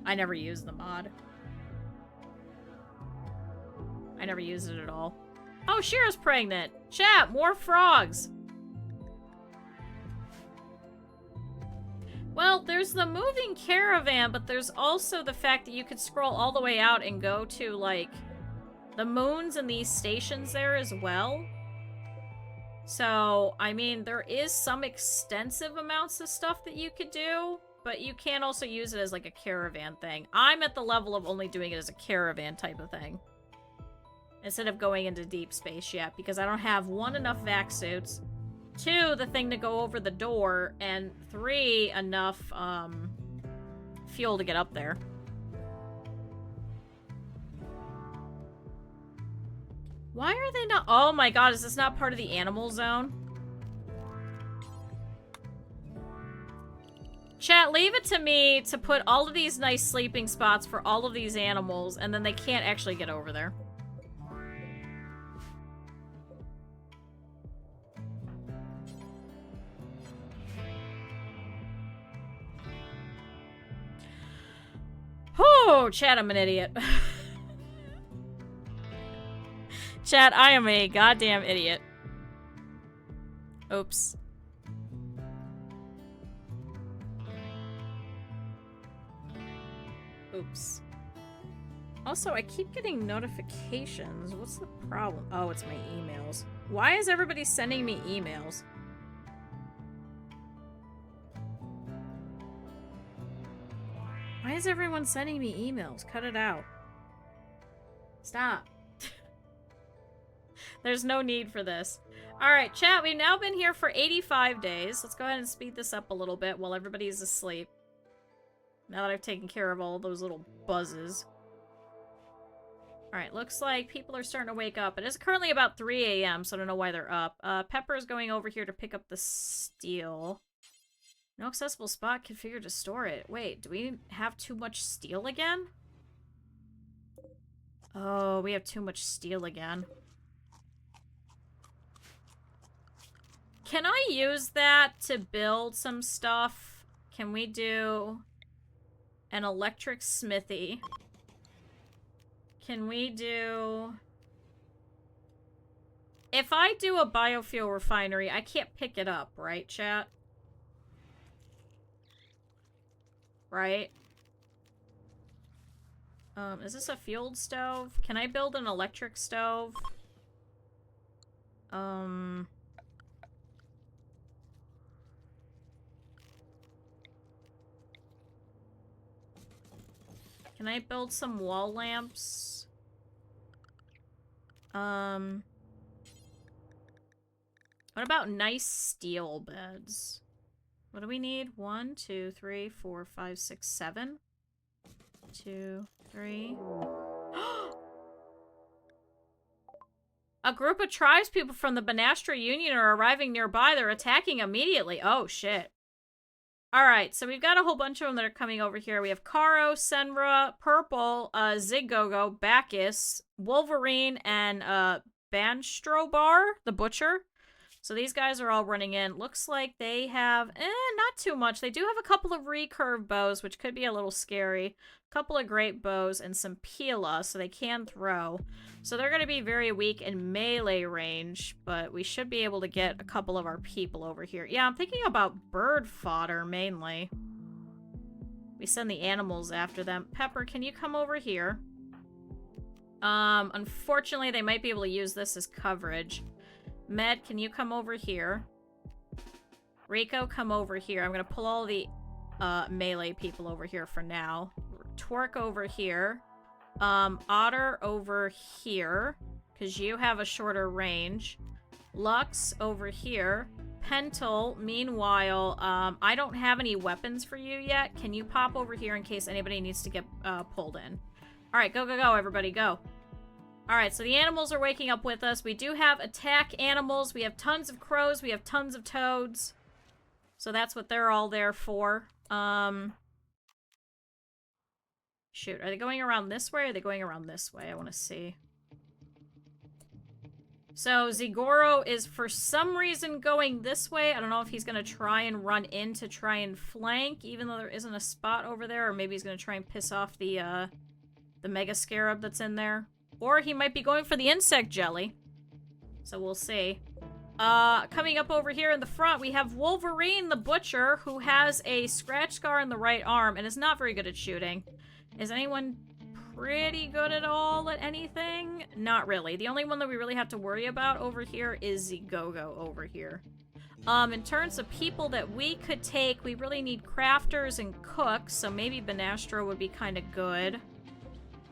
I never used the mod. I never used it at all. Oh, Shira's pregnant. Chat, more frogs. Well, there's the moving caravan, but there's also the fact that you could scroll all the way out and go to, like, the moons and these stations there as well. So, I mean, there is some extensive amounts of stuff that you could do, but you can also use it as, like, a caravan thing. I'm at the level of only doing it as a caravan type of thing. Instead of going into deep space yet, because I don't have, 1, enough vac suits, 2, the thing to go over the door, and 3, enough, fuel to get up there. Why are they not? Oh my god, is this not part of the animal zone? Chat, leave it to me to put all of these nice sleeping spots for all of these animals, and then they can't actually get over there. Oh, chat, I'm an idiot. Chat, I am a goddamn idiot. Oops. Oops. Also, I keep getting notifications. What's the problem? Oh, it's my emails. Why is everybody sending me emails? Why is everyone sending me emails? Cut it out. Stop. There's no need for this. Alright, chat, we've now been here for 85 days. Let's go ahead and speed this up a little bit while everybody's asleep. Now that I've taken care of all those little buzzes. Alright, looks like people are starting to wake up. It is currently about 3 a.m., so I don't know why they're up. Pepper is going over here to pick up the steel. No accessible spot configured to store it. Wait, do we have too much steel again? Oh, we have too much steel again. Can I use that to build some stuff? Can we do an electric smithy? Can we do... If I do a biofuel refinery, I can't pick it up, right, chat? Right? Is this a fueled stove? Can I build an electric stove? Can I build some wall lamps? What about nice steel beds? What do we need? 1, 2, 3, 4, 5, 6, 7. 2, 3. A group of tribespeople from the Banastra Union are arriving nearby. They're attacking immediately. Oh, shit. Alright, so we've got a whole bunch of them that are coming over here. We have Karo, Senra, Purple, Zigogo, Bacchus, Wolverine, and Banstrobar, the Butcher. So these guys are all running in. Looks like they have, not too much. They do have a couple of recurve bows, which could be a little scary. A couple of great bows and some Pila, so they can throw. So they're going to be very weak in melee range, but we should be able to get a couple of our people over here. Yeah, I'm thinking about bird fodder, mainly. We send the animals after them. Pepper, can you come over here? Unfortunately, they might be able to use this as coverage. Med, can you come over here? Rico, come over here. I'm going to pull all the melee people over here for now. Twerk over here. Otter over here, because you have a shorter range. Lux over here. Pentel, meanwhile, I don't have any weapons for you yet. Can you pop over here in case anybody needs to get pulled in? Alright, go, go, go, everybody, go. Alright, so the animals are waking up with us. We do have attack animals. We have tons of crows. We have tons of toads. So that's what they're all there for. Shoot, are they going around this way or are they going around this way? I want to see. So Zigoro is for some reason going this way. I don't know if he's going to try and run in to try and flank, even though there isn't a spot over there. Or maybe he's going to try and piss off the Mega Scarab that's in there. Or he might be going for the insect jelly. So we'll see. Coming up over here in the front, we have Wolverine the Butcher, who has a scratch scar in the right arm and is not very good at shooting. Is anyone pretty good at all at anything? Not really. The only one that we really have to worry about over here is Zigogo over here. In terms of people that we could take, we really need crafters and cooks, so maybe Banastra would be kind of good.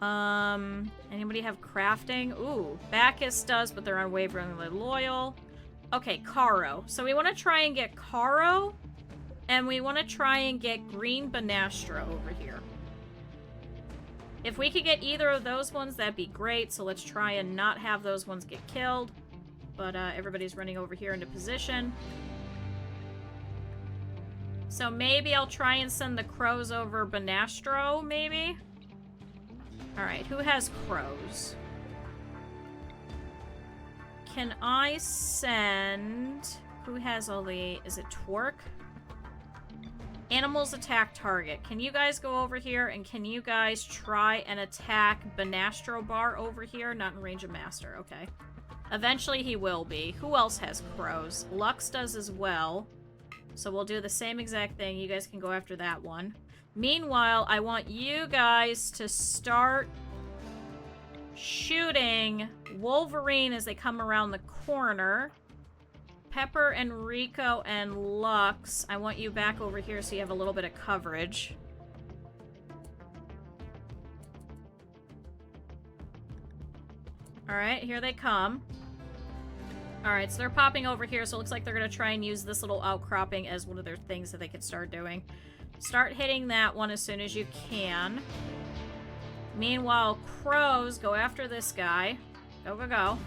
Anybody have crafting? Ooh, Bacchus does, but they're unwaveringly loyal. Okay, Karo. So we want to try and get Karo, and we want to try and get Green Banastra over here. If we could get either of those ones, that'd be great. So let's try and not have those ones get killed. But everybody's running over here into position. So maybe I'll try and send the crows over Banastro, maybe? Alright, who has crows? Can I send... Who has all the... Is it Twerk? Animals attack target. Can you guys go over here and can you guys try and attack Banastro Bar over here? Not in range of Master, okay. Eventually he will be. Who else has crows? Lux does as well. So we'll do the same exact thing. You guys can go after that one. Meanwhile, I want you guys to start shooting Wolverine as they come around the corner. Pepper and Rico and Lux, I want you back over here so you have a little bit of coverage. Alright, here they come. Alright, so they're popping over here, so it looks like they're gonna try and use this little outcropping as one of their things that they can start doing. Start hitting that one as soon as you can. Meanwhile, crows, go after this guy. Go, go, go.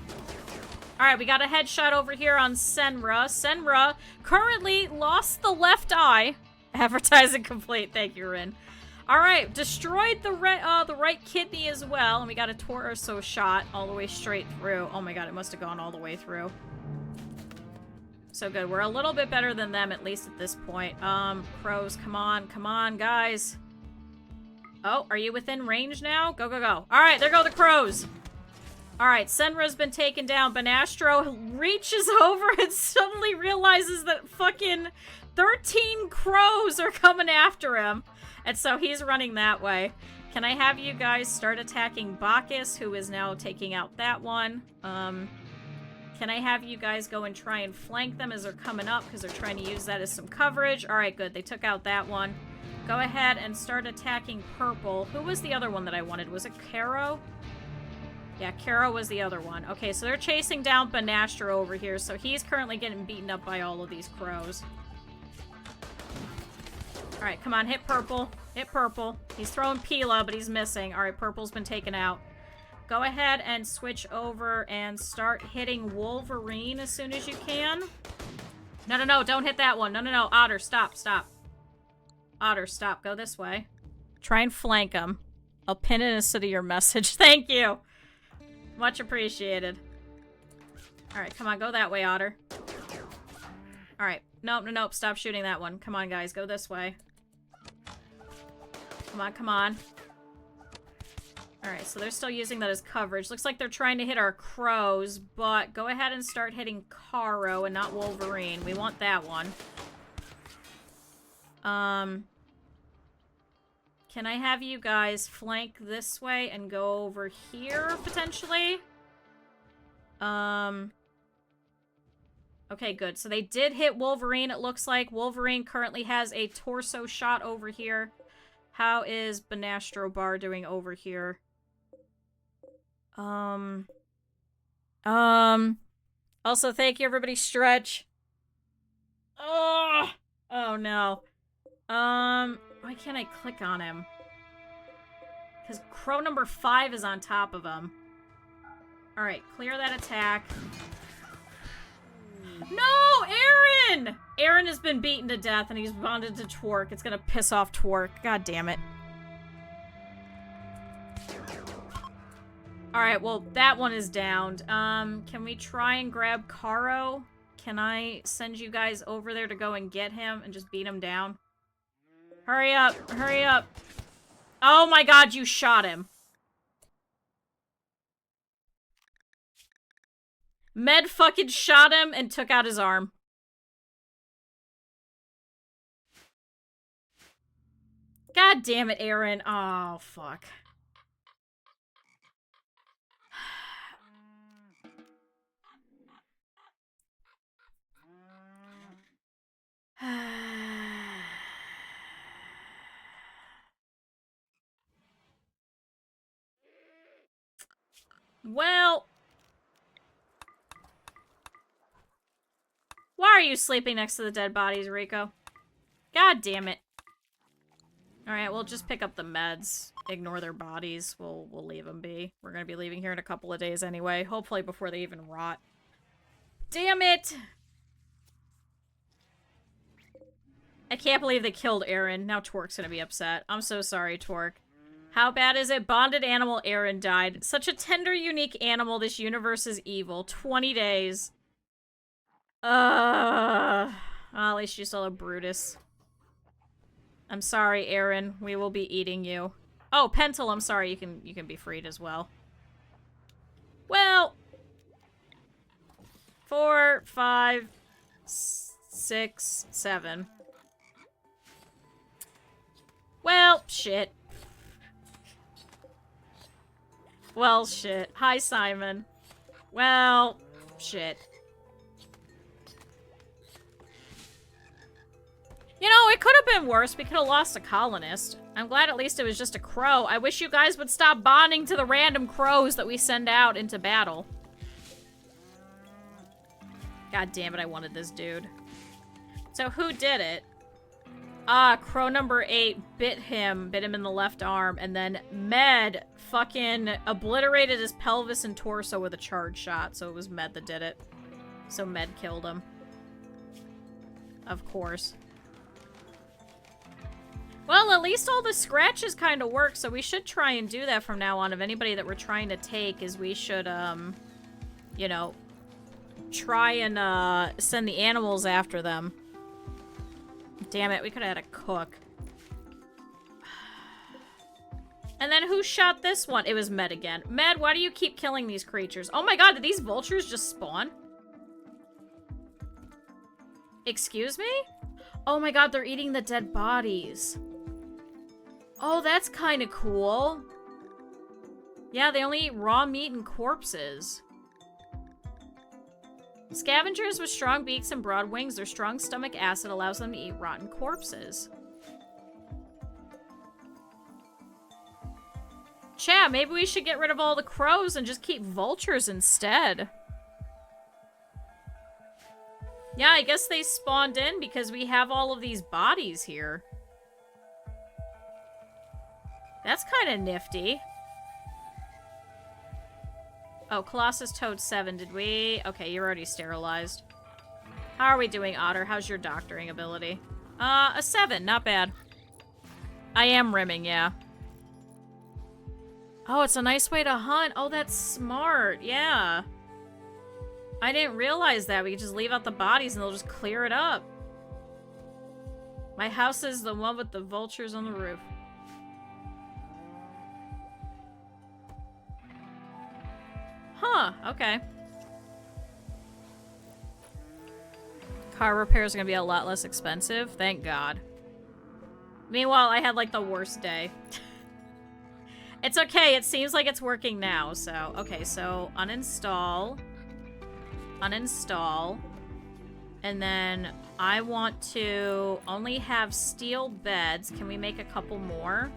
Alright, we got a headshot over here on Senra. Senra currently lost the left eye. Advertising complete. Thank you, Rin. Alright, destroyed the right kidney as well. And we got a torso shot all the way straight through. Oh my god, it must have gone all the way through. So good. We're a little bit better than them, at least at this point. Crows, come on, guys. Oh, are you within range now? Go, go, go. Alright, there go the crows. Alright, Senra's been taken down. Banastro reaches over and suddenly realizes that fucking 13 crows are coming after him. And so he's running that way. Can I have you guys start attacking Bacchus, who is now taking out that one? Can I have you guys go and try and flank them as they're coming up, because they're trying to use that as some coverage? Alright, good. They took out that one. Go ahead and start attacking Purple. Who was the other one that I wanted? Was it Kyuu? Yeah, Kyuu was the other one. Okay, so they're chasing down Banastro over here, so he's currently getting beaten up by all of these crows. Alright, come on, hit Purple. Hit Purple. He's throwing Pila, but he's missing. Alright, Purple's been taken out. Go ahead and switch over and start hitting Wolverine as soon as you can. No, no, no, don't hit that one. No, no, no. Otter, stop, stop. Otter, stop. Go this way. Try and flank him. I'll pin it instead of your message. Thank you. Much appreciated. Alright, come on, go that way, Otter. Alright. Nope, no, nope. Stop shooting that one. Come on, guys. Go this way. Come on, come on. Alright, so they're still using that as coverage. Looks like they're trying to hit our crows, but go ahead and start hitting Kyuu and not Wolverine. We want that one. Can I have you guys flank this way and go over here, potentially? Okay, good. So they did hit Wolverine, it looks like. Wolverine currently has a torso shot over here. How is Banastro Bar doing over here? Also, thank you, everybody. Stretch. Oh no. Why can't I click on him? Because crow number 5 is on top of him. Alright, clear that attack. No! Aaron! Aaron has been beaten to death and he's bonded to Twerk. It's gonna piss off Twerk. God damn it. Alright, well, that one is downed. Can we try and grab Kyuu? Can I send you guys over there to go and get him and just beat him down? Hurry up! Hurry up! Oh my god, you shot him! Med fucking shot him and took out his arm. God damn it, Aaron. Oh, fuck. Well... Why are you sleeping next to the dead bodies, Rico? God damn it. Alright, we'll just pick up the meds. Ignore their bodies. We'll leave them be. We're gonna be leaving here in a couple of days anyway. Hopefully before they even rot. Damn it! I can't believe they killed Aaron. Now Twerk's gonna be upset. I'm so sorry, Twerk. How bad is it? Bonded animal Aaron died. Such a tender, unique animal. This universe is evil. 20 days. Well, at least you saw a Brutus. I'm sorry, Aaron. We will be eating you. Oh, Pentel, I'm sorry. You can be freed as well. Well, 4, 5, 6, 7. Well, shit. Well, shit. Hi, Simon. Well, shit. You know, it could have been worse. We could have lost a colonist. I'm glad at least it was just a crow. I wish you guys would stop bonding to the random crows that we send out into battle. God damn it, I wanted this dude. So who did it? Crow number 8 bit him in the left arm, and then Med fucking obliterated his pelvis and torso with a charge shot, so it was Med that did it. So Med killed him. Of course. Well, at least all the scratches kind of work, so we should try and do that from now on. If anybody that we're trying to take is we should, you know, try and, send the animals after them. Damn it, we could have had a cook. And then who shot this one? It was Med again. Med, why do you keep killing these creatures? Oh my god, did these vultures just spawn? Excuse me? Oh my god, they're eating the dead bodies. Oh, that's kind of cool. Yeah, they only eat raw meat and corpses. Scavengers with strong beaks and broad wings, their strong stomach acid allows them to eat rotten corpses. Chat, maybe we should get rid of all the crows and just keep vultures instead. Yeah, I guess they spawned in because we have all of these bodies here. That's kind of nifty. Oh, Colossus Toad 7, did we? Okay, you're already sterilized. How are we doing, Otter? How's your doctoring ability? A 7, not bad. I am rimming, yeah. Oh, it's a nice way to hunt. Oh, that's smart, yeah. I didn't realize that. We could just leave out the bodies and they'll just clear it up. My house is the one with the vultures on the roof. Huh, okay. Car repairs are gonna be a lot less expensive. Thank God. Meanwhile, I had like the worst day. It's okay, it seems like it's working now, so. Okay, so uninstall. Uninstall. And then I want to only have steel beds. Can we make a couple more?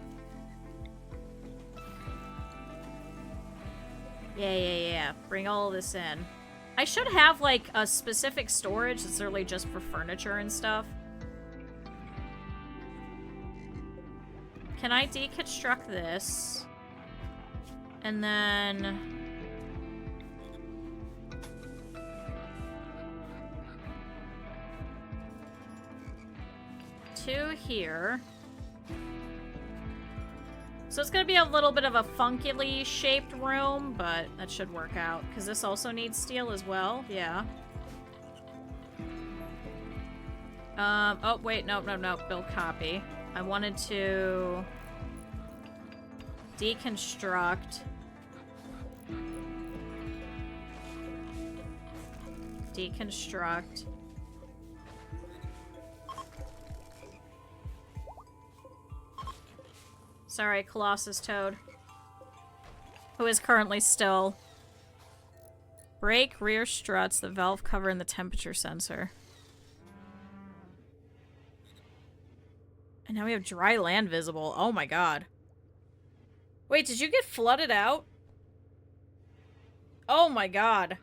Yeah. Bring all of this in. I should have, like, a specific storage that's really just for furniture and stuff. Can I deconstruct this? And then... two here. So it's gonna be a little bit of a funkily shaped room, but that should work out. Because this also needs steel as well. Yeah. Oh, wait. No. Build copy. I wanted to... deconstruct. Deconstruct. Sorry, Colossus Toad. Who is currently still. Brake, rear struts, the valve cover, and the temperature sensor. And now we have dry land visible. Oh my god. Wait, did you get flooded out? Oh my god.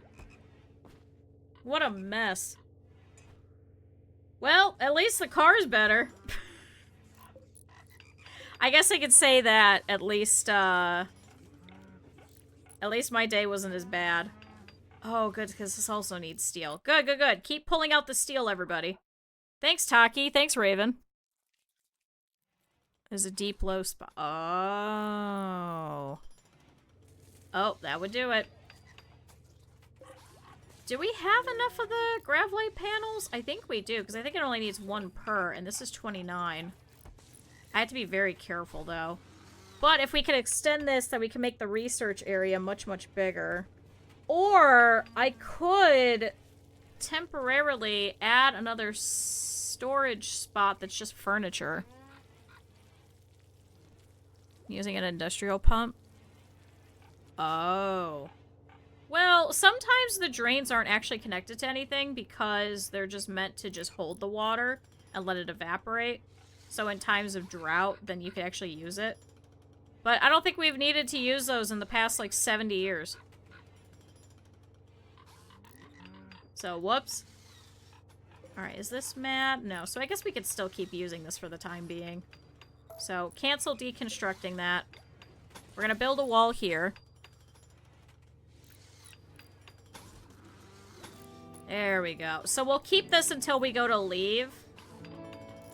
What a mess. Well, at least the car's better. I guess I could say that at least my day wasn't as bad. Oh, good, because this also needs steel. Good. Keep pulling out the steel, everybody. Thanks, Taki. Thanks, Raven. There's a deep low spot. Oh. Oh, that would do it. Do we have enough of the Gravlite panels? I think we do, because I think it only needs 1 per, and this is 29. I have to be very careful, though. But if we could extend this, then we can make the research area much, much bigger. Or I could temporarily add another storage spot that's just furniture. Using an industrial pump. Oh. Well, sometimes the drains aren't actually connected to anything because they're just meant to just hold the water and let it evaporate. So in times of drought, then you could actually use it. But I don't think we've needed to use those in the past, like, 70 years. So, whoops. Alright, is this mad? No, so I guess we could still keep using this for the time being. So, cancel deconstructing that. We're gonna build a wall here. There we go. So we'll keep this until we go to leave.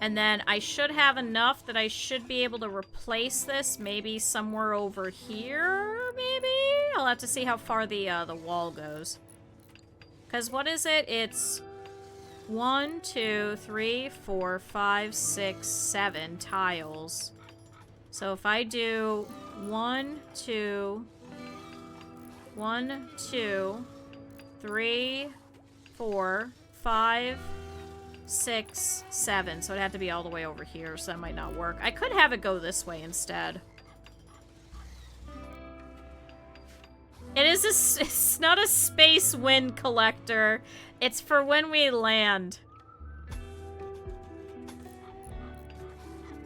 And then I should have enough that I should be able to replace this maybe somewhere over here, maybe? I'll have to see how far the wall goes. Because what is it? It's 1, 2, 3, 4, 5, 6, 7 tiles. So if I do 1, 2, 3, 4, 5, 6, 7. So it'd have to be all the way over here, so that might not work. I could have it go this way instead. It's not a space wind collector. It's for when we land.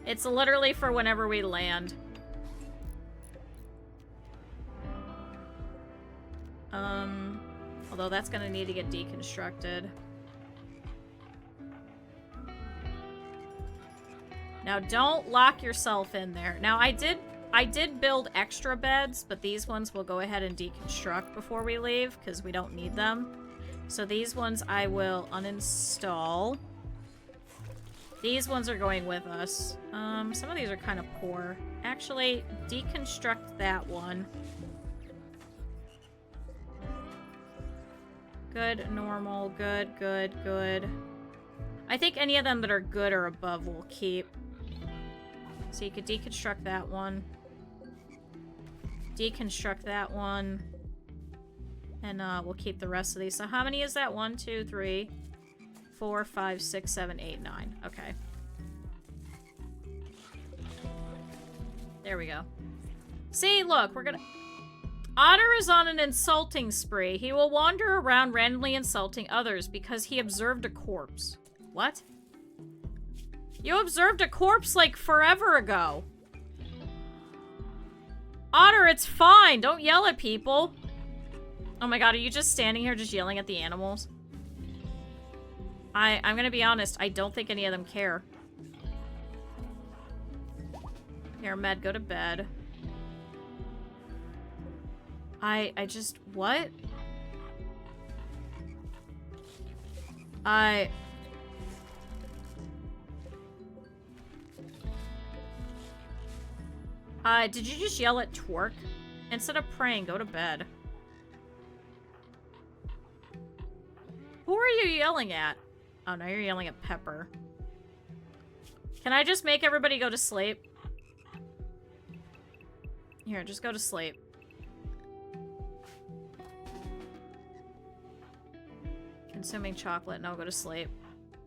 It's literally for whenever we land. Although that's gonna need to get deconstructed. Now don't lock yourself in there. Now I did build extra beds, but these ones we'll go ahead and deconstruct before we leave because we don't need them. So these ones I will uninstall. These ones are going with us. Some of these are kind of poor. Actually, deconstruct that one. Good, normal, good, good, good. I think any of them that are good or above we'll keep. So you could deconstruct that one. Deconstruct that one. And we'll keep the rest of these. So how many is that? 1, 2, 3, 4, 5, 6, 7, 8, 9. Okay. There we go. See, look, we're gonna... Otter is on an insulting spree. He will wander around randomly insulting others because he observed a corpse. What? You observed a corpse like forever ago. Otter, it's fine. Don't yell at people. Oh my god, are you just standing here just yelling at the animals? I'm gonna be honest, I don't think any of them care. Here, Med, go to bed. I just... What? Did you just yell at Twerk? Instead of praying, go to bed. Who are you yelling at? Oh, no, you're yelling at Pepper. Can I just make everybody go to sleep? Here, just go to sleep. Consuming chocolate. No, go to sleep.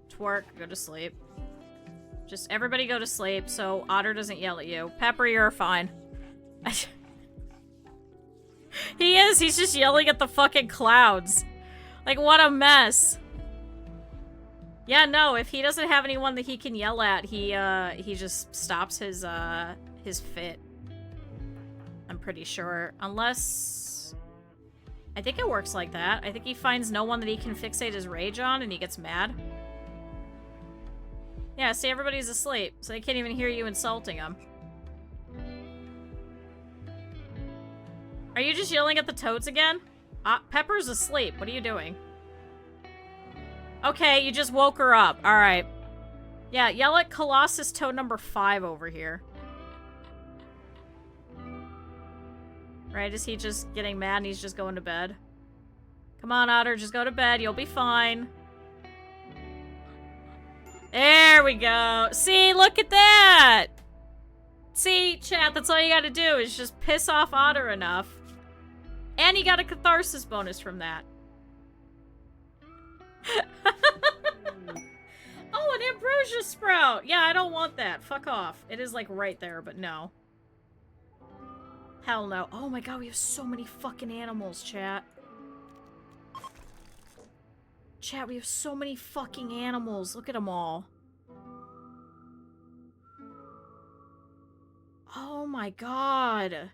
Twerk, go to sleep. Just everybody go to sleep so Otter doesn't yell at you. Pepper, you're fine. He is. He's just yelling at the fucking clouds. Like, what a mess. Yeah, no, if he doesn't have anyone that he can yell at, he just stops his fit. I'm pretty sure. Unless... I think it works like that. I think he finds no one that he can fixate his rage on and he gets mad. Yeah, see, everybody's asleep, so they can't even hear you insulting them. Are you just yelling at the toads again? Pepper's asleep. What are you doing? Okay, you just woke her up. Alright. Yeah, yell at Colossus Toad number 5 over here. Right, is he just getting mad and he's just going to bed? Come on, Otter, just go to bed. You'll be fine. There we go. See, look at that! See, chat, that's all you gotta do is just piss off Otter enough. And you got a catharsis bonus from that. Oh, an ambrosia sprout! Yeah, I don't want that. Fuck off. It is, like, right there, but no. Hell no. Oh my god, we have so many fucking animals, chat. Chat, we have so many fucking animals. Look at them all. Oh my god.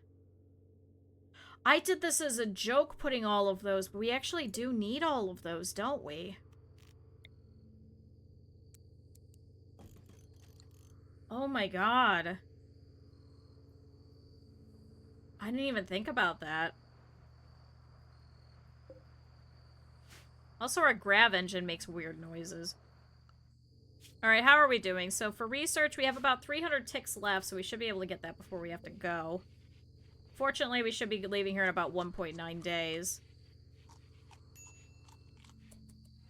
I did this as a joke putting all of those, but we actually do need all of those, don't we? Oh my god. I didn't even think about that. Also, our grav engine makes weird noises. Alright, how are we doing? So for research, we have about 300 ticks left, so we should be able to get that before we have to go. Fortunately, we should be leaving here in about 1.9 days.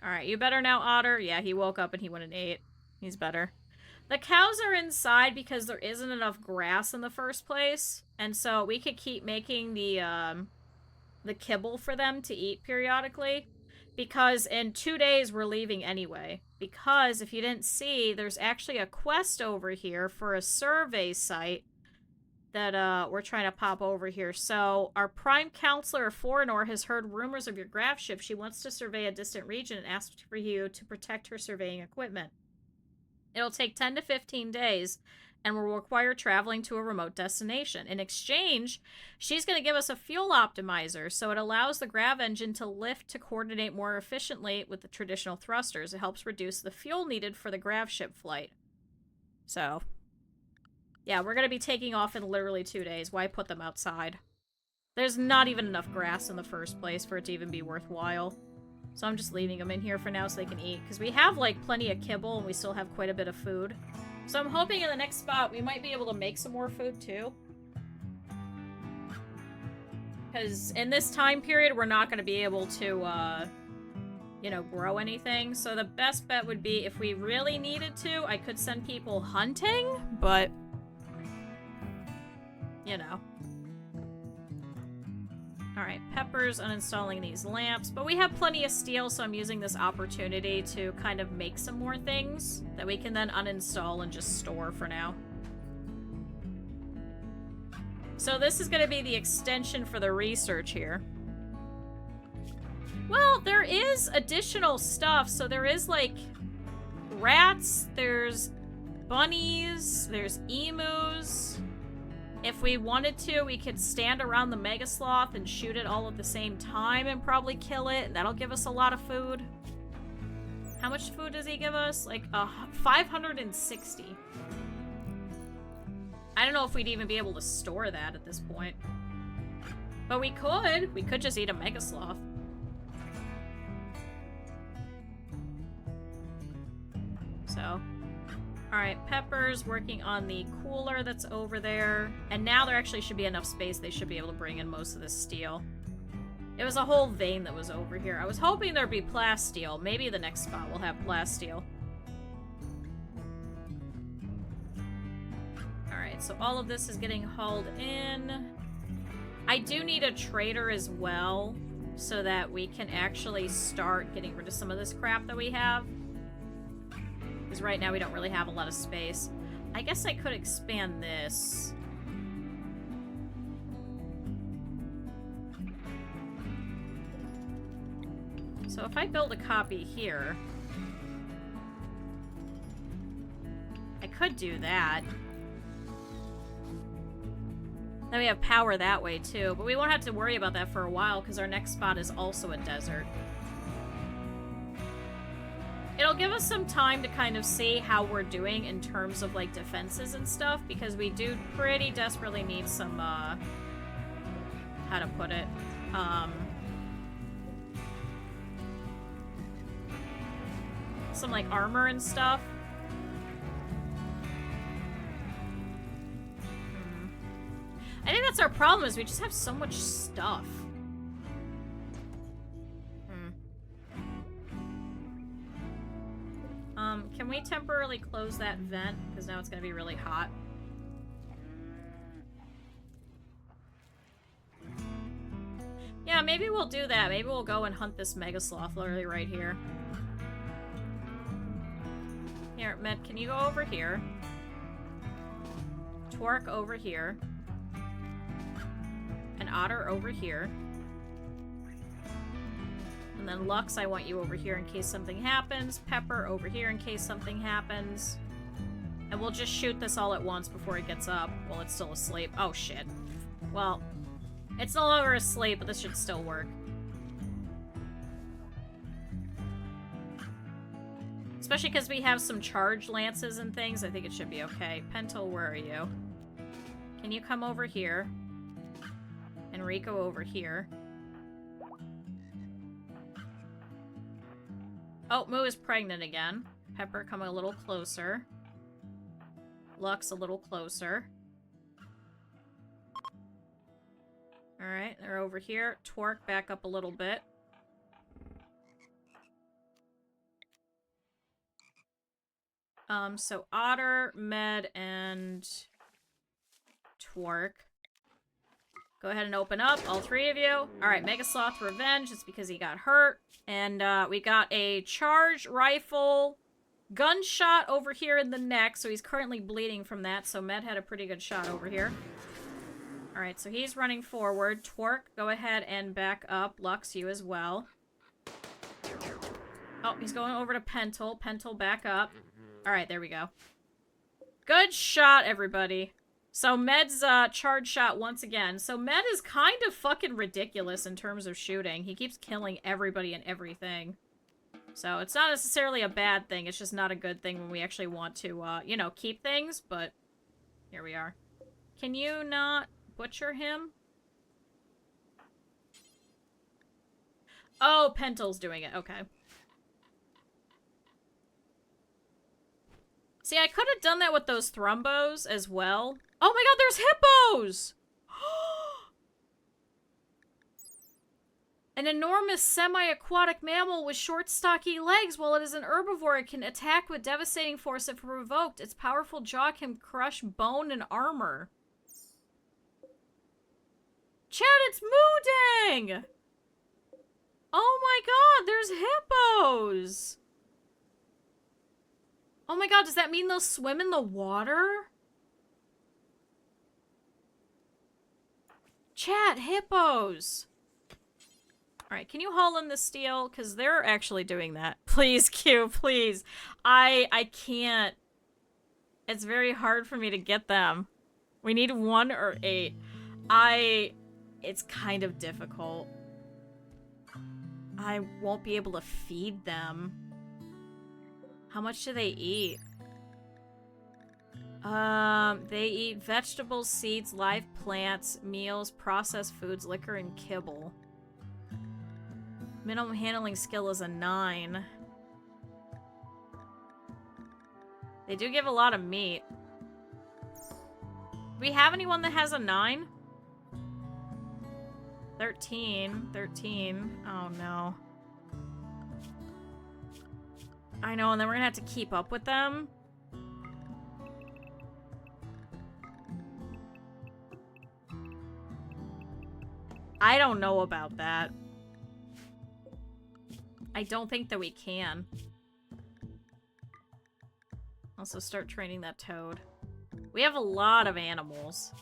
Alright, you better now, Otter? Yeah, he woke up and he went and ate. He's better. The cows are inside because there isn't enough grass in the first place. And so we could keep making the kibble for them to eat periodically. Because in 2 days we're leaving anyway. Because if you didn't see, there's actually a quest over here for a survey site that we're trying to pop over here. So our prime counselor, Foreigner, has heard rumors of your grav ship. She wants to survey a distant region and asked for you to protect her surveying equipment. It'll take 10 to 15 days and will require traveling to a remote destination. In exchange, she's going to give us a fuel optimizer, so it allows the grav engine to lift to coordinate more efficiently with the traditional thrusters. It helps reduce the fuel needed for the grav ship flight. So, yeah, we're going to be taking off in literally 2 days. Why put them outside? There's not even enough grass in the first place for it to even be worthwhile. So I'm just leaving them in here for now so they can eat. Because we have, like, plenty of kibble and we still have quite a bit of food. So I'm hoping in the next spot we might be able to make some more food, too. Because in this time period, we're not going to be able to, you know, grow anything. So the best bet would be if we really needed to, I could send people hunting, but, you know. Alright, Pepper's uninstalling these lamps, but we have plenty of steel, so I'm using this opportunity to kind of make some more things that we can then uninstall and just store for now. So this is going to be the extension for the research here. Well, there is additional stuff, so there is, like, rats, there's bunnies, there's emus. If we wanted to, we could stand around the Mega Sloth and shoot it all at the same time and probably kill it, and that'll give us a lot of food. How much food does he give us? Like, 560. I don't know if we'd even be able to store that at this point. But we could. We could just eat a Mega Sloth. So... Alright, Pepper's working on the cooler that's over there. And now there actually should be enough space. They should be able to bring in most of this steel. It was a whole vein that was over here. I was hoping there'd be plasteel. Maybe the next spot will have plasteel. Alright, so all of this is getting hauled in. I do need a trader as well, so that we can actually start getting rid of some of this crap that we have. Because right now we don't really have a lot of space. I guess I could expand this. So if I build a copy here, I could do that. Then we have power that way too, but we won't have to worry about that for a while because our next spot is also a desert. It'll give us some time to kind of see how we're doing in terms of, like, defenses and stuff, because we do pretty desperately need some, how to put it, some, like, armor and stuff. I think that's our problem, is we just have so much stuff. Can we temporarily close that vent? Because now it's going to be really hot. Yeah, maybe we'll do that. Maybe we'll go and hunt this Mega Sloth literally right here. Here, Med, can you go over here? Twerk over here. And Otter over here. And then Lux, I want you over here in case something happens. Pepper over here in case something happens. And we'll just shoot this all at once before it gets up while it's still asleep. Oh, shit. Well, It's no longer asleep, but this should still work. Especially because we have some charge lances and things, I think it should be okay. Pentel, where are you? Can you come over here? Enrico over here. Oh, Moo is pregnant again. Pepper, come a little closer. Lux, a little closer. Alright, they're over here. Twerk, back up a little bit. So Otter, Med, and Twerk. Go ahead and open up, all three of you. Alright, Mega Sloth Revenge, it's because he got hurt. And, we got a charge rifle gunshot over here in the neck, so he's currently bleeding from that, so Med had a pretty good shot over here. Alright, so he's running forward. Twerk, go ahead and back up. Lux, you as well. Oh, he's going over to Pentel. Pentel, back up. Alright, there we go. Good shot, everybody. So Med's charge shot once again. So Med is kind of fucking ridiculous in terms of shooting. He keeps killing everybody and everything. So it's not necessarily a bad thing. It's just not a good thing when we actually want to, you know, keep things. But here we are. Can you not butcher him? Oh, Pentel's doing it. Okay. See, I could have done that with those thrumbos as well. Oh my god, there's hippos! An enormous semi-aquatic mammal with short, stocky legs. While it is an herbivore, it can attack with devastating force if provoked. Its powerful jaw can crush bone and armor. Chad, it's Moodang! Oh my god, there's hippos! Oh my god, does that mean they'll swim in the water? Chat, hippos! Alright, can you haul in the steel? Because they're actually doing that. Please, Q, please. I can't. It's very hard for me to get them. We need 1 or 8. It's kind of difficult. I won't be able to feed them. How much do they eat? They eat vegetables, seeds, live plants, meals, processed foods, liquor, and kibble. Minimum handling skill is a 9. They do give a lot of meat. Do we have anyone that has a 9? 13. 13. Oh, no. I know, and then we're gonna have to keep up with them. I don't know about that. I don't think that we can. Also start training that toad. We have a lot of animals.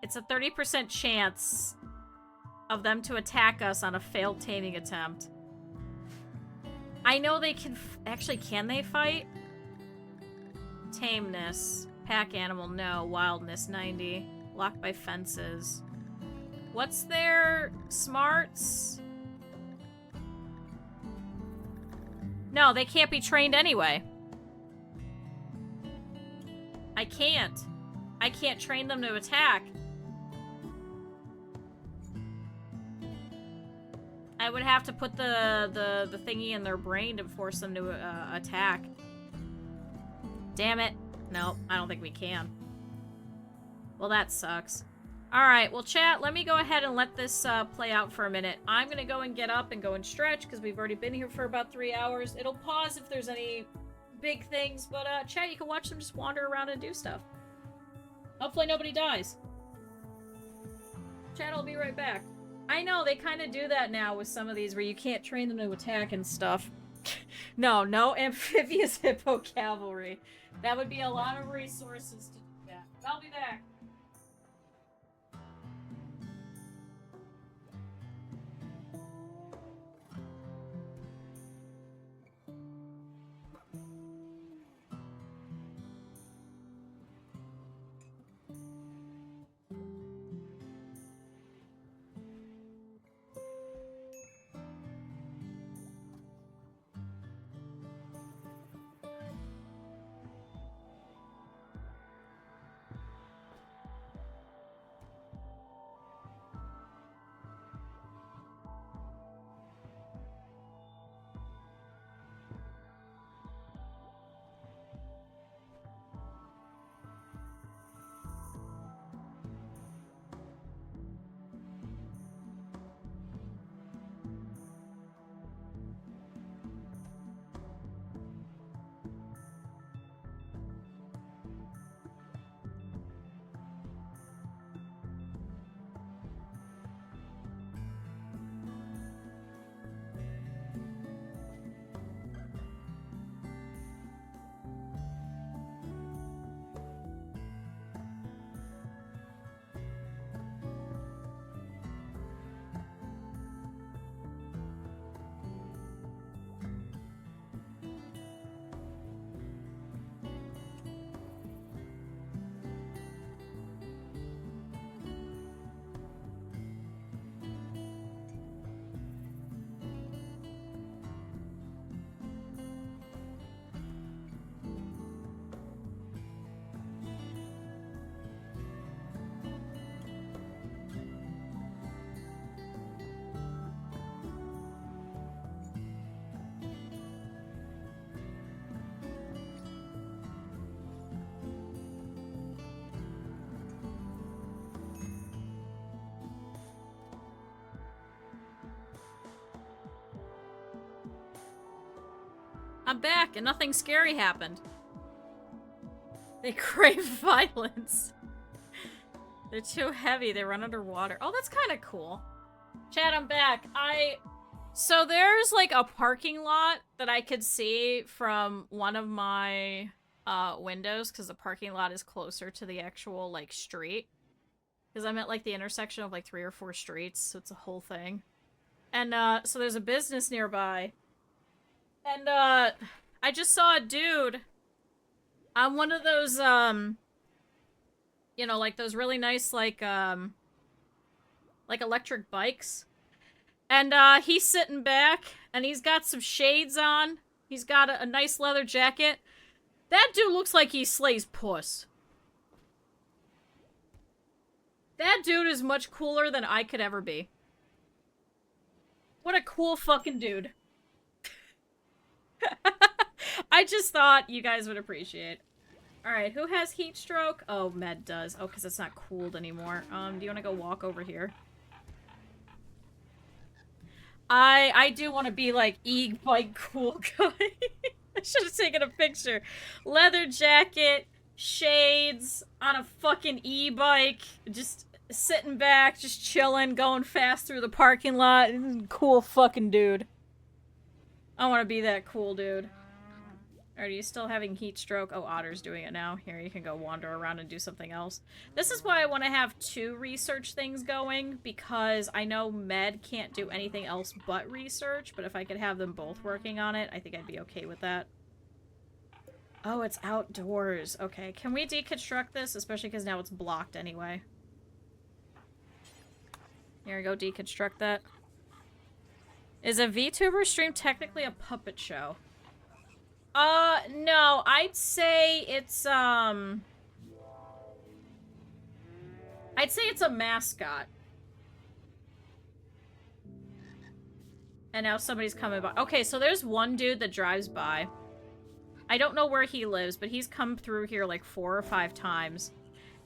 It's a 30% chance of them to attack us on a failed taming attempt. I know they can actually, can they fight? Tameness. Pack animal, no. Wildness, 90. Locked by fences. What's their smarts? No, they can't be trained anyway. I can't. I can't train them to attack. I would have to put the thingy in their brain to force them to attack. Damn it. Nope, I don't think we can. Well, that sucks. Alright, well, chat, let me go ahead and let this play out for a minute. I'm gonna go and get up and go and stretch, because we've already been here for about 3 hours. It'll pause if there's any big things, but chat, you can watch them just wander around and do stuff. Hopefully nobody dies. Chat, I'll be right back. I know, they kind of do that now with some of these where you can't train them to attack and stuff. No amphibious hippo cavalry. That would be a lot of resources to do that. I'll be back. I'm back and nothing scary happened. They crave violence. They're too heavy. They run underwater. Oh, that's kind of cool. Chat, I'm back. So there's like a parking lot that I could see from one of my windows because the parking lot is closer to the actual like street. Because I'm at like the intersection of like 3 or 4 streets, so it's a whole thing. And so there's a business nearby. And I just saw a dude on one of those you know, like those really nice like electric bikes. And he's sitting back and he's got some shades on. He's got a nice leather jacket. That dude looks like he slays puss. That dude is much cooler than I could ever be. What a cool fucking dude. I just thought you guys would appreciate. Alright, who has heat stroke? Oh, Med does. Oh, because it's not cooled anymore. Do you want to go walk over here? I do want to be like e-bike cool guy. I should have taken a picture. Leather jacket, shades, on a fucking e-bike, just sitting back, just chilling, going fast through the parking lot. Cool fucking dude. I want to be that cool dude. Are you still having heat stroke? Oh, Otter's doing it now. Here, you can go wander around and do something else. This is why I want to have 2 research things going, because I know Med can't do anything else but research, but if I could have them both working on it, I think I'd be okay with that. Oh, it's outdoors. Okay, can we deconstruct this? Especially because now it's blocked anyway. Here we go, deconstruct that. Is a VTuber stream technically a puppet show? No, I'd say it's, I'd say it's a mascot. And now somebody's coming by. Okay, so there's one dude that drives by. I don't know where he lives, but he's come through here like 4 or 5 times.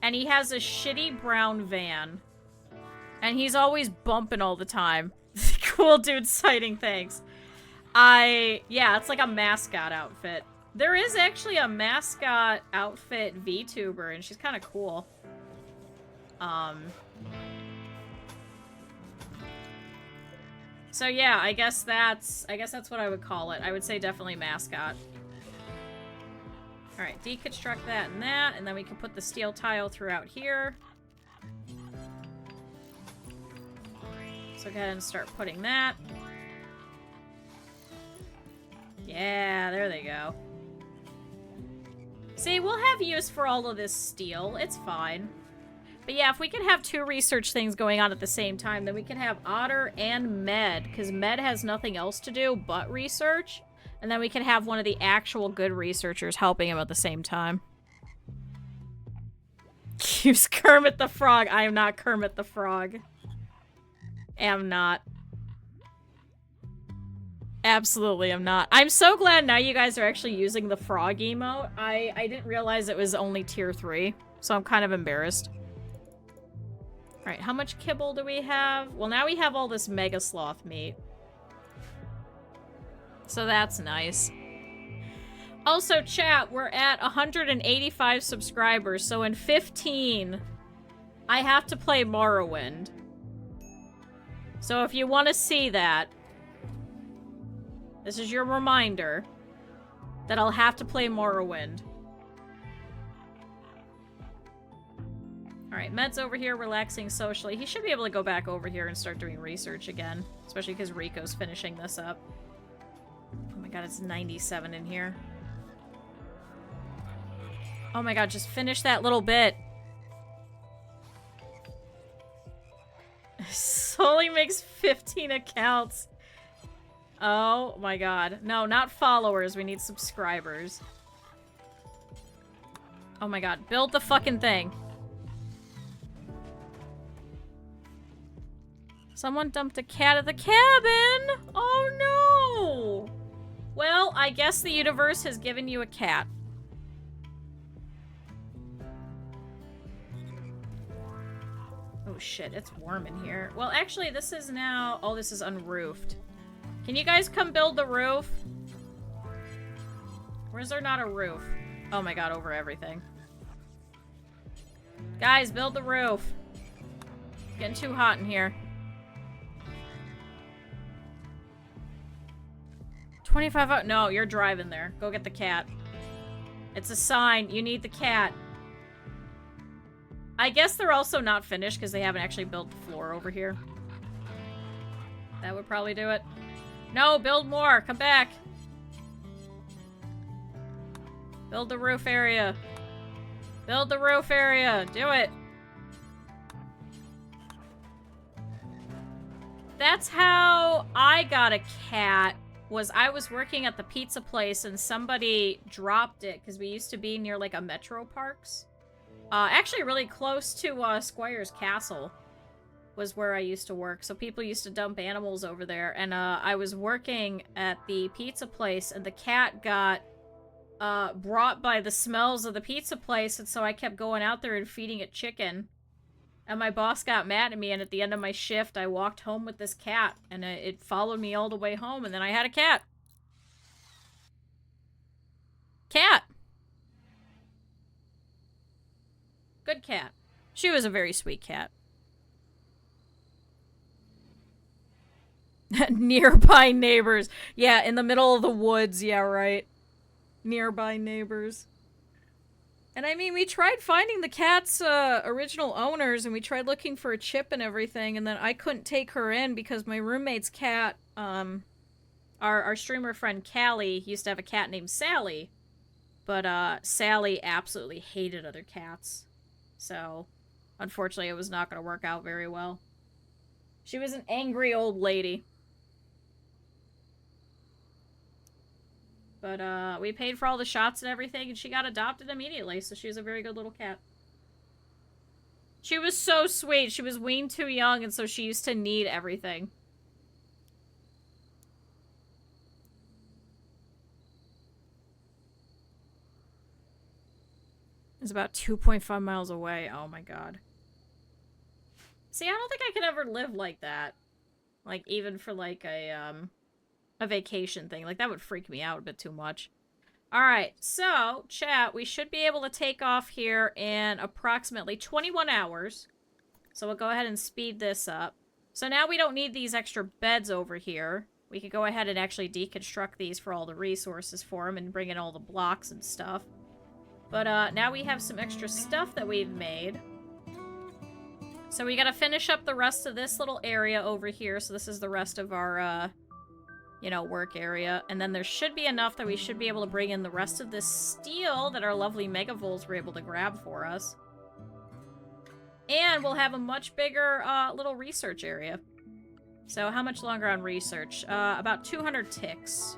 And he has a shitty brown van. And he's always bumping all the time. Cool dude sighting, thanks. Yeah, it's like a mascot outfit. There is actually a mascot outfit VTuber, and she's kind of cool. So yeah, I guess that's what I would call it. I would say definitely mascot. Alright, deconstruct that, and then we can put the steel tile throughout here. So go ahead and start putting that. Yeah, there they go. See, we'll have use for all of this steel. It's fine. But yeah, if we could have 2 research things going on at the same time, then we can have Otter and Med, because Med has nothing else to do but research. And then we can have one of the actual good researchers helping him at the same time. Use Kermit the Frog. I am not Kermit the Frog. Am not. Absolutely am not. I'm so glad now you guys are actually using the frog emote. I didn't realize it was only tier 3, so I'm kind of embarrassed. Alright, how much kibble do we have? Well, now we have all this mega sloth meat. So that's nice. Also, chat, we're at 185 subscribers, so in 15, I have to play Morrowind. So if you want to see that, this is your reminder that I'll have to play Morrowind. Alright, Med's over here relaxing socially. He should be able to go back over here and start doing research again. Especially because Rico's finishing this up. Oh my god, it's 97 in here. Oh my god, just finish that little bit. Sully makes 15 accounts. Oh my god. No, not followers. We need subscribers. Oh my god. Build the fucking thing. Someone dumped a cat at the cabin! Oh no! Well, I guess the universe has given you a cat. Oh shit, it's warm in here. Well, actually, this is now... Oh, this is unroofed. Can you guys come build the roof? Where's there not a roof? Oh my god, over everything. Guys, build the roof. It's getting too hot in here. 25 out. No, you're driving there. Go get the cat. It's a sign. You need the cat. I guess they're also not finished because they haven't actually built the floor over here. That would probably do it. No, build more. Come back. Build the roof area. Build the roof area. Do it. That's how I got a cat. I was working at the pizza place and somebody dropped it because we used to be near like a Metro Parks. Actually really close to Squire's Castle was where I used to work. So people used to dump animals over there. And I was working at the pizza place and the cat got brought by the smells of the pizza place. And so I kept going out there and feeding it chicken. And my boss got mad at me, and at the end of my shift, I walked home with this cat, and it followed me all the way home, and then I had a cat. Cat. Good cat. She was a very sweet cat. Nearby neighbors. Yeah, in the middle of the woods, yeah, right. Nearby neighbors. And I mean, we tried finding the cat's original owners, and we tried looking for a chip and everything, and then I couldn't take her in because my roommate's cat, our streamer friend Callie used to have a cat named Sally, but Sally absolutely hated other cats. So, unfortunately, it was not going to work out very well. She was an angry old lady. But, we paid for all the shots and everything, and she got adopted immediately, so she was a very good little cat. She was so sweet. She was weaned too young, and so she used to need everything. It's about 2.5 miles away. Oh my god. See, I don't think I could ever live like that. Like, even for, like, a vacation thing. Like, that would freak me out a bit too much. Alright, so, chat, we should be able to take off here in approximately 21 hours. So we'll go ahead and speed this up. So now we don't need these extra beds over here. We could go ahead and actually deconstruct these for all the resources for them and bring in all the blocks and stuff. But now we have some extra stuff that we've made. So we gotta finish up the rest of this little area over here. So this is the rest of our, you know, work area. And then there should be enough that we should be able to bring in the rest of this steel that our lovely Megavols were able to grab for us. And we'll have a much bigger little research area. So how much longer on research? About 200 ticks.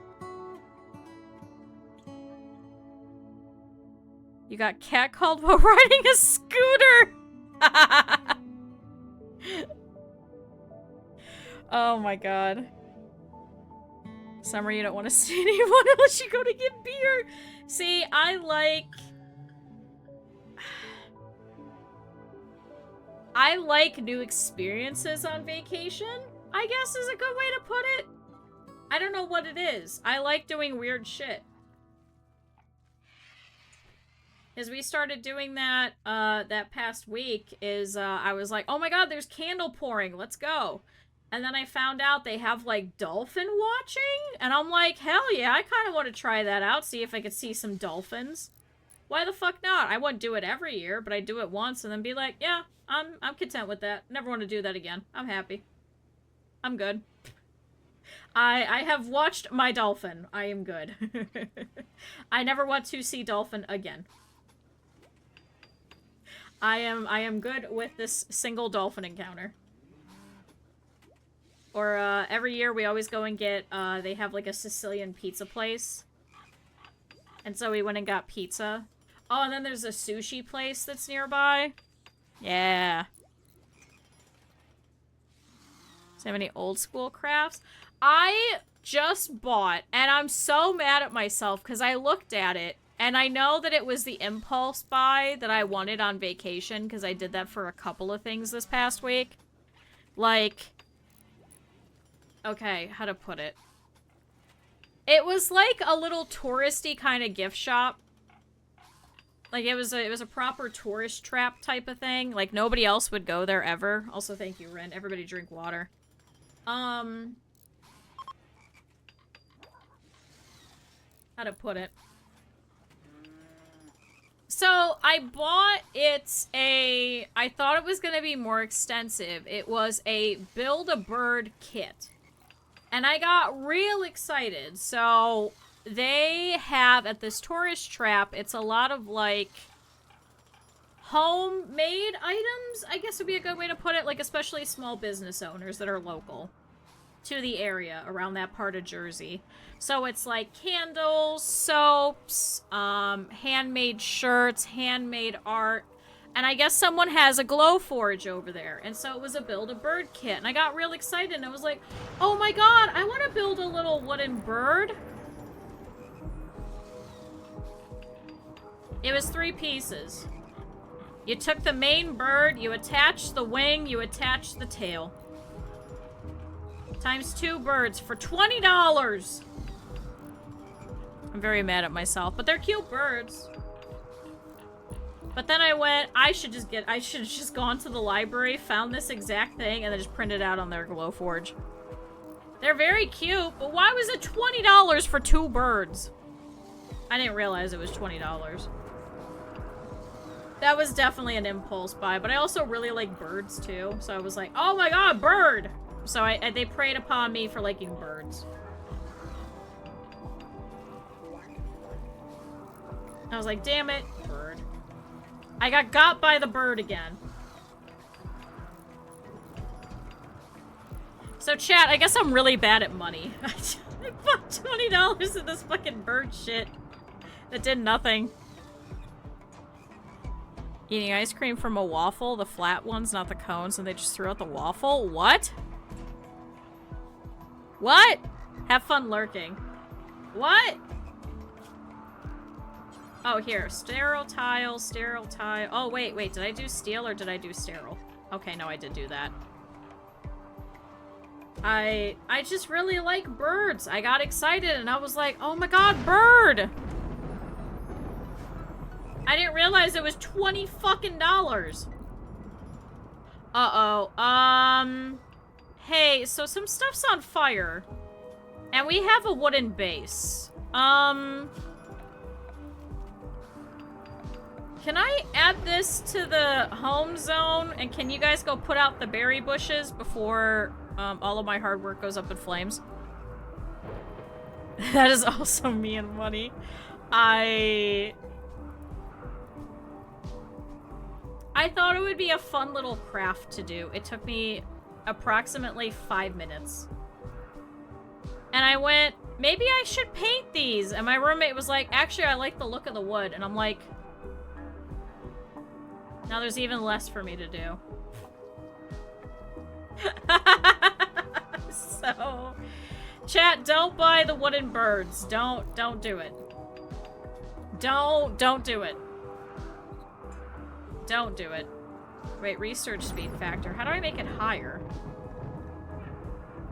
You got catcalled while riding a scooter! Oh my god. Summer, you don't want to see anyone unless you go to get beer. See, I like new experiences on vacation, I guess is a good way to put it. I don't know what it is. I like doing weird shit. As we started doing that, that past week, I was like, oh my god, there's candle pouring, let's go. And then I found out they have, like, dolphin watching, and I'm like, hell yeah, I kind of want to try that out, see if I could see some dolphins. Why the fuck not? I wouldn't do it every year, but I'd do it once and then be like, yeah, I'm content with that. Never want to do that again. I'm happy. I'm good. I have watched my dolphin. I am good. I never want to see dolphin again. I am good with this single dolphin encounter. Or, every year we always go and get, they have, like, a Sicilian pizza place. And so we went and got pizza. Oh, and then there's a sushi place that's nearby. Yeah. Does it have any old school crafts? I just bought, and I'm so mad at myself because I looked at it, and I know that it was the impulse buy that I wanted on vacation because I did that for a couple of things this past week. Like... Okay, how to put it. It was like a little touristy kind of gift shop. Like, it was a proper tourist trap type of thing. Like, nobody else would go there ever. Also, thank you, Ren. Everybody drink water. How to put it? So, I bought I thought it was going to be more extensive. It was a Build-A-Bird kit. And I got real excited. So, they have, at this tourist trap, it's a lot of, like, homemade items, I guess would be a good way to put it. Like, especially small business owners that are local to the area around that part of Jersey. So it's like candles, soaps, handmade shirts, handmade art. And I guess someone has a glow forge over there. And so it was a Build-A-Bird kit. And I got real excited and I was like, oh my god, I want to build a little wooden bird. It was 3 pieces. You took the main bird, you attached the wing, you attached the tail. Times 2 birds for $20. I'm very mad at myself, but they're cute birds. But then I went, I should have just gone to the library, found this exact thing, and then just printed it out on their Glowforge. They're very cute, but why was it $20 for 2 birds? I didn't realize it was $20. That was definitely an impulse buy, but I also really like birds too, so I was like, oh my god, bird! So they preyed upon me for liking birds. I was like, damn it, bird. I got by the bird again. So chat, I guess I'm really bad at money. I bought $20 in this fucking bird shit that did nothing. Eating ice cream from a waffle, the flat ones, not the cones, and they just threw out the waffle? What? What? Have fun lurking. What? Oh, here. Sterile tile, sterile tile. Oh, wait. Did I do steel or did I do sterile? Okay, no, I did do that. I just really like birds. I got excited and I was like, oh my god, bird! I didn't realize it was $20 fucking dollars. Uh-oh. Hey, so some stuff's on fire. And we have a wooden base. Can I add this to the home zone? And can you guys go put out the berry bushes before all of my hard work goes up in flames? That is also me and money. I thought it would be a fun little craft to do. It took me approximately 5 minutes. And I went, maybe I should paint these. And my roommate was like, actually, I like the look of the wood. And I'm like, now there's even less for me to do. So, chat, don't buy the wooden birds. Don't do it. Don't do it. Don't do it. Wait, research speed factor. How do I make it higher?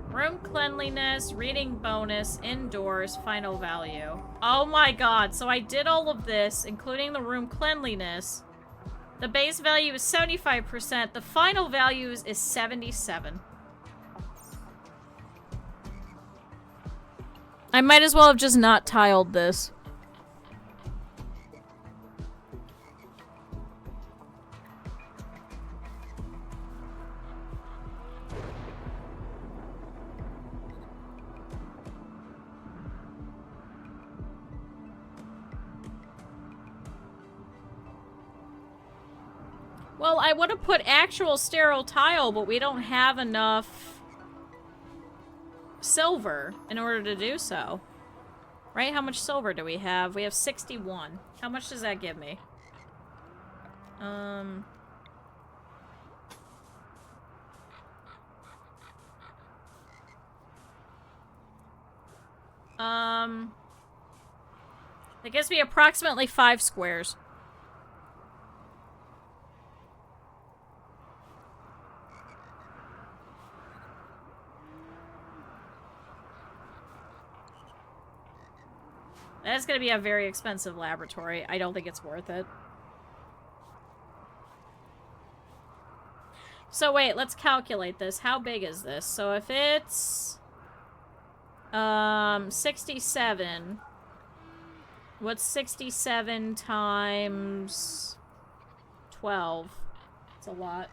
Room cleanliness, reading bonus, indoors, final value. Oh my god, so I did all of this, including the room cleanliness. The base value is 75%. The final value is 77. I might as well have just not tiled this. Well, I would have put actual sterile tile, but we don't have enough silver in order to do so. Right? How much silver do we have? We have 61. How much does that give me? That gives me approximately 5 squares. that's gonna be a very expensive laboratory. I don't think it's worth it. So wait, let's calculate this. How big is this? So if it's 67, what's 67 times 12? It's a lot.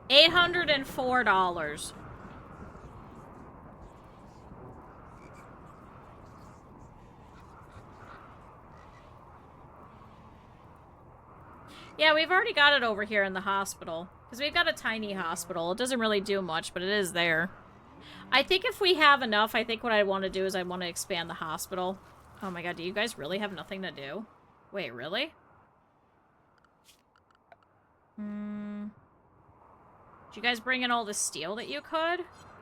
$804. Yeah, we've already got it over here in the hospital. Because we've got a tiny hospital. It doesn't really do much, but it is there. I think if we have enough, I think what I want to do is I want to expand the hospital. Oh my god, do you guys really have nothing to do? Wait, really? Did you guys bring in all the steel that you could?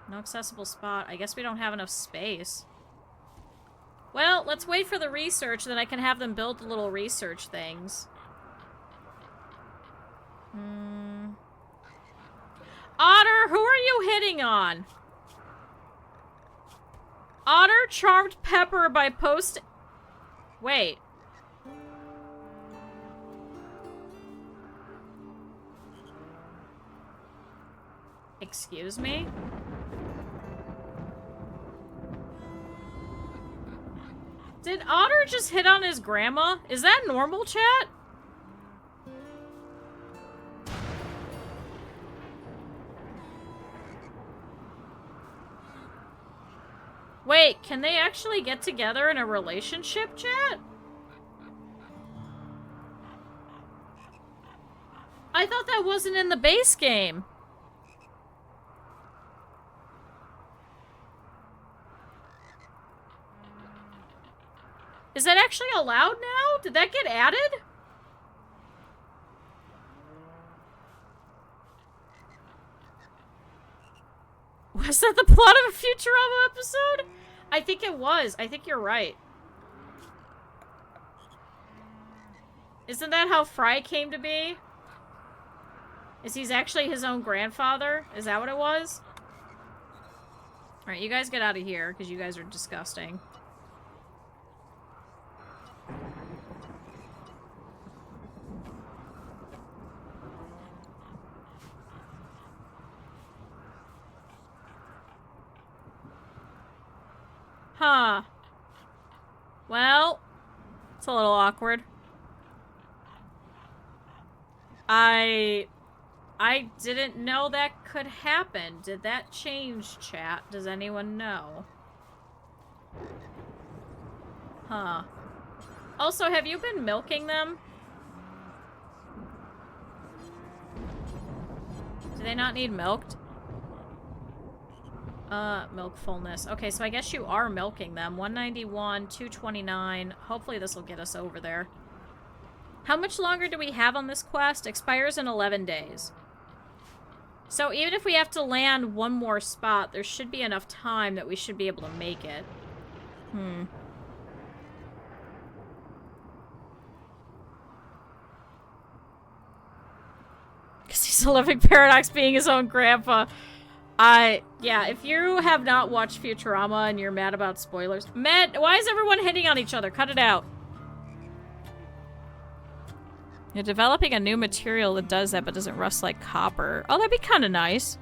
No accessible spot. I guess we don't have enough space. Well, let's wait for the research, then I can have them build the little research things. Otter, who are you hitting on? Otter charmed Pepper by post... Wait. Excuse me? Did Otter just hit on his grandma? Is that normal, chat? Wait, can they actually get together in a relationship, chat? I thought that wasn't in the base game. Is that actually allowed now? Did that get added? Was that the plot of a Futurama episode? I think it was. I think you're right. Isn't that how Fry came to be? Is he's actually his own grandfather? Is that what it was? Alright, you guys get out of here, because you guys are disgusting. Huh. Well, it's a little awkward. I didn't know that could happen. Did that change, chat? Does anyone know? Huh. Also, have you been milking them? Do they not need milked? Milk fullness. Okay, so I guess you are milking them. 191, 229. Hopefully this will get us over there. How much longer do we have on this quest? Expires in 11 days. So even if we have to land one more spot, there should be enough time that we should be able to make it. Because he's a living paradox being his own grandpa. Yeah, if you have not watched Futurama and you're mad about spoilers... Matt, why is everyone hitting on each other? Cut it out. You're developing a new material that does that but doesn't rust like copper. Oh, that'd be kind of nice.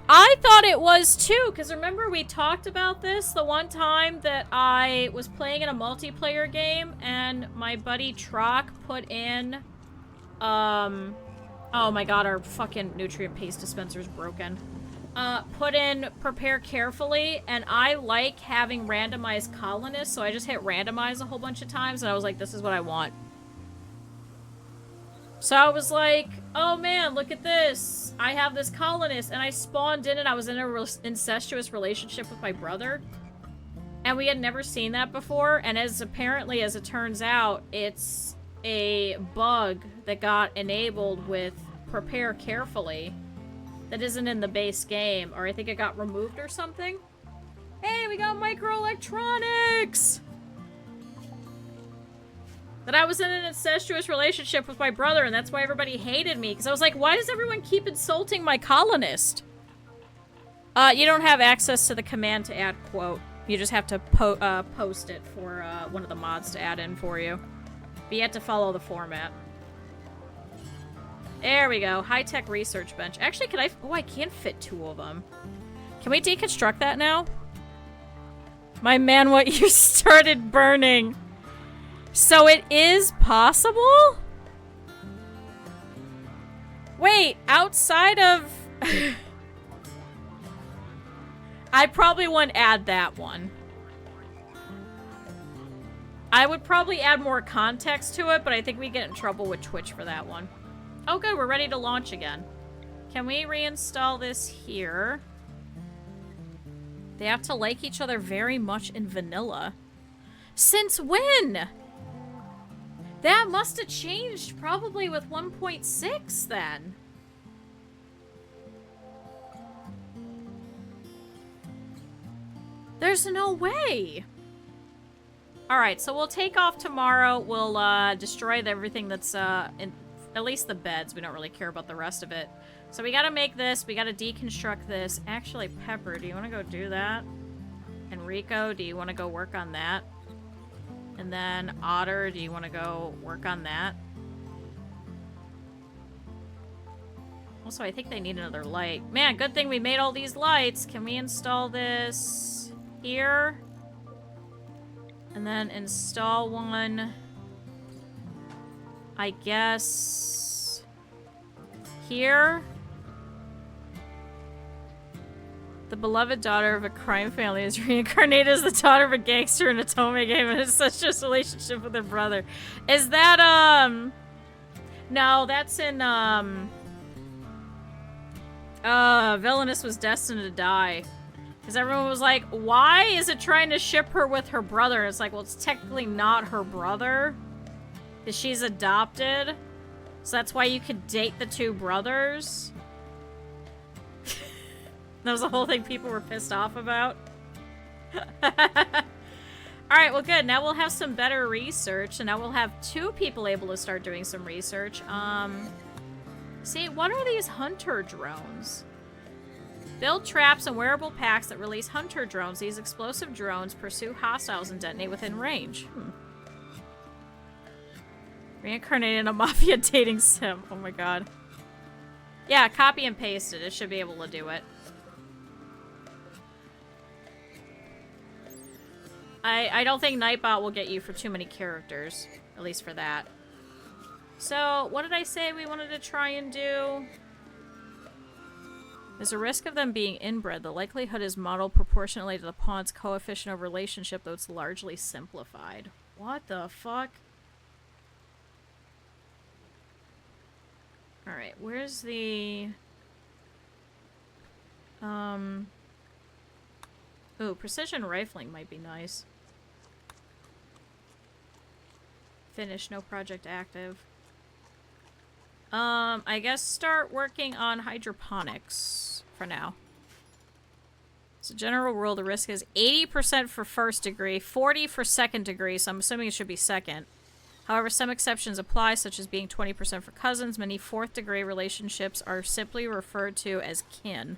I thought it was too, because remember we talked about this the one time that I was playing in a multiplayer game and my buddy Trock put in, oh my god, our fucking nutrient paste dispenser's broken. Put in prepare carefully, and I like having randomized colonists, so I just hit randomize a whole bunch of times, and I was like, this is what I want. So I was like, oh man, look at this. I have this colonist, and I spawned in and I was in a incestuous relationship with my brother. And we had never seen that before, and as apparently as it turns out, it's a bug that got enabled with prepare carefully that isn't in the base game, or I think it got removed or something. Hey, we got microelectronics! That I was in an incestuous relationship with my brother, and that's why everybody hated me. Because I was like, why does everyone keep insulting my colonist? You don't have access to the command to add quote. You just have to post it for one of the mods to add in for you. But you have to follow the format. There we go. High-tech research bench. Actually, can I... Oh, I can't fit 2 of them. Can we deconstruct that now? My man, what you started burning. So it is possible? Wait, outside of... I probably wouldn't add that one. I would probably add more context to it, but I think we get in trouble with Twitch for that one. Oh good, we're ready to launch again. Can we reinstall this here? They have to like each other very much in vanilla. Since when? That must have changed probably with 1.6 then. There's no way. Alright, so we'll take off tomorrow. We'll destroy everything that's in at least the beds. We don't really care about the rest of it. So we gotta make this. We gotta deconstruct this. Actually, Pepper, do you want to go do that? And Rico, do you want to go work on that? And then Otter, do you want to go work on that? Also, I think they need another light. Man, good thing we made all these lights. Can we install this here? And then install one, I guess, here. The beloved daughter of a crime family is reincarnated as the daughter of a gangster in a Tome game and has such a relationship with her brother. Is that, no, that's in, Villainous Was Destined to Die. Because everyone was like, why is it trying to ship her with her brother? And it's like, well, it's technically not her brother. Because she's adopted. So that's why you could date the 2 brothers. That was the whole thing people were pissed off about. Alright, well good. Now we'll have some better research. And now we'll have 2 people able to start doing some research. See, what are these hunter drones? Build traps and wearable packs that release hunter drones. These explosive drones pursue hostiles and detonate within range. Reincarnated in a mafia dating sim. Oh my god. Yeah, copy and paste it. It should be able to do it. I don't think Nightbot will get you for too many characters. At least for that. So, what did I say we wanted to try and do? There's a risk of them being inbred. The likelihood is modeled proportionally to the pawn's coefficient of relationship, though it's largely simplified. What the fuck? Alright, where's the... Ooh, precision rifling might be nice. Finish, no project active. I guess start working on hydroponics for now. So general rule, the risk is 80% for first degree, 40 for second degree, so I'm assuming it should be second. However, some exceptions apply, such as being 20% for cousins. Many fourth degree relationships are simply referred to as kin.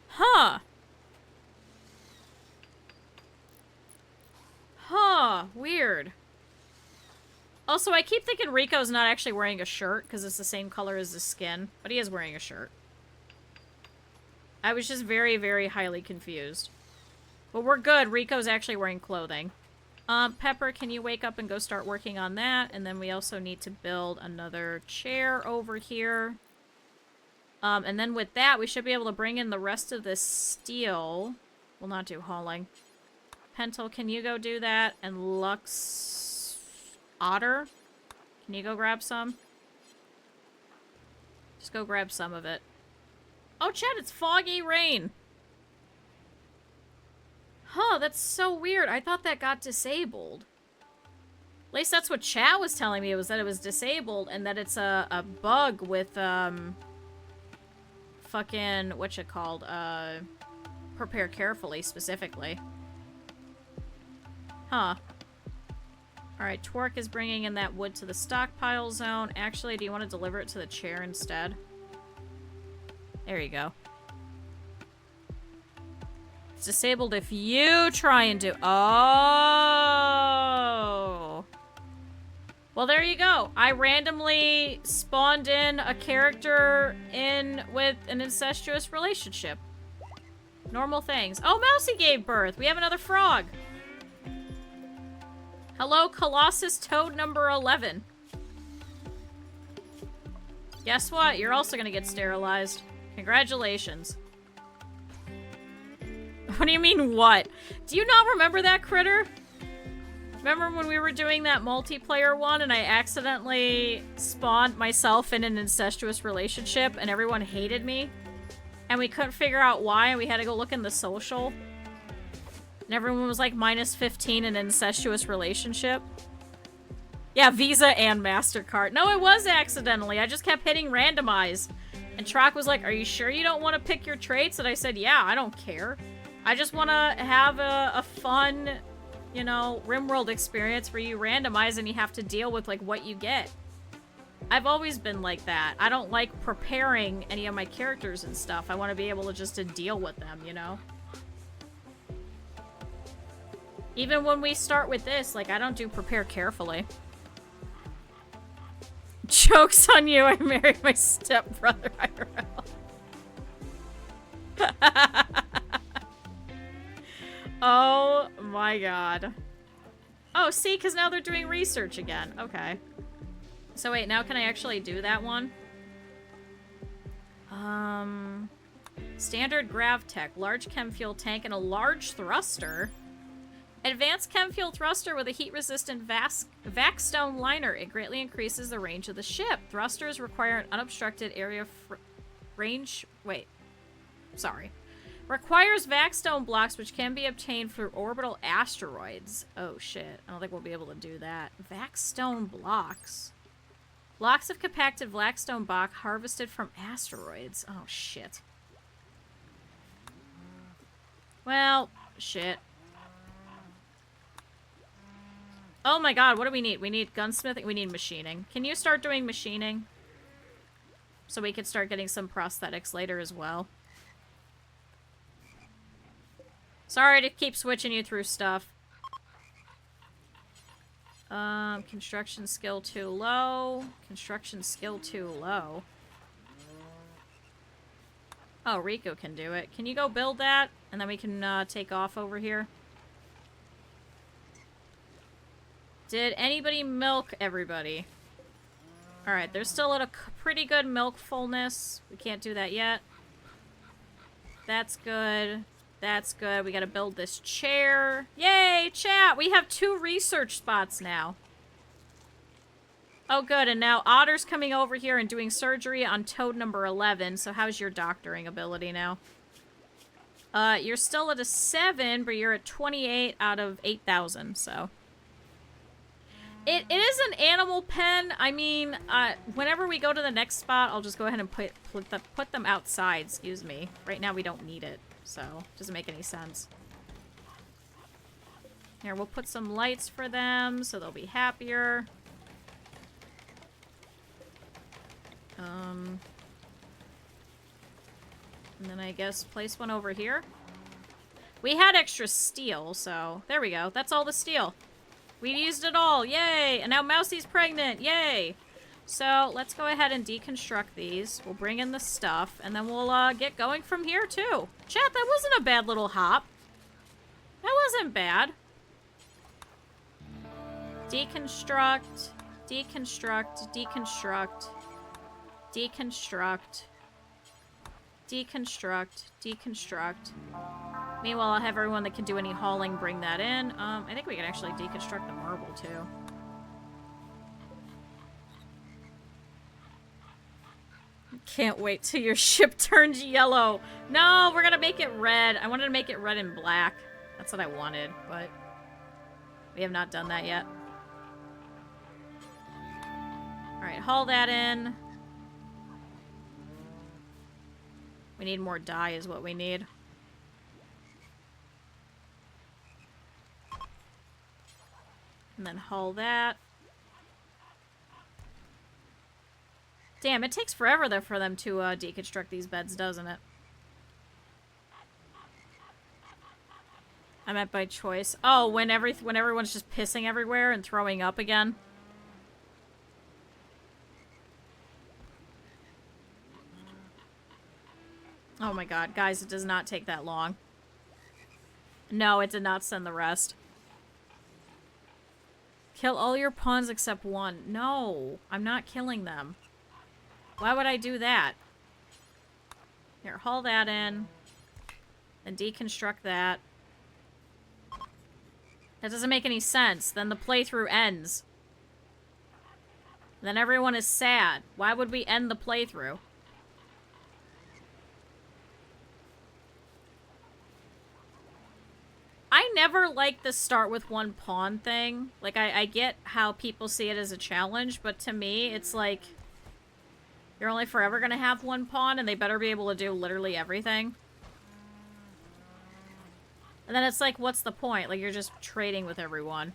Huh. Huh, weird. Also, I keep thinking Rico's not actually wearing a shirt because it's the same color as his skin, but he is wearing a shirt. I was just very, very highly confused. But we're good. Rico's actually wearing clothing. Pepper, can you wake up and go start working on that? And then we also need to build another chair over here. And then with that, we should be able to bring in the rest of this steel. We'll not do hauling. Pentel, can you go do that? And Lux... Otter? Can you go grab some? Just go grab some of it. Oh, Chad, it's foggy rain. Huh, that's so weird. I thought that got disabled. At least that's what chat was telling me, was that it was disabled and that it's a bug with, fucking, whatchamacallit, prepare carefully, specifically. Huh. Alright, Twerk is bringing in that wood to the stockpile zone. Actually, do you want to deliver it to the chair instead? There you go. It's disabled if you try and do... Oh! Well, there you go. I randomly spawned in a character in with an incestuous relationship. Normal things. Oh, Mousy gave birth. We have another frog. Hello, Colossus Toad number 11. Guess what? You're also gonna get sterilized. Congratulations. What do you mean, what? Do you not remember that critter? Remember when we were doing that multiplayer one and I accidentally spawned myself in an incestuous relationship and everyone hated me? And we couldn't figure out why and we had to go look in the social? And everyone was like -15 in an incestuous relationship. Yeah, Visa and MasterCard. No, it was accidentally. I just kept hitting randomize. And Troc was like, are you sure you don't want to pick your traits? And I said, yeah, I don't care. I just want to have a fun, you know, Rimworld experience where you randomize and you have to deal with, like, what you get. I've always been like that. I don't like preparing any of my characters and stuff. I want to be able to just to deal with them, you know? Even when we start with this, like, I don't do prepare carefully. Joke's on you, I married my stepbrother IRL. Oh my god. Oh, see, because now they're doing research again. Okay. So wait, now can I actually do that one? Standard grav tech, large chem fuel tank, and a large thruster. Advanced chem fuel thruster with a heat-resistant vac-stone liner. It greatly increases the range of the ship. Thrusters require an unobstructed area range. Wait. Sorry. Requires vac-stone blocks, which can be obtained for orbital asteroids. Oh, shit. I don't think we'll be able to do that. Vac-stone blocks. Blocks of compacted vac-stone block harvested from asteroids. Oh, shit. Well, shit. Oh my god, what do we need? We need gunsmithing, we need machining. Can you start doing machining? So we can start getting some prosthetics later as well. Sorry to keep switching you through stuff. Construction skill too low. Construction skill too low. Oh, Rico can do it. Can you go build that? And then we can take off over here. Did anybody milk everybody? Alright, they're still at a pretty good milk fullness. We can't do that yet. That's good. That's good. We gotta build this chair. Yay, chat! We have 2 research spots now. Oh, good. And now Otter's coming over here and doing surgery on Toad number 11. So how's your doctoring ability now? You're still at a 7, but you're at 28 out of 8,000, so... It is an animal pen. I mean, whenever we go to the next spot, I'll just go ahead and put them outside, excuse me. Right now we don't need it, so it doesn't make any sense. Here, we'll put some lights for them so they'll be happier. And then I guess place one over here. We had extra steel, so there we go. That's all the steel. We used it all, yay! And now Mousie's pregnant, yay! So, let's go ahead and deconstruct these. We'll bring in the stuff, and then we'll get going from here, too. Chat, that wasn't a bad little hop. That wasn't bad. Deconstruct, deconstruct, deconstruct, deconstruct, deconstruct, deconstruct. Meanwhile, I'll have everyone that can do any hauling bring that in. I think we can actually deconstruct the marble, too. Can't wait till your ship turns yellow. No, we're gonna make it red. I wanted to make it red and black. That's what I wanted, but we have not done that yet. Alright, haul that in. We need more dye is what we need. And then hull that. Damn, it takes forever though for them to deconstruct these beds, doesn't it? I meant by choice. Oh, when everyone's just pissing everywhere and throwing up again. Oh my god, guys, it does not take that long. No, it did not send the rest. Kill all your pawns except one. No, I'm not killing them. Why would I do that? Here, haul that in. And deconstruct that. That doesn't make any sense. Then the playthrough ends. Then everyone is sad. Why would we end the playthrough? I never liked the start with one pawn thing. Like, I get how people see it as a challenge, but to me, it's like... You're only forever gonna have one pawn, and they better be able to do literally everything. And then it's like, what's the point? Like, you're just trading with everyone.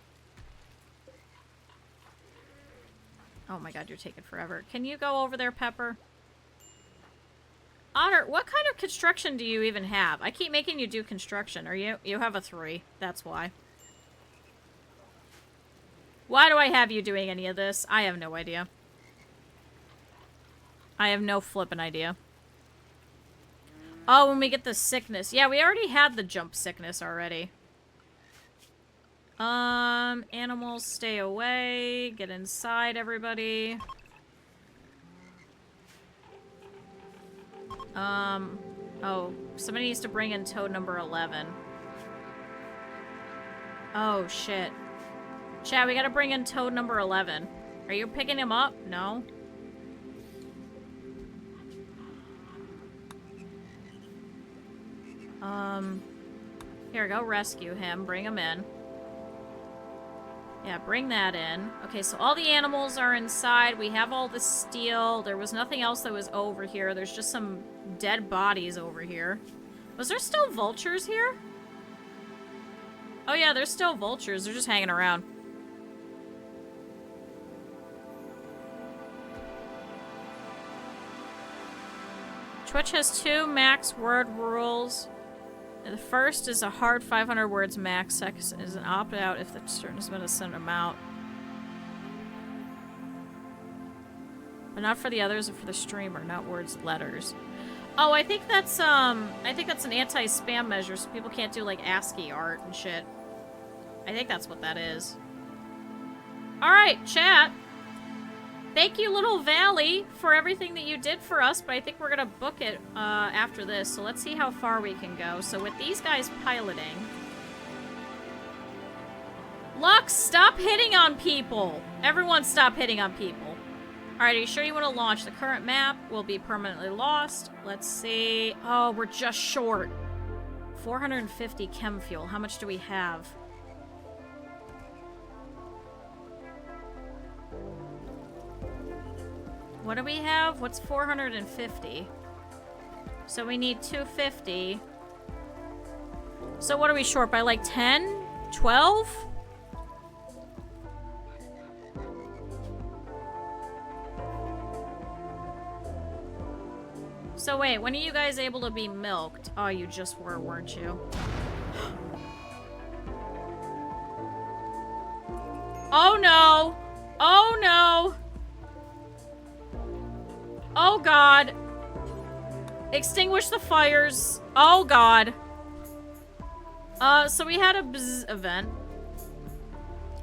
Oh my god, you're taking forever. Can you go over there, Pepper? Otter, what kind of construction do you even have? I keep making you do construction. Are you? You have a 3. That's why. Why do I have you doing any of this? I have no idea. I have no flippin' idea. Oh, when we get the sickness. Yeah, we already had the jump sickness already. Animals, stay away. Get inside, everybody. Oh, somebody needs to bring in toad number 11. Oh, shit. Chad, we gotta bring in toad number 11. Are you picking him up? No? Here, go rescue him. Bring him in. Yeah, bring that in. Okay, so all the animals are inside. We have all the steel. There was nothing else that was over here. There's just some dead bodies over here. Was there still vultures here? Oh yeah, there's still vultures. They're just hanging around. Twitch has 2 max word rules. The first is a hard 500 words max. Second is an opt-out if the certain is going to send them out. But not for the others or for the streamer, not words, letters. Oh, I think that's an anti-spam measure so people can't do like ASCII art and shit. I think that's what that is. Alright, chat. Thank you, Little Valley, for everything that you did for us, but I think we're gonna book it after this, so let's see how far we can go. So with these guys piloting... Lux, stop hitting on people! Everyone stop hitting on people. Alright, are you sure you want to launch? The current map will be permanently lost. Let's see... Oh, we're just short. 450 chem fuel. How much do we have? What do we have? What's 450? So we need 250. So what are we short by, like 10? 12? So wait, when are you guys able to be milked? Oh, you just were, weren't you? Oh no! Oh no! Oh god. Extinguish the fires. Oh god. So we had a bzz event.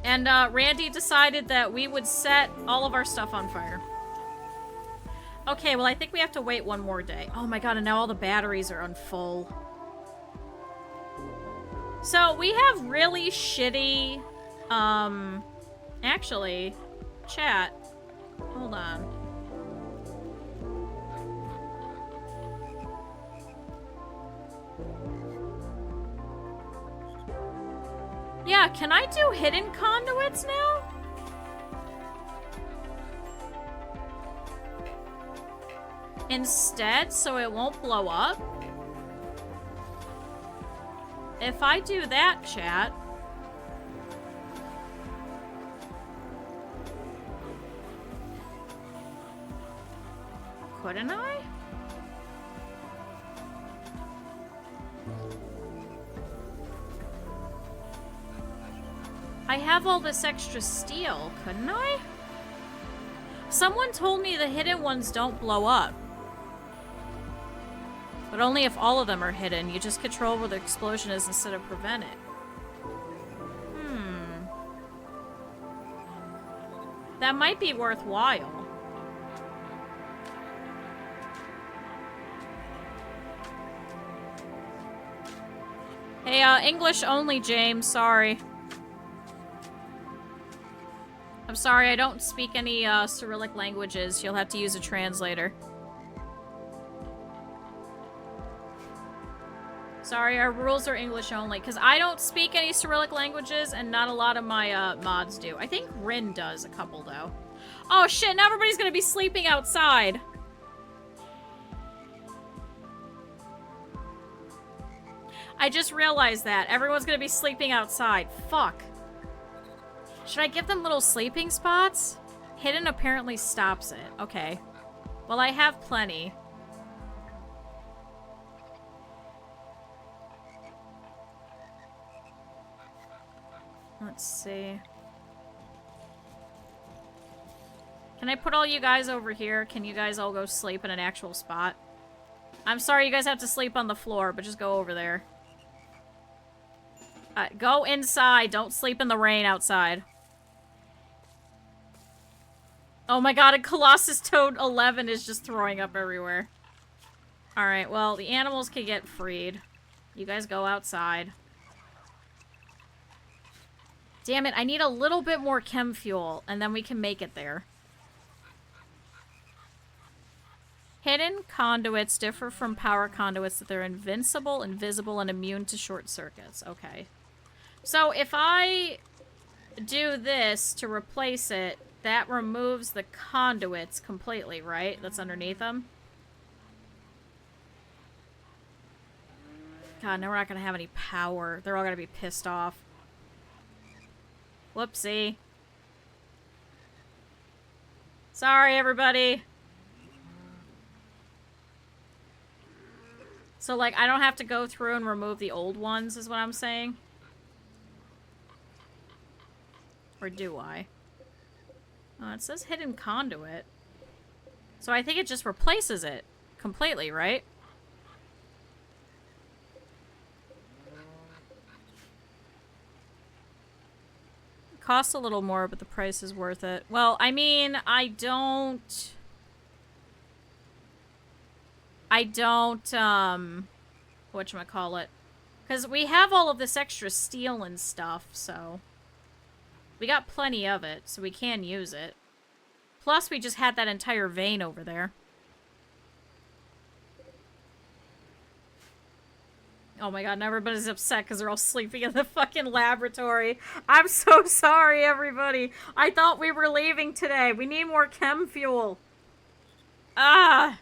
And Randy decided that we would set all of our stuff on fire. Okay, well I think we have to wait one more day. Oh my god, and now all the batteries are on full. So we have really shitty, actually, chat, hold on. Yeah, can I do hidden conduits now? Instead, so it won't blow up? If I do that, chat... Couldn't I? I have all this extra steel, couldn't I? Someone told me the hidden ones don't blow up. But only if all of them are hidden. You just control where the explosion is instead of prevent it. That might be worthwhile. Hey, English only, James. Sorry. I'm sorry, I don't speak any Cyrillic languages. You'll have to use a translator. Sorry, our rules are English only, because I don't speak any Cyrillic languages, and not a lot of my mods do. I think Rin does a couple, though. Oh shit, now everybody's gonna be sleeping outside. I just realized that. Everyone's gonna be sleeping outside. Fuck. Should I give them little sleeping spots? Hidden apparently stops it. Okay. Well, I have plenty. Let's see. Can I put all you guys over here? Can you guys all go sleep in an actual spot? I'm sorry you guys have to sleep on the floor, but just go over there. Go inside. Don't sleep in the rain outside. Oh my god, a Colossus Toad 11 is just throwing up everywhere. Alright, well, the animals can get freed. You guys go outside. Damn it, I need a little bit more chem fuel, and then we can make it there. Hidden conduits differ from power conduits that they're invincible, invisible, and immune to short circuits. Okay. So if I do this to replace it, that removes the conduits completely, right? That's underneath them. God, now we're not going to have any power. They're all going to be pissed off. Whoopsie. Sorry, everybody. So, like, I don't have to go through and remove the old ones, is what I'm saying? Or do I? It says hidden conduit. So I think it just replaces it completely, right? It costs a little more, but the price is worth it. Well, I mean, I don't, whatchamacallit? Because we have all of this extra steel and stuff, so... We got plenty of it, so we can use it. Plus, we just had that entire vein over there. Oh my god, and everybody's upset because they're all sleeping in the fucking laboratory. I'm so sorry, everybody. I thought we were leaving today. We need more chem fuel. Ah!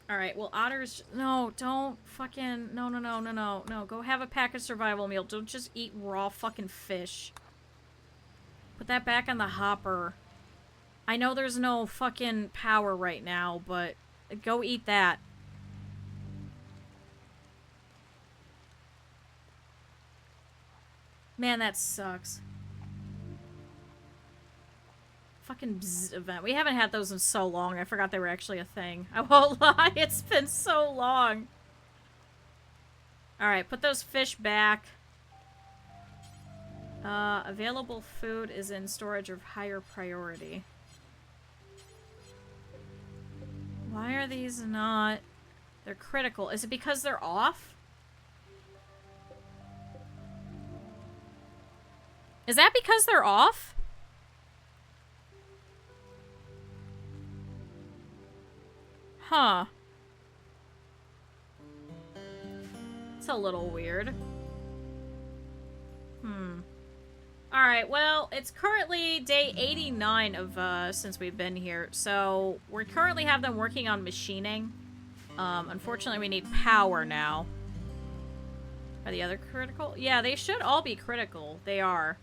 Alright, well, otters... No, don't fucking... No. Go have a packaged survival meal. Don't just eat raw fucking fish. Put that back on the hopper. I know there's no fucking power right now, but go eat that. Man, that sucks. Fucking bzz event. We haven't had those in so long. I forgot they were actually a thing. I won't lie. It's been so long. Alright, put those fish back. Available food is in storage of higher priority. Why are these not... They're critical. Is it because they're off? Is that because they're off? Huh. It's a little weird. Alright, well, it's currently day 89 of, since we've been here, so we currently have them working on machining. Unfortunately, we need power now. Are the other critical? Yeah, they should all be critical. They are.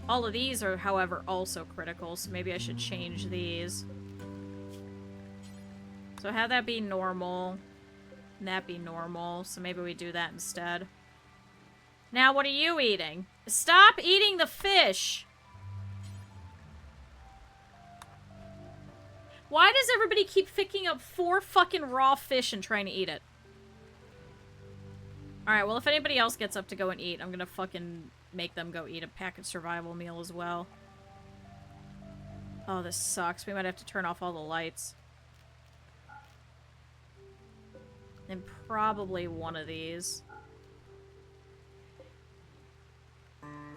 All of these are, however, also critical, so maybe I should change these. So have that be normal, and that be normal, so maybe we do that instead. Now, what are you eating? Stop eating the fish! Why does everybody keep picking up 4 fucking raw fish and trying to eat it? Alright, well, if anybody else gets up to go and eat, I'm gonna fucking make them go eat a packaged survival meal as well. Oh, this sucks. We might have to turn off all the lights. And probably one of these.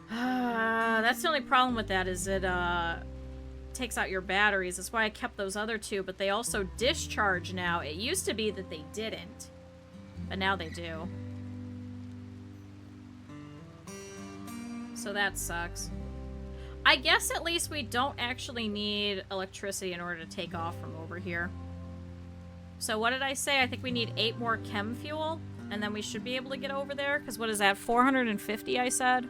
That's the only problem with that, is it, takes out your batteries. That's why I kept those other 2, but they also discharge now. It used to be that they didn't, but now they do. So that sucks. I guess at least we don't actually need electricity in order to take off from over here. So what did I say? I think we need 8 more chem fuel, and then we should be able to get over there. Because what is that? 450, I said?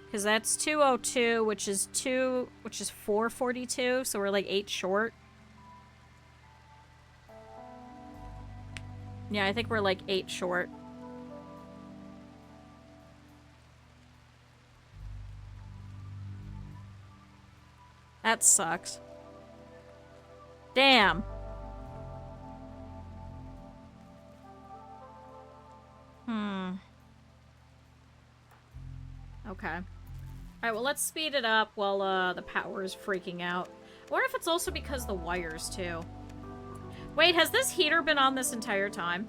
Because that's 202, which is 442, so we're like 8 short. Yeah, I think we're like 8 short. That sucks. Damn. Okay. Alright, well, let's speed it up while the power is freaking out. I wonder if it's also because the wires, too. Wait, has this heater been on this entire time?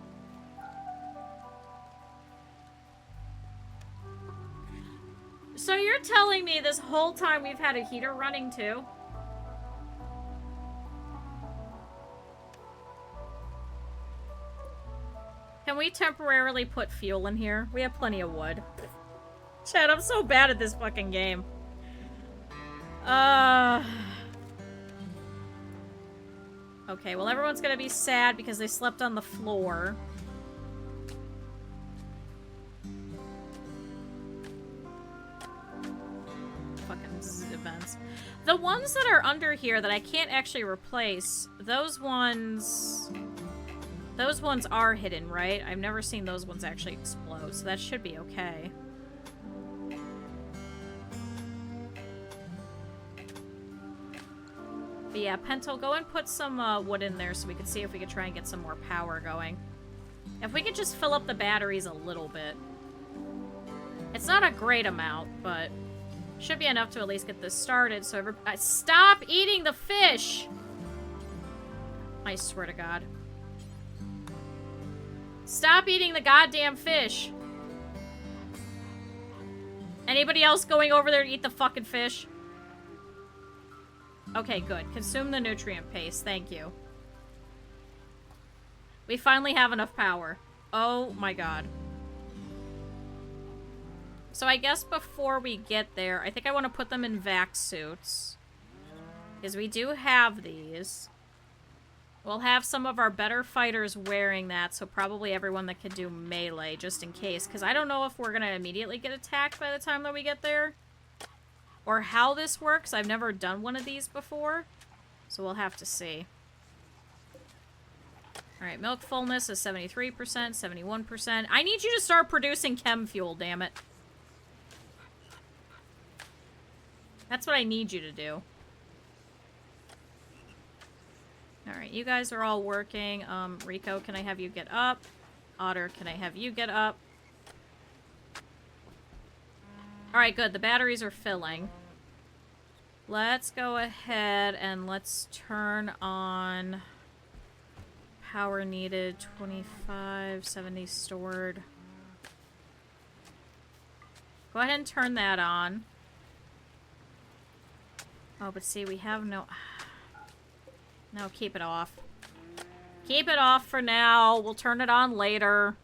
So you're telling me this whole time we've had a heater running, too? Can we temporarily put fuel in here? We have plenty of wood. Chad, I'm so bad at this fucking game. Okay, well, everyone's gonna be sad because they slept on the floor. Fucking events. The ones that are under here that I can't actually replace, those ones are hidden, right? I've never seen those ones actually explode, so that should be okay. But yeah, Pentel, go and put some wood in there so we can see if we can try and get some more power going. If we could just fill up the batteries a little bit. It's not a great amount, but should be enough to at least get this started. So stop eating the fish! I swear to God. Stop eating the goddamn fish! Anybody else going over there to eat the fucking fish? Okay, good. Consume the nutrient paste. Thank you. We finally have enough power. Oh my God. So I guess before we get there, I think I want to put them in vac suits. Because we do have these. We'll have some of our better fighters wearing that, so probably everyone that can do melee, just in case. Because I don't know if we're going to immediately get attacked by the time that we get there. Or how this works. I've never done one of these before. So we'll have to see. Alright, milk fullness is 73%, 71%. I need you to start producing chem fuel, damn it. That's what I need you to do. Alright, you guys are all working. Rico, can I have you get up? Otter, can I have you get up? Alright, good. The batteries are filling. Let's go ahead and let's turn on power needed. 25, 70 stored. Go ahead and turn that on. Oh, but see, we have no... No, keep it off. Keep it off for now. We'll turn it on later.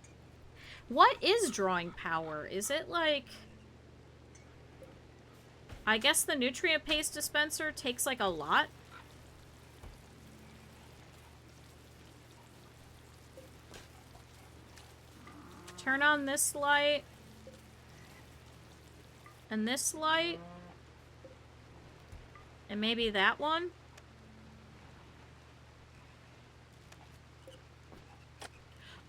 What is drawing power? Is it like... I guess the nutrient paste dispenser takes like a lot? turn on this light. And this light. And maybe that one.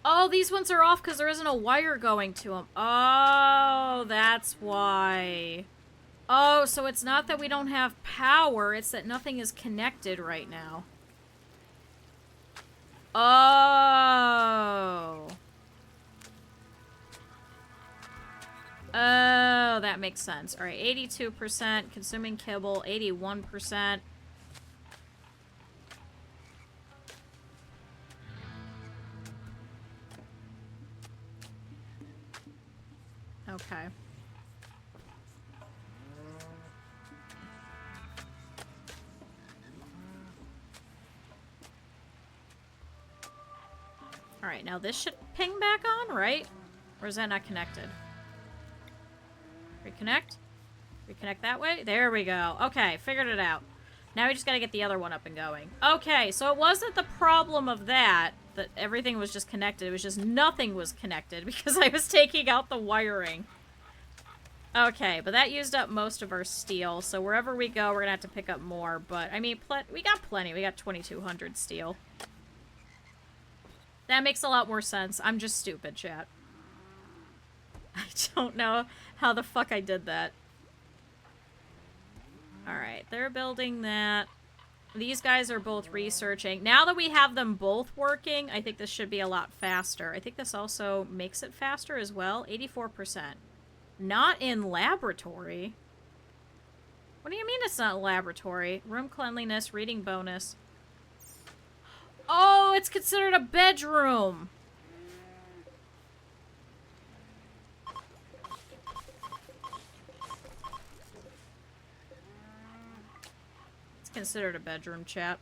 Oh, these ones are off because there isn't a wire going to them. Oh, that's why. Oh, so it's not that we don't have power, it's that nothing is connected right now. Oh. Oh, that makes sense. Alright, 82%, consuming kibble, 81%. Okay. Alright, now this should ping back on, right? Or is that not connected? Reconnect? Reconnect that way? There we go. Okay, figured it out. Now we just gotta get the other one up and going. Okay, so it wasn't the problem of that everything was just connected. It was just nothing was connected because I was taking out the wiring. Okay, but that used up most of our steel, so wherever we go, we're gonna have to pick up more. But, I mean, we got plenty. We got 2,200 steel. That makes a lot more sense. I'm just stupid, chat. I don't know how the fuck I did that. Alright, they're building that. These guys are both researching. Now that we have them both working, I think this should be a lot faster. I think this also makes it faster as well. 84%. Not in laboratory. What do you mean it's not laboratory? Room cleanliness, reading bonus. Oh, it's considered a bedroom. It's considered a bedroom, chat.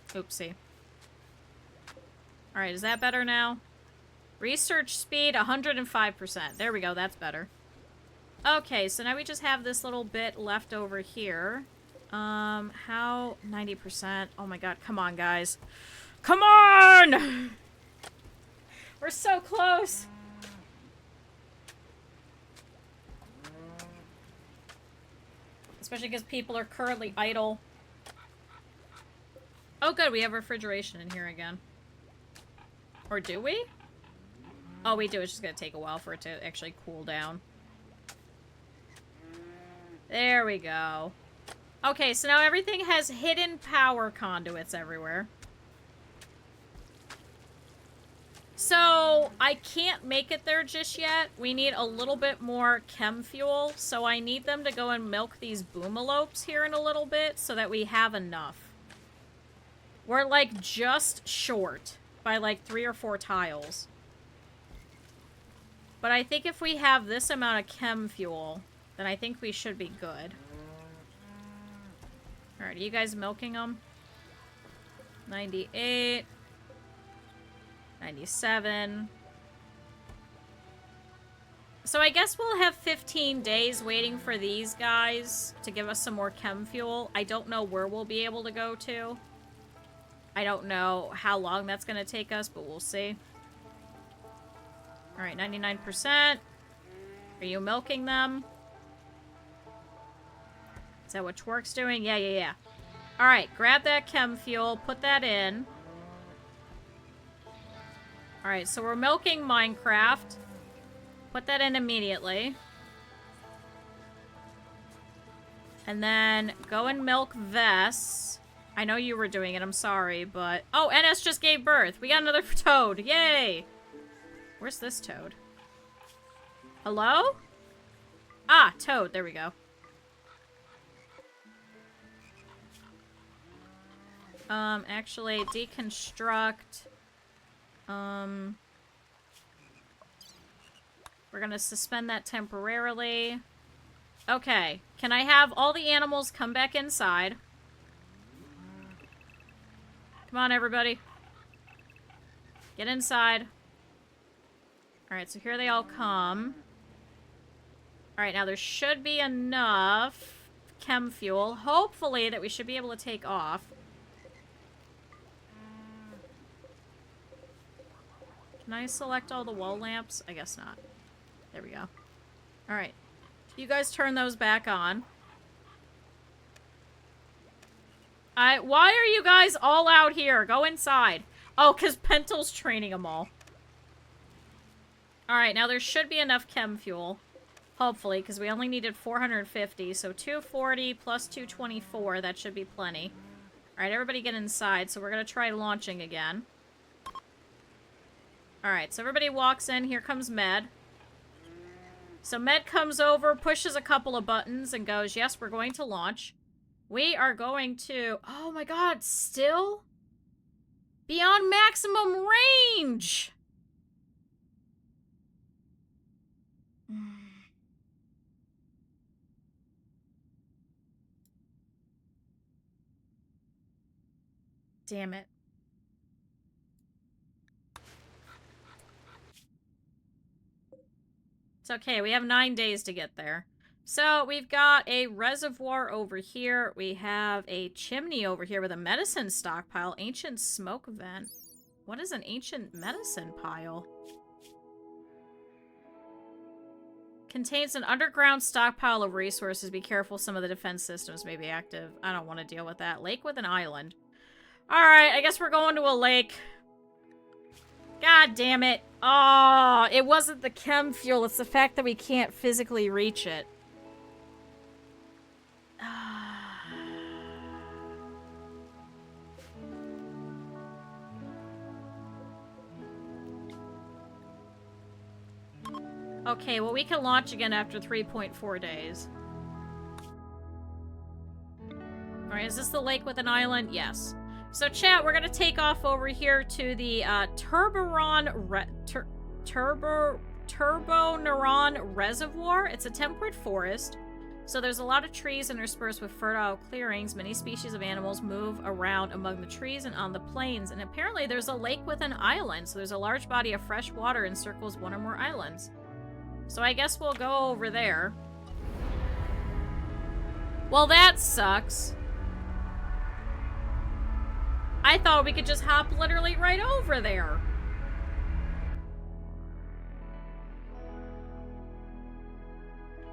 Oopsie. Alright, is that better now? Research speed, 105%. There we go, that's better. Okay, so now we just have this little bit left over here. How? 90%. Oh my god, come on, guys. Come on! We're so close! Especially because people are currently idle. Oh good, we have refrigeration in here again. Or do we? Oh, we do. It's just gonna take a while for it to actually cool down. There we go. Okay, so now everything has hidden power conduits everywhere. So, I can't make it there just yet. We need a little bit more chem fuel, so I need them to go and milk these boomalopes here in a little bit so that we have enough. We're, like, just short by, like, 3 or 4 tiles. But I think if we have this amount of chem fuel, then I think we should be good. Alright, are you guys milking them? 98. 97. So I guess we'll have 15 days waiting for these guys to give us some more chem fuel. I don't know where we'll be able to go to. I don't know how long that's going to take us, but we'll see. Alright, 99%. Are you milking them? Is that what Twerk's doing? Yeah. Alright, grab that chem fuel, put that in. Alright, so we're milking Minecraft. Put that in immediately. And then go and milk Vess. I know you were doing it, I'm sorry, but... Oh, NS just gave birth. We got another toad. Yay! Where's this toad? Hello? Ah, toad. There we go. Actually, deconstruct. We're gonna suspend that temporarily. Okay. Can I have all the animals come back inside? Come on, everybody. Get inside. Alright, so here they all come. Alright, now there should be enough chem fuel, hopefully, that we should be able to take off. Can I select all the wall lamps? I guess not. There we go. Alright. You guys turn those back on. Why are you guys all out here? Go inside. Oh, because Pentel's training them all. Alright, now there should be enough chem fuel. Hopefully, because we only needed 450. So 240 plus 224, that should be plenty. Alright, everybody get inside. So we're going to try launching again. Alright, so everybody walks in. Here comes Med. So Med comes over, pushes a couple of buttons, and goes, yes, we're going to launch. We are going to... Oh my god, still? Beyond maximum range! Damn it. It's okay, we have 9 days to get there. So, we've got a reservoir over here. We have a chimney over here with a medicine stockpile. Ancient smoke vent. What is an ancient medicine pile? Contains an underground stockpile of resources. Be careful, some of the defense systems may be active. I don't want to deal with that. Lake with an island. Alright, I guess we're going to a lake. God damn it. Oh, it wasn't the chem fuel. It's the fact that we can't physically reach it. Okay, well, we can launch again after 3.4 days. Alright, is this the lake with an island? Yes. So, chat, we're gonna take off over here to the Turboneuron Reservoir. It's a temperate forest. So there's a lot of trees interspersed with fertile clearings. Many species of animals move around among the trees and on the plains. And apparently there's a lake with an island. So there's a large body of fresh water encircles one or more islands. So I guess we'll go over there. Well, that sucks. I thought we could just hop literally right over there.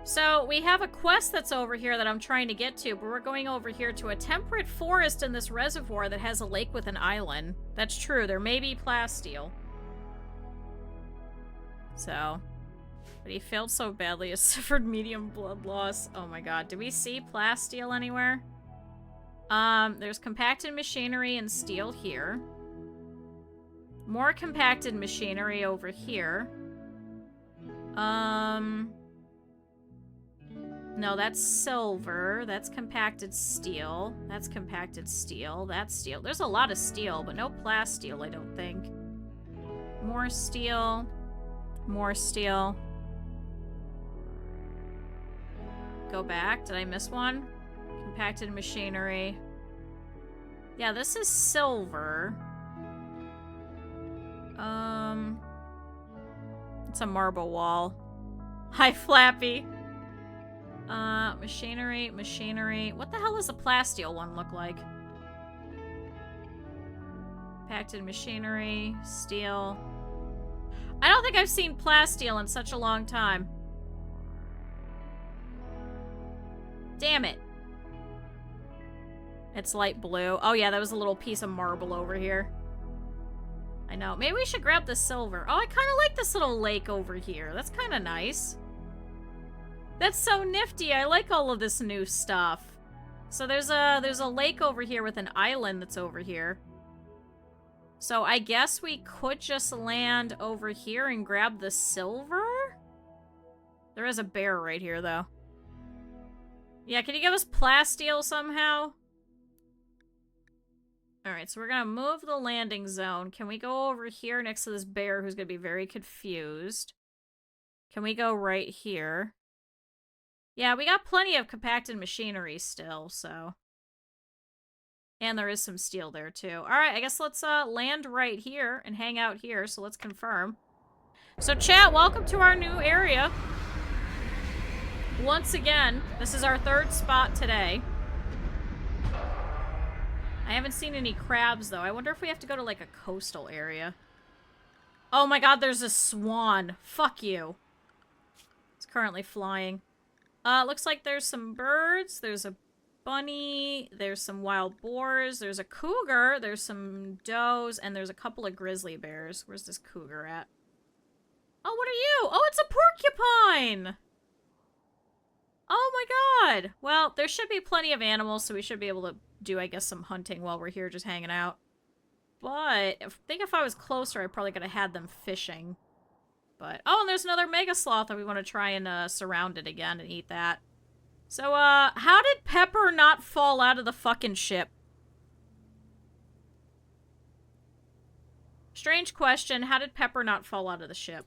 So, we have a quest that's over here that I'm trying to get to, but we're going over here to a temperate forest in this reservoir that has a lake with an island. That's true, there may be plasteel. So, but he failed so badly, he suffered medium blood loss. Oh my god, do we see plasteel anywhere? There's compacted machinery and steel here. More compacted machinery over here. No, that's silver. That's compacted steel. That's compacted steel. That's steel. There's a lot of steel, but no plasteel, I don't think. More steel. More steel. Go back. Did I miss one? Compacted machinery. Yeah, this is silver. It's a marble wall. Hi, Flappy. Machinery, machinery. What the hell does the plasteel one look like? Compacted machinery, steel. I don't think I've seen plasteel in such a long time. Damn it. It's light blue. Oh yeah, that was a little piece of marble over here. I know. Maybe we should grab the silver. Oh, I kind of like this little lake over here. That's kind of nice. That's so nifty. I like all of this new stuff. So there's a lake over here with an island that's over here. So I guess we could just land over here and grab the silver? There is a bear right here, though. Yeah, can you give us plasteel somehow? Alright, so we're gonna move the landing zone. Can we go over here next to this bear who's gonna be very confused? Can we go right here? Yeah, we got plenty of compacted machinery still, so... And there is some steel there, too. Alright, I guess let's land right here and hang out here, so let's confirm. So, chat, welcome to our new area. Once again, this is our third spot today. I haven't seen any crabs, though. I wonder if we have to go to, like, a coastal area. Oh my god, there's a swan. Fuck you. It's currently flying. Looks like there's some birds. There's a bunny. There's some wild boars. There's a cougar. There's some does. And there's a couple of grizzly bears. Where's this cougar at? Oh, what are you? Oh, it's a porcupine! Oh my god! Well, there should be plenty of animals, so we should be able to do, I guess, some hunting while we're here just hanging out. But I think if I was closer, I probably could have had them fishing. But, oh, and there's another mega sloth that we want to try and surround it again and eat that. So, how did Pepper not fall out of the fucking ship? Strange question. How did Pepper not fall out of the ship?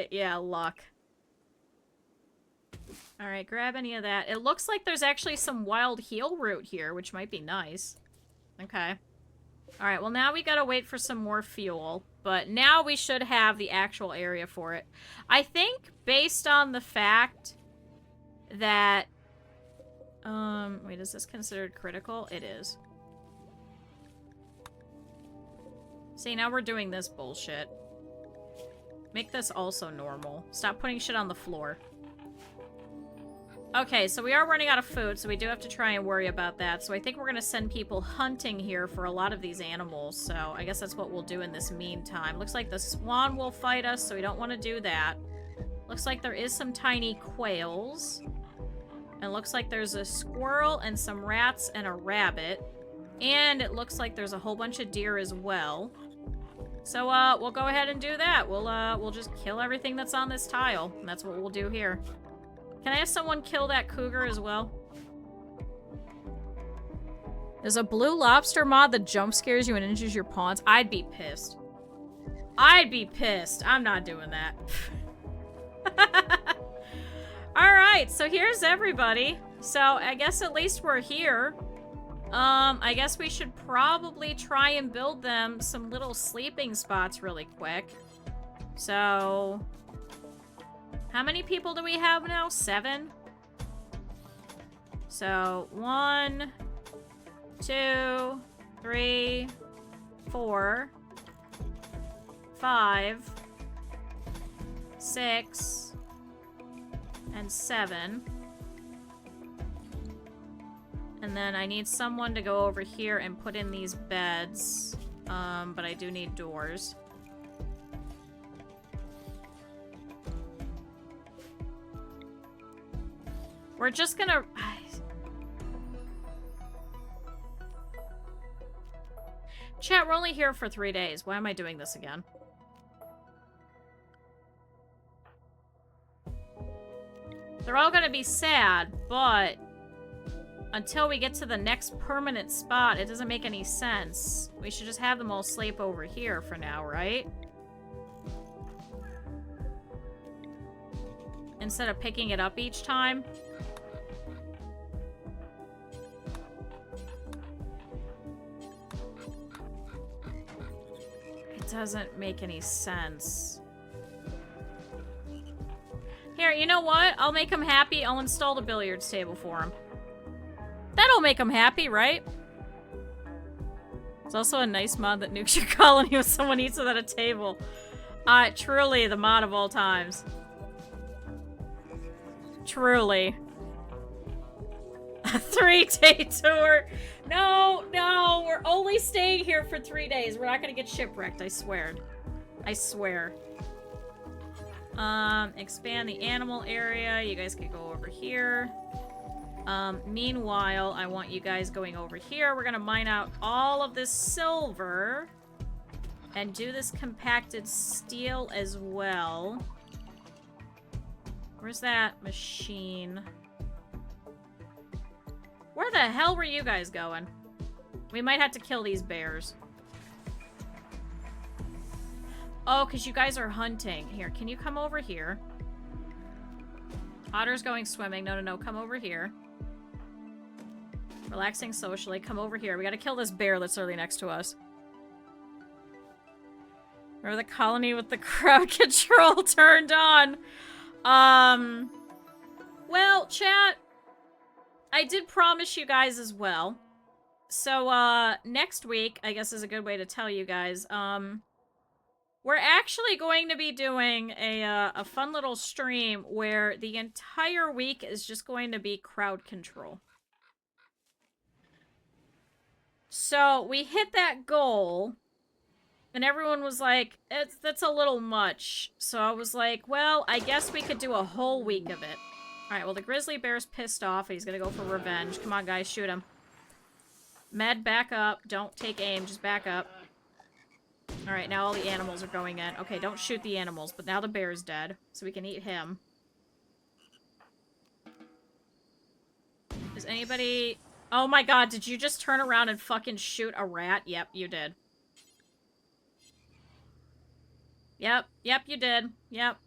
Yeah, luck. Alright, grab any of that. It looks like there's actually some wild heal root here, which might be nice. Okay. Alright, well now we gotta wait for some more fuel. But now we should have the actual area for it. I think, based on the fact that... wait, is this considered critical? It is. See, now we're doing this bullshit. Make this also normal. Stop putting shit on the floor. Okay, so we are running out of food, so we do have to try and worry about that. So I think we're going to send people hunting here for a lot of these animals. So I guess that's what we'll do in this meantime. Looks like the swan will fight us, so we don't want to do that. Looks like there is some tiny quails. And looks like there's a squirrel and some rats and a rabbit. And it looks like there's a whole bunch of deer as well. So, we'll go ahead and do that. We'll just kill everything that's on this tile. And that's what we'll do here. Can I have someone kill that cougar as well? There's a blue lobster mod that jump scares you and injures your pawns. I'd be pissed. I'd be pissed. I'm not doing that. Alright, so here's everybody. So, I guess at least we're here. I guess we should probably try and build them some little sleeping spots really quick. So, how many people do we have now? 7? So, 1, 2, 3, 4, 5, 6, and 7. And then I need someone to go over here and put in these beds. But I do need doors. We're just gonna... Chat, we're only here for 3 days. Why am I doing this again? They're all gonna be sad, but... until we get to the next permanent spot, it doesn't make any sense. We should just have them all sleep over here for now, right? Instead of picking it up each time. It doesn't make any sense. Here, you know what? I'll make them happy. I'll install the billiards table for them. That'll make them happy, right? It's also a nice mod that nukes your colony when someone eats it at a table. Truly the mod of all times. Truly. A 3-day tour. No, no, we're only staying here for 3 days. We're not gonna get shipwrecked, I swear. I swear. Expand the animal area. You guys can go over here. Meanwhile, I want you guys going over here. We're gonna mine out all of this silver and do this compacted steel as well. Where's that machine? Where the hell were you guys going? We might have to kill these bears. Oh, because you guys are hunting. Here, can you come over here? Otter's going swimming. No, no, no. Come over here. Relaxing socially. Come over here. We gotta kill this bear that's literally next to us. Or the colony with the crowd control turned on. Well, chat, I did promise you guys as well. So, next week, I guess is a good way to tell you guys, we're actually going to be doing a fun little stream where the entire week is just going to be crowd control. So, we hit that goal, and everyone was like, that's a little much. So I was like, well, I guess we could do a whole week of it. Alright, well, the grizzly bear's pissed off. He's gonna go for revenge. Come on, guys, shoot him. Med, back up. Don't take aim, just back up. Alright, now all the animals are going in. Okay, don't shoot the animals, but now the bear's dead, so we can eat him. Is anybody... Oh my god, did you just turn around and fucking shoot a rat? Yep, you did. Yep, you did. Yep.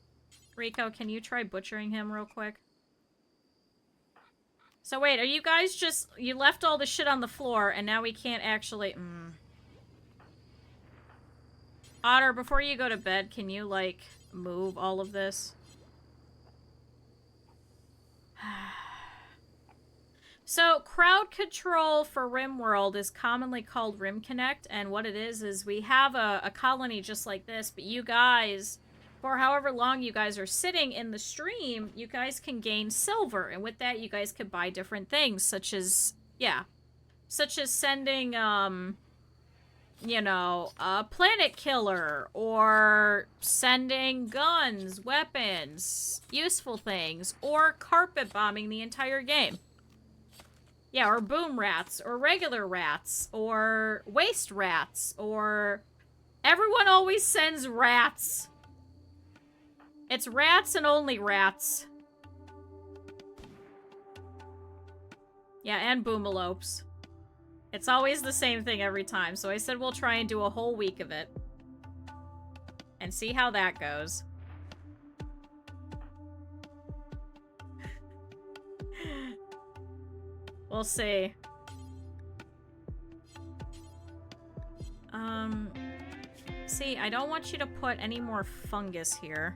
Rico, can you try butchering him real quick? So wait, are you guys just... You left all the shit on the floor, and now we can't actually... Otter, before you go to bed, can you, like, move all of this? So, crowd control for Rimworld is commonly called Rim Connect, and what it is we have a colony just like this, but you guys, for however long you guys are sitting in the stream, you guys can gain silver, and with that you guys could buy different things, such as sending, you know, a planet killer, or sending guns, weapons, useful things, or carpet bombing the entire game. Yeah, or boom rats, or regular rats, or waste rats, or... Everyone always sends rats. It's rats and only rats. Yeah, and boomalopes. It's always the same thing every time, so I said we'll try and do a whole week of it. And see how that goes. We'll see. See, I don't want you to put any more fungus here.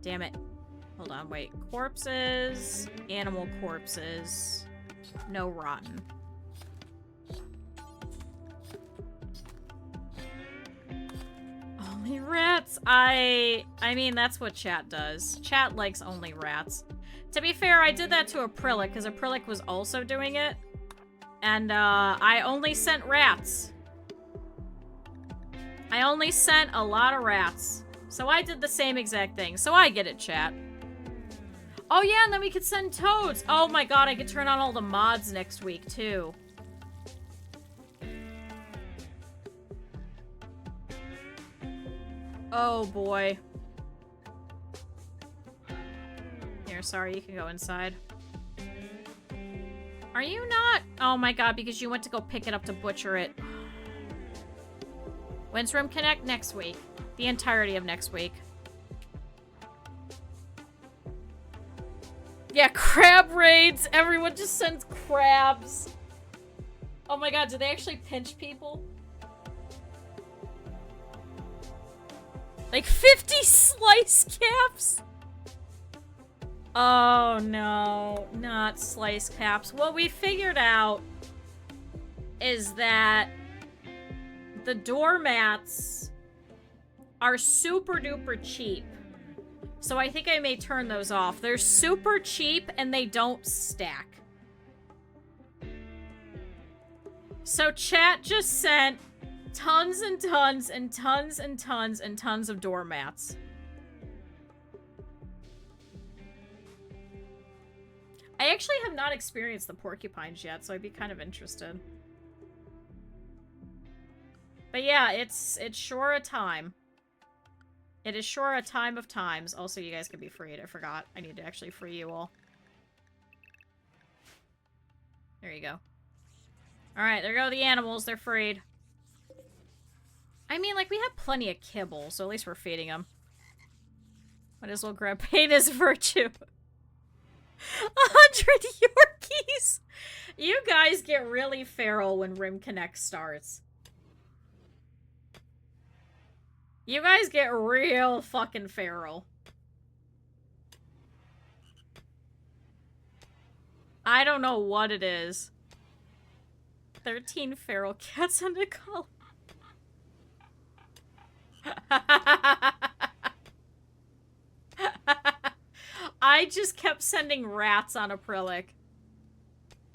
Damn it. Hold on, wait. Corpses, animal corpses, no rotten. Only rats. I mean, that's what chat does. Chat likes only rats. To be fair, I did that to Acrylic, because Acrylic was also doing it. And, I only sent rats. I only sent a lot of rats. So I did the same exact thing. So I get it, chat. Oh yeah, and then we could send toads. Oh my god, I could turn on all the mods next week, too. Oh boy. Here, sorry, you can go inside. Are you not? Oh my god, because you went to go pick it up to butcher it. When's Rim Connect? Next week. The entirety of next week. Yeah, crab raids! Everyone just sends crabs. Oh my god, do they actually pinch people? Like 50 slice caps? Oh no, not slice caps. What we figured out is that the doormats are super duper cheap. So I think I may turn those off. They're super cheap and they don't stack. So chat just sent tons and tons and tons and tons and tons of doormats. I actually have not experienced the porcupines yet, so I'd be kind of interested. But yeah, it's sure a time. It is sure a time of times. Also, you guys can be freed. I forgot. I need to actually free you all. There you go. Alright, there go the animals. They're freed. I mean, like, we have plenty of kibble, so at least we're feeding them. Might as well grab pain as virtue. 100 Yorkies! You guys get really feral when Rim Connect starts. You guys get real fucking feral. I don't know what it is. 13 feral cats on the call. I just kept sending rats on acrylic.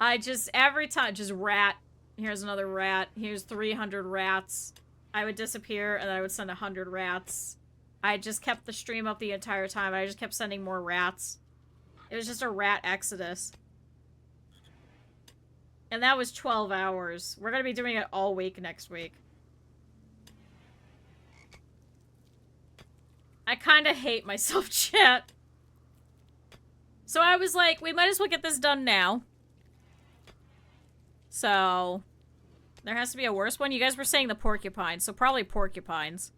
Every time, just rat. Here's another rat. Here's 300 rats. I would disappear, and then I would send 100 rats. I just kept the stream up the entire time. I just kept sending more rats. It was just a rat exodus. And that was 12 hours. We're gonna be doing it all week next week. I kinda hate myself, chat. So I was like, we might as well get this done now. So, there has to be a worse one. You guys were saying the porcupines, so probably porcupines.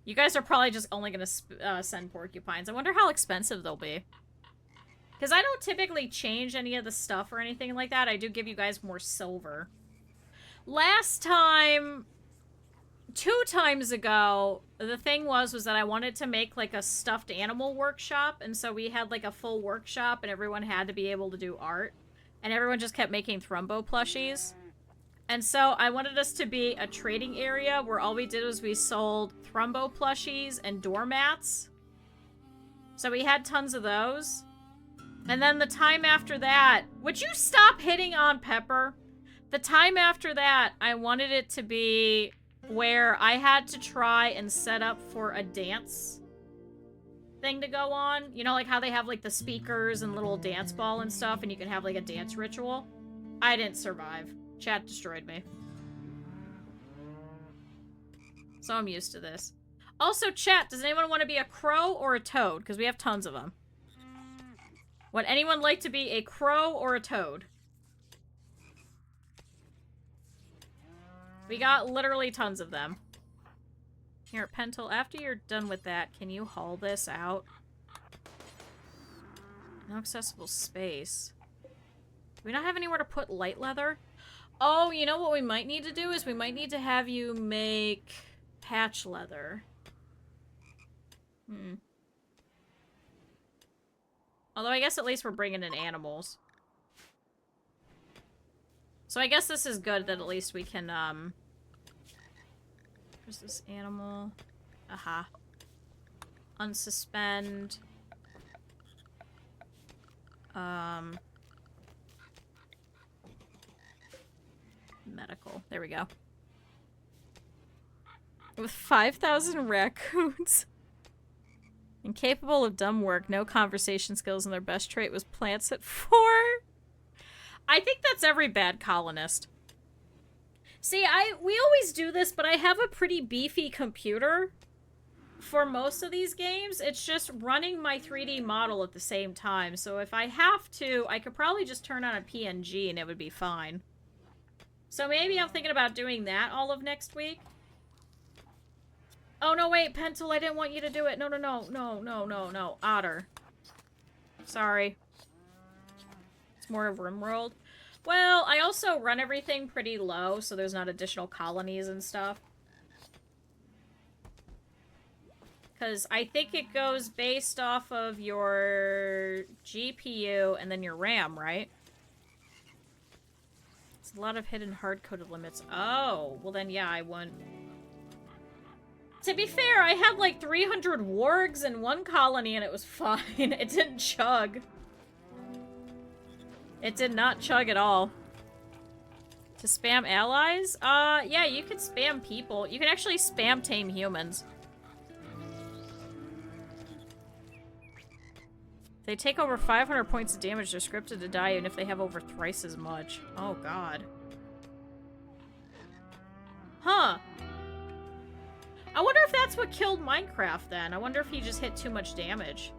You guys are probably just only gonna send porcupines. I wonder how expensive they'll be. Because I don't typically change any of the stuff or anything like that. I do give you guys more silver. Last time, 2 times ago, the thing was that I wanted to make like a stuffed animal workshop. And so we had like a full workshop and everyone had to be able to do art. And everyone just kept making Thrumbo plushies. And so I wanted us to be a trading area where all we did was we sold Thrumbo plushies and doormats. So we had tons of those. And then the time after that, would you stop hitting on Pepper? The time after that, I wanted it to be where I had to try and set up for a dance thing to go on. You know, like how they have like the speakers and little dance ball and stuff, and you can have like a dance ritual. I didn't survive. Chat destroyed me. So I'm used to this. Also, chat, does anyone want to be a crow or a toad? Because we have tons of them. Would anyone like to be a crow or a toad? We got literally tons of them. Here, Pentel, after you're done with that, can you haul this out? No accessible space. Do we not have anywhere to put light leather? Oh, you know what we might need to do is we might need to have you make patch leather. Although I guess at least we're bringing in animals. So I guess this is good that at least we can, where's this animal? Aha. Unsuspend. Medical. There we go. With 5,000 raccoons. Incapable of dumb work, no conversation skills, and their best trait was plants at 4. I think that's every bad colonist. See, we always do this, but I have a pretty beefy computer for most of these games. It's just running my 3D model at the same time. So if I have to, I could probably just turn on a PNG and it would be fine. So maybe I'm thinking about doing that all of next week. Oh, no, wait, Pencil, I didn't want you to do it. No. Otter. Sorry. It's more of Rimworld. Well, I also run everything pretty low, so there's not additional colonies and stuff. Because I think it goes based off of your GPU and then your RAM, right? It's a lot of hidden hard-coded limits. Oh, well then, yeah, I wouldn't. To be fair, I had like 300 wargs in one colony and it was fine. It didn't chug. It did not chug at all. To spam allies? Yeah, you can spam people. You can actually spam tame humans. If they take over 500 points of damage, they're scripted to die even if they have over thrice as much. Oh, God. Huh. I wonder if that's what killed Minecraft, then. I wonder if he just hit too much damage.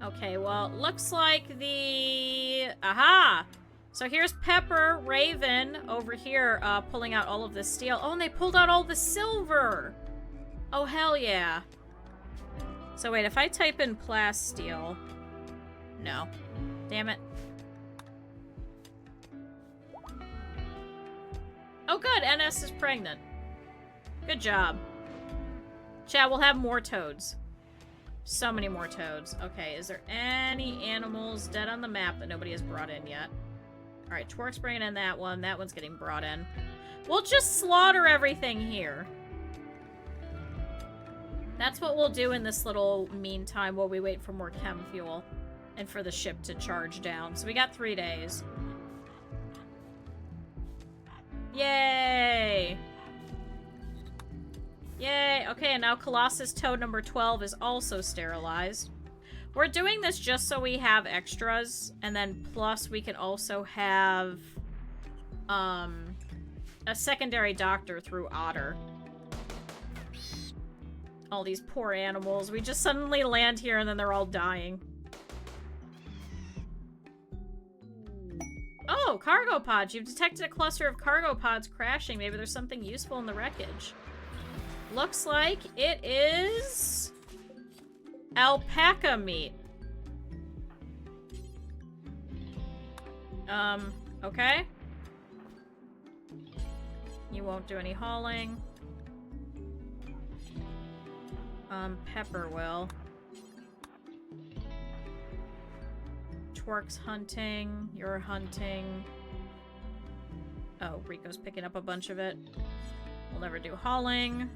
Okay, well, looks like the... Aha! So here's Pepper, Raven, over here, pulling out all of this steel. Oh, and they pulled out all the silver! Oh, hell yeah. So wait, if I type in plasteel... No. Damn it. Oh good, NS is pregnant. Good job. Chat, we'll have more toads. So many more toads. Okay, is there any animals dead on the map that nobody has brought in yet? Alright, Twerk's bringing in that one. That one's getting brought in. We'll just slaughter everything here. That's what we'll do in this little meantime while we wait for more chem fuel. And for the ship to charge down. So we got 3 days. Yay! Yay! Okay, and now Colossus Toad number 12 is also sterilized. We're doing this just so we have extras, and then plus we can also have a secondary doctor through Otter. All these poor animals. We just suddenly land here and then they're all dying. Oh, cargo pods. You've detected a cluster of cargo pods crashing. Maybe there's something useful in the wreckage. Looks like it is alpaca meat. Okay. You won't do any hauling. Pepper will. Twerk's hunting. You're hunting. Oh, Rico's picking up a bunch of it. We'll never do hauling.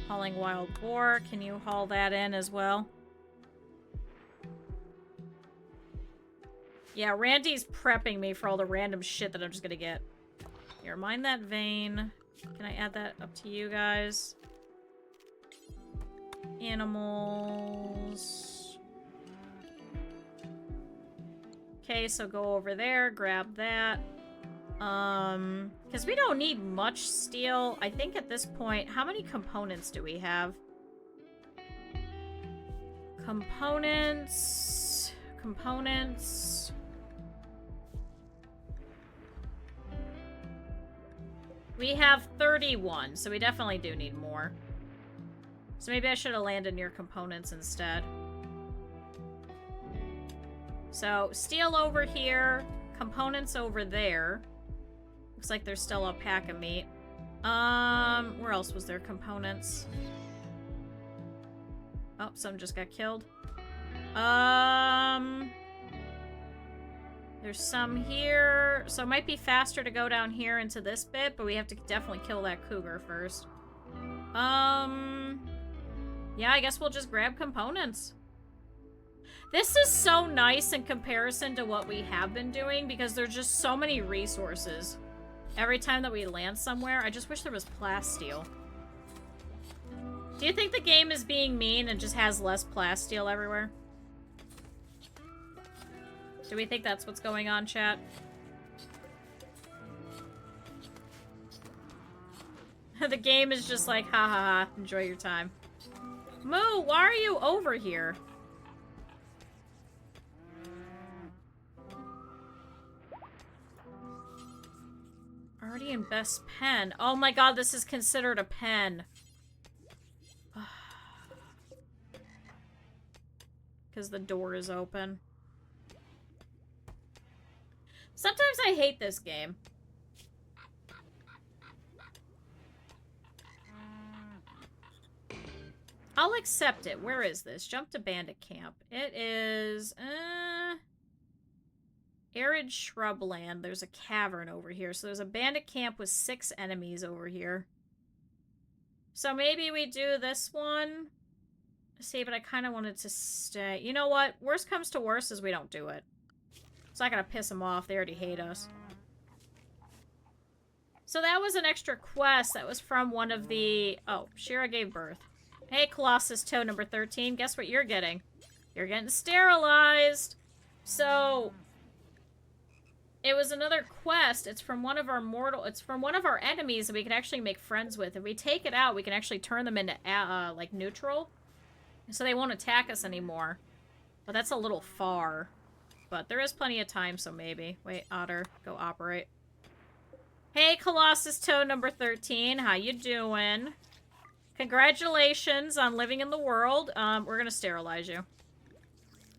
Hauling wild boar. Can you haul that in as well? Yeah, Randy's prepping me for all the random shit that I'm just gonna get. Here, mind that vein. Can I add that up to you guys? Animals. Okay, so go over there, grab that. Because we don't need much steel. I think at this point, how many components do we have? Components. We have 31, so we definitely do need more. So maybe I should have landed near components instead. So, steel over here, components over there. Looks like there's still alpaca meat. Where else was there components? Oh, some just got killed. There's some here. So it might be faster to go down here into this bit, but we have to definitely kill that cougar first. Yeah, I guess we'll just grab components. This is so nice in comparison to what we have been doing because there's just so many resources. Every time that we land somewhere, I just wish there was plasteel. Do you think the game is being mean and just has less plasteel everywhere? Do we think that's what's going on, chat? The game is just like, ha ha ha, enjoy your time. Moo, why are you over here? Already in best pen. Oh my god, this is considered a pen. Because the door is open. Sometimes I hate this game. I'll accept it. Where is this? Jump to bandit camp. It is, arid shrubland. There's a cavern over here. So there's a bandit camp with 6 enemies over here. So maybe we do this one. See, but I kind of wanted to stay. You know what? Worst comes to worst is we don't do it. It's not gonna piss them off. They already hate us. So that was an extra quest. That was from one of the... Oh, Shira gave birth. Hey, Colossus Toe number 13. Guess what you're getting? You're getting sterilized. So... It was another quest. It's from one of our It's from one of our enemies that we can actually make friends with. If we take it out, we can actually turn them into, like, neutral. So they won't attack us anymore. But that's a little far. But there is plenty of time, so maybe. Wait, Otter, go operate. Hey, Colossus Toe number 13. How you doing? Congratulations on living in the world. We're gonna sterilize you.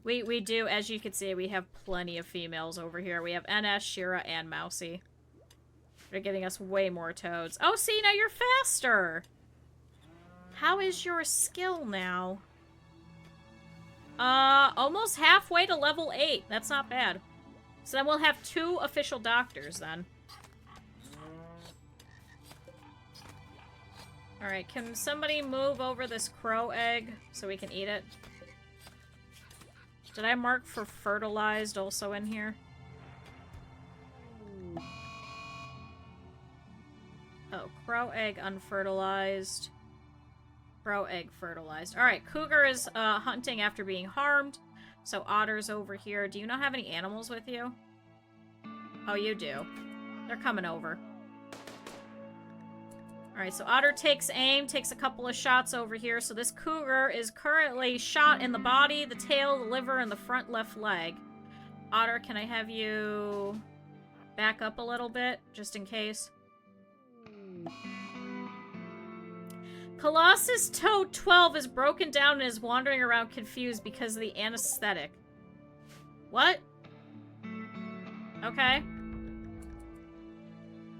We do, as you can see, we have plenty of females over here. We have NS, Shira, and Mousy. They're giving us way more toads. Oh, see, now you're faster! How is your skill now? Almost halfway to level 8. That's not bad. So then we'll have 2 official doctors then. Alright, can somebody move over this crow egg so we can eat it? Did I mark for fertilized also in here? Oh, crow egg unfertilized. Crow egg fertilized. Alright, cougar is hunting after being harmed. So otter's over here. Do you not have any animals with you? Oh, you do. They're coming over. Alright, so otter takes aim, takes a couple of shots over here. So this cougar is currently shot in the body, the tail, the liver, and the front left leg. Otter, can I have you back up a little bit, just in case? Colossus Toad 12 is broken down and is wandering around confused because of the anesthetic. What? Okay.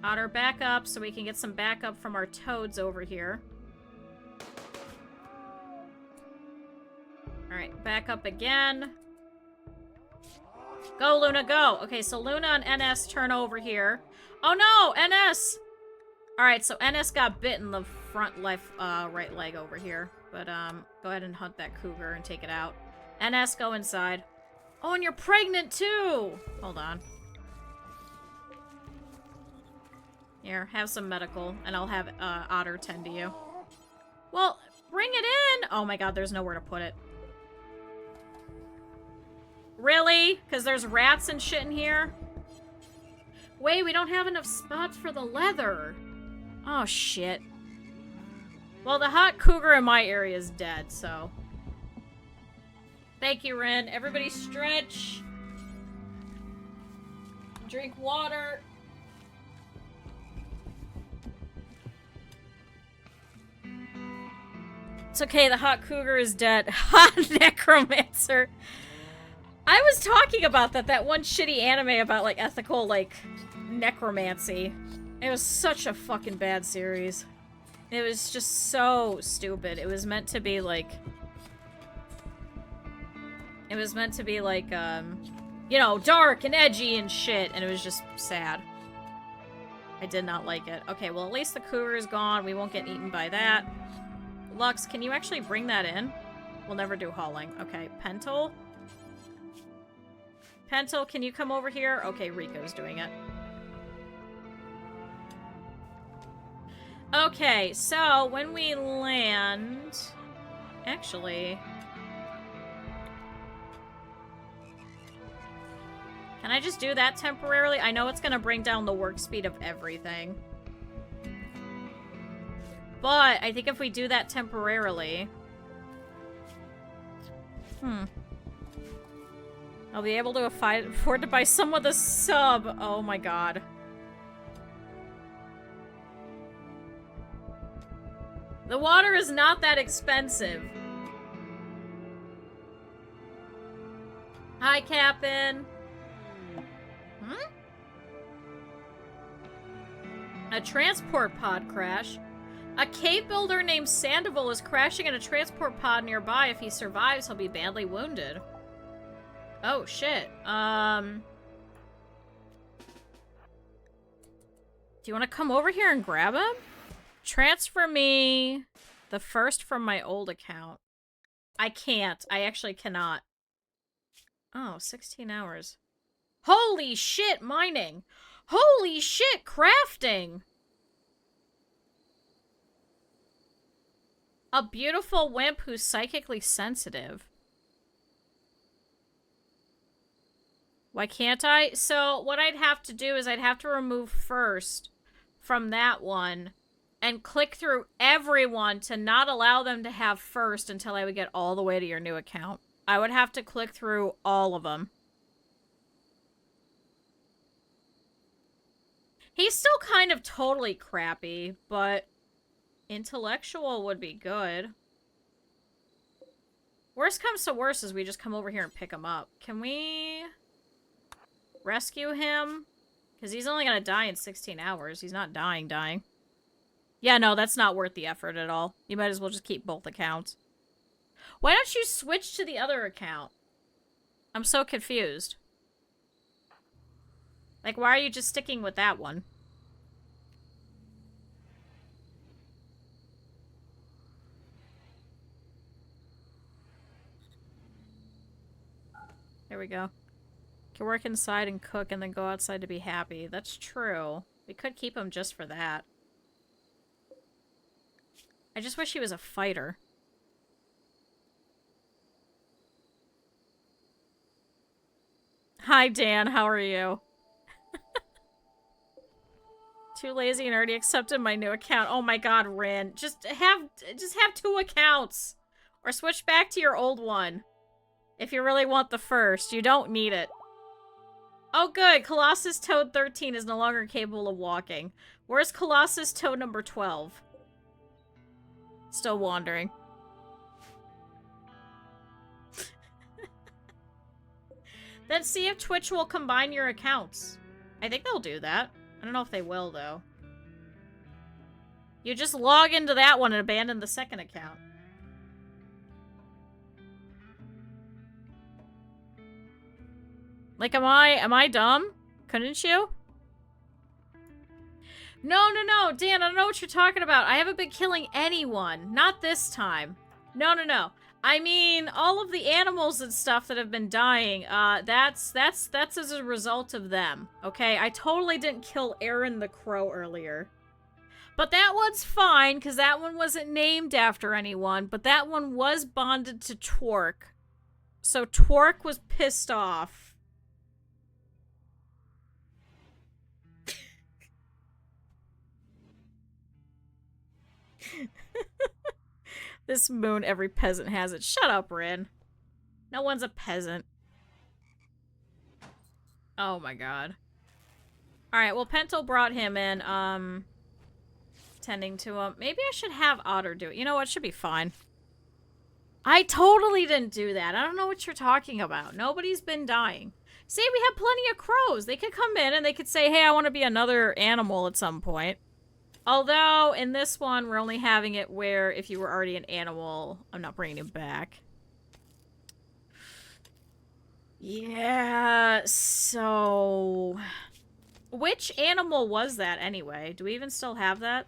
Otter, back up so we can get some backup from our toads over here. Alright, back up again. Go, Luna, go! Okay, so Luna and NS turn over here. Oh no! NS! Alright, so NS got bit in the front left, right leg over here. But, go ahead and hunt that cougar and take it out. NS, go inside. Oh, and you're pregnant, too! Hold on. Here, have some medical, and I'll have, Otter tend to you. Well, bring it in! Oh my god, there's nowhere to put it. Really? Because there's rats and shit in here? Wait, we don't have enough spots for the leather. Oh, shit. Well, the hot cougar in my area is dead, so... Thank you, Ren. Everybody stretch. Drink water. It's okay, the hot cougar is dead. Hot necromancer. I was talking about that one shitty anime about, like, ethical, like, necromancy. It was such a fucking bad series. It was just so stupid. It was meant to be, like... It was meant to be, like, you know, dark and edgy and shit, and it was just sad. I did not like it. Okay, well, at least the cougar is gone. We won't get eaten by that. Lux, can you actually bring that in? We'll never do hauling. Okay, Pentel? Pentel, can you come over here? Okay, Rico's doing it. Okay, so when we land... Actually... Can I just do that temporarily? I know it's gonna bring down the work speed of everything. But I think if we do that temporarily... I'll be able to afford to buy some with a sub. Oh my god. The water is not that expensive. Hi, Captain. A transport pod crash. A cave builder named Sandoval is crashing in a transport pod nearby. If he survives, he'll be badly wounded. Oh, shit. Do you want to come over here and grab him? Transfer me the first from my old account. I can't. I actually cannot. Oh, 16 hours. Holy shit, mining! Holy shit, crafting! A beautiful wimp who's psychically sensitive. Why can't I? So, what I'd have to do is I'd have to remove first from that one and click through everyone to not allow them to have first until I would get all the way to your new account. I would have to click through all of them. He's still kind of totally crappy, but intellectual would be good. Worst comes to worst is we just come over here and pick him up. Can we rescue him? Because he's only gonna die in 16 hours. He's not dying. Yeah, no, that's not worth the effort at all. You might as well just keep both accounts. Why don't you switch to the other account? I'm so confused. Like, why are you just sticking with that one? There we go. Can work inside and cook and then go outside to be happy. That's true. We could keep him just for that. I just wish he was a fighter. Hi, Dan. How are you? Too lazy and already accepted my new account. Oh my god, Rin. Just have 2 accounts. Or switch back to your old one. If you really want the first. You don't need it. Oh good, Colossus Toad 13 is no longer capable of walking. Where's Colossus Toad number 12? Still wandering. Then see if Twitch will combine your accounts. I think they'll do that. I don't know if they will, though. You just log into that one and abandon the second account. Like, am I dumb? Couldn't you? No, Dan, I don't know what you're talking about. I haven't been killing anyone. Not this time. No. I mean, all of the animals and stuff that have been dying, that's as a result of them, okay? I totally didn't kill Aaron the Crow earlier. But that one's fine, because that one wasn't named after anyone, but that one was bonded to Twerk. So Twerk was pissed off. This moon, every peasant has it. Shut up, Rin. No one's a peasant. Oh my god. Alright, well, Pento brought him in, tending to him. Maybe I should have Otter do it. You know what? It should be fine. I totally didn't do that. I don't know what you're talking about. Nobody's been dying. See, we have plenty of crows. They could come in and they could say, hey, I want to be another animal at some point. Although, in this one, we're only having it where if you were already an animal, I'm not bringing it back. Yeah, so... Which animal was that, anyway? Do we even still have that?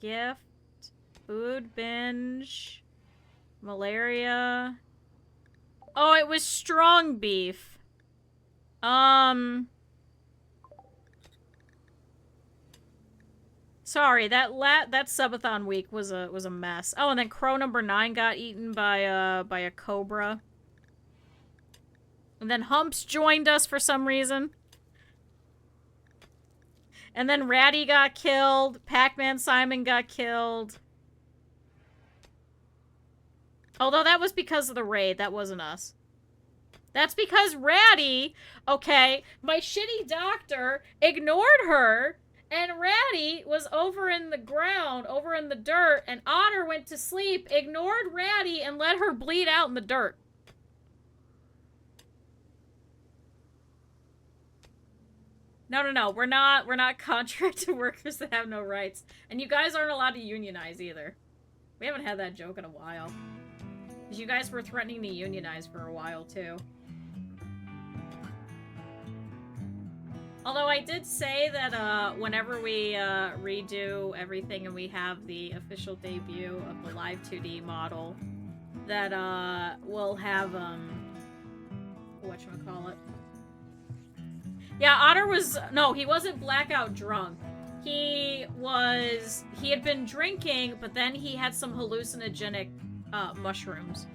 Gift. Food binge. Malaria. Oh, it was strong beef. Sorry, that subathon week was a mess. Oh, and then crow number 9 got eaten by a cobra. And then Humps joined us for some reason. And then Ratty got killed. Pac-Man Simon got killed. Although that was because of the raid, that wasn't us. That's because Ratty, okay, my shitty doctor ignored her. And Ratty was over in the ground, over in the dirt, and Otter went to sleep, ignored Ratty, and let her bleed out in the dirt. No, we're not contracted workers that have no rights. And you guys aren't allowed to unionize either. We haven't had that joke in a while. Because you guys were threatening to unionize for a while, too. Although I did say that whenever we redo everything and we have the official debut of the live 2D model, that we'll have whatchamacallit. Yeah, Otter was no, he wasn't blackout drunk. He had been drinking, but then he had some hallucinogenic mushrooms.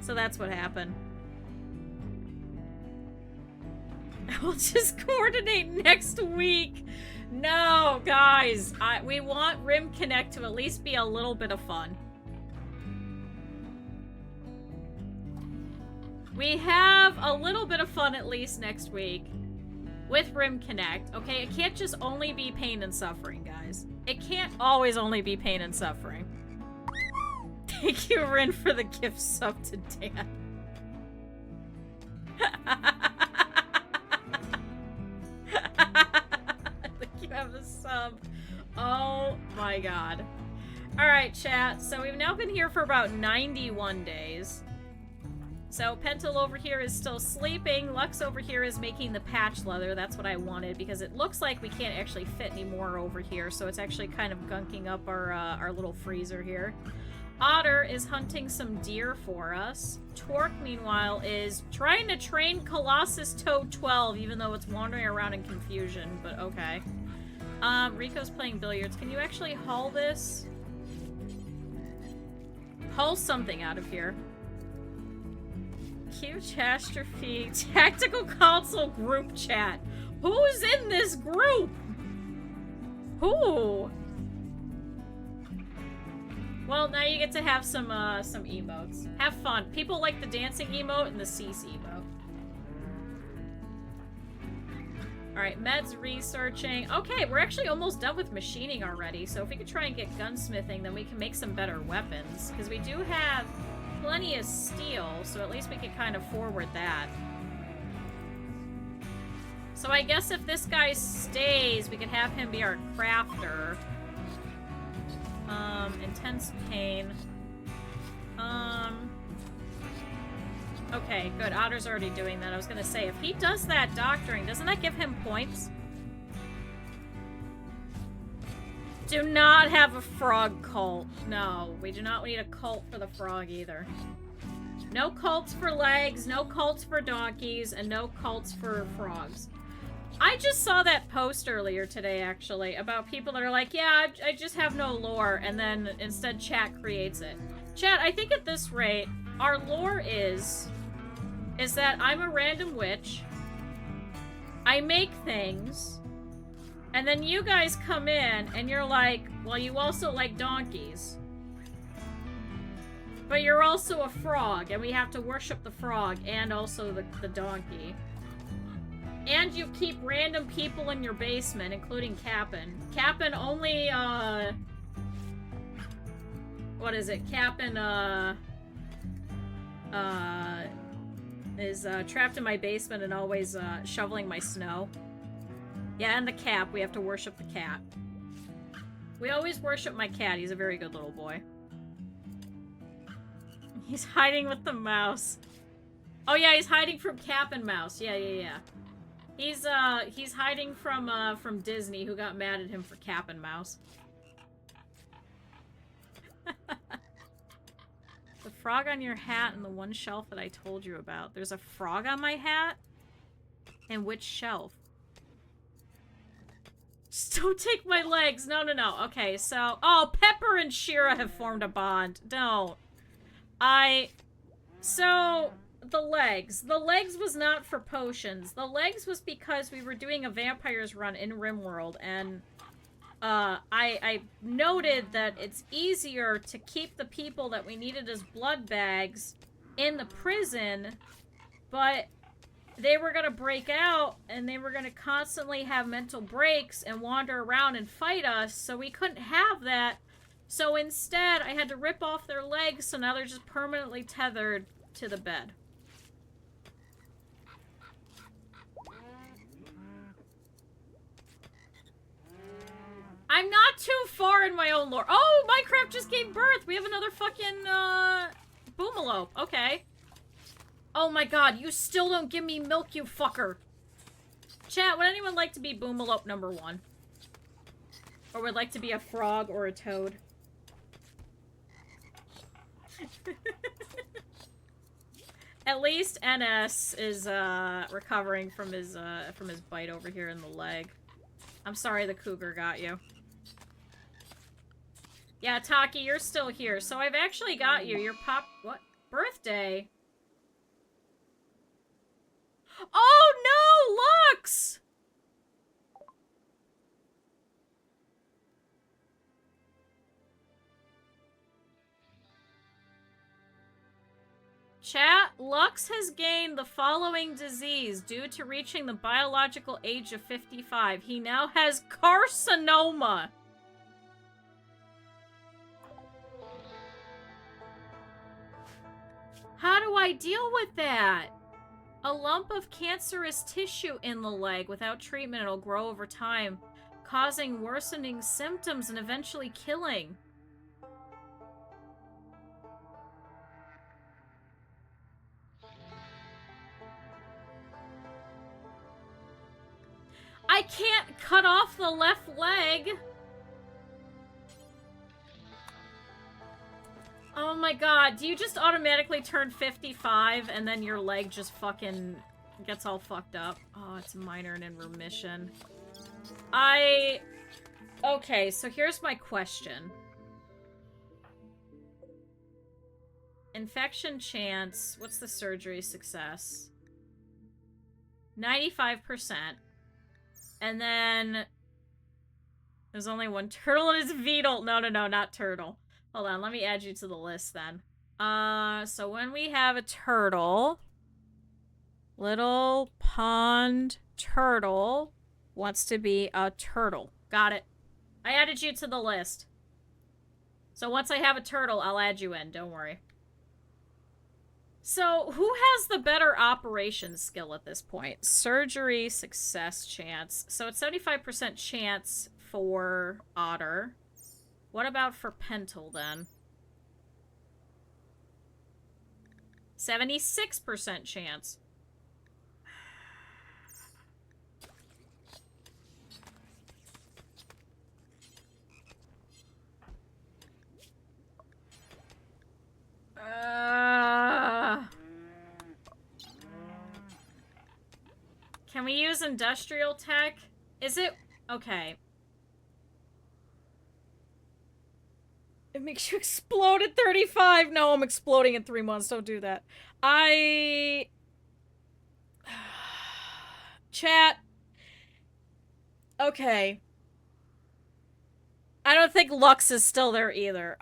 So that's what happened. We'll just coordinate next week. No, guys. We want Rim Connect to at least be a little bit of fun. We have a little bit of fun at least next week with Rim Connect. Okay, it can't just only be pain and suffering, guys. It can't always only be pain and suffering. Thank you, Rin, for the gift sub to Dan. Thank you have a sub. Oh my god. Alright, chat. So we've now been here for about 91 days. So Pentel over here is still sleeping. Lux over here is making the patch leather. That's what I wanted because it looks like we can't actually fit any more over here. So it's actually kind of gunking up our little freezer here. Otter is hunting some deer for us. Torque, meanwhile, is trying to train Colossus Toad 12, even though it's wandering around in confusion, but okay. Rico's playing billiards. Can you actually haul this? Haul something out of here. Catastrophe. Tactical console group chat. Who's in this group? Who? Well, now you get to have some emotes. Have fun. People like the dancing emote and the cease emote. Alright, Med's researching. Okay, we're actually almost done with machining already, so if we could try and get gunsmithing, then we can make some better weapons. Because we do have plenty of steel, so at least we can kind of forward that. So I guess if this guy stays, we could have him be our crafter. Intense pain. Okay, good. Otter's already doing that. I was gonna say, if he does that doctoring, doesn't that give him points? Do not have a frog cult. No, we do not need a cult for the frog either. No cults for legs, no cults for donkeys, and no cults for frogs. I just saw that post earlier today, actually, about people that are like, yeah, I just have no lore, and then instead chat creates it. Chat, I think at this rate, our lore is that I'm a random witch, I make things, and then you guys come in, and you're like, well, you also like donkeys. But you're also a frog, and we have to worship the frog, and also the donkey. And you keep random people in your basement, including Cap'n. Cap'n only, what is it? Cap'n, is, trapped in my basement and always, shoveling my snow. Yeah, and the cat. We have to worship the cat. We always worship my cat. He's a very good little boy. He's hiding with the mouse. Oh yeah, he's hiding from Cap'n Mouse. Yeah. He's hiding from Disney, who got mad at him for Cap'n Mouse. The frog on your hat and the one shelf that I told you about. There's a frog on my hat? And which shelf? Just don't take my legs. No. Okay, so... Oh, Pepper and Shira have formed a bond. Don't. So... The legs. The legs was not for potions. The legs was because we were doing a vampires run in Rimworld, and I noted that it's easier to keep the people that we needed as blood bags in the prison, but they were gonna break out, and they were gonna constantly have mental breaks and wander around and fight us, so we couldn't have that. So instead, I had to rip off their legs, so now they're just permanently tethered to the bed. I'm not too far in my own lore. Oh, Minecraft just gave birth. We have another fucking, boomalope. Okay. Oh my god, you still don't give me milk, you fucker. Chat, would anyone like to be boomalope number 1? Or would like to be a frog or a toad? At least NS is, recovering from his bite over here in the leg. I'm sorry the cougar got you. Yeah, Taki, you're still here. So I've actually got you. Your what? Birthday? Oh no, Lux! Chat, Lux has gained the following disease due to reaching the biological age of 55. He now has carcinoma. How do I deal with that? A lump of cancerous tissue in the leg. Without treatment, it'll grow over time, causing worsening symptoms and eventually killing. I can't cut off the left leg. Oh my god, do you just automatically turn 55 and then your leg just fucking gets all fucked up? Oh, it's minor and in remission. Okay, so here's my question. Infection chance, what's the surgery success? 95%. And then there's only one turtle and it's Beetle. No, not turtle. Hold on, let me add you to the list then. So when we have a turtle, little pond turtle wants to be a turtle. Got it. I added you to the list. So once I have a turtle, I'll add you in. Don't worry. So, who has the better operations skill at this point? Surgery success chance. So, it's 75% chance for Otter. What about for Pentel, then? 76% chance. Can we use industrial tech? Is it... Okay. It makes you explode at 35. No, I'm exploding in 3 months. Don't do that. Chat. Okay. I don't think Lux is still there either.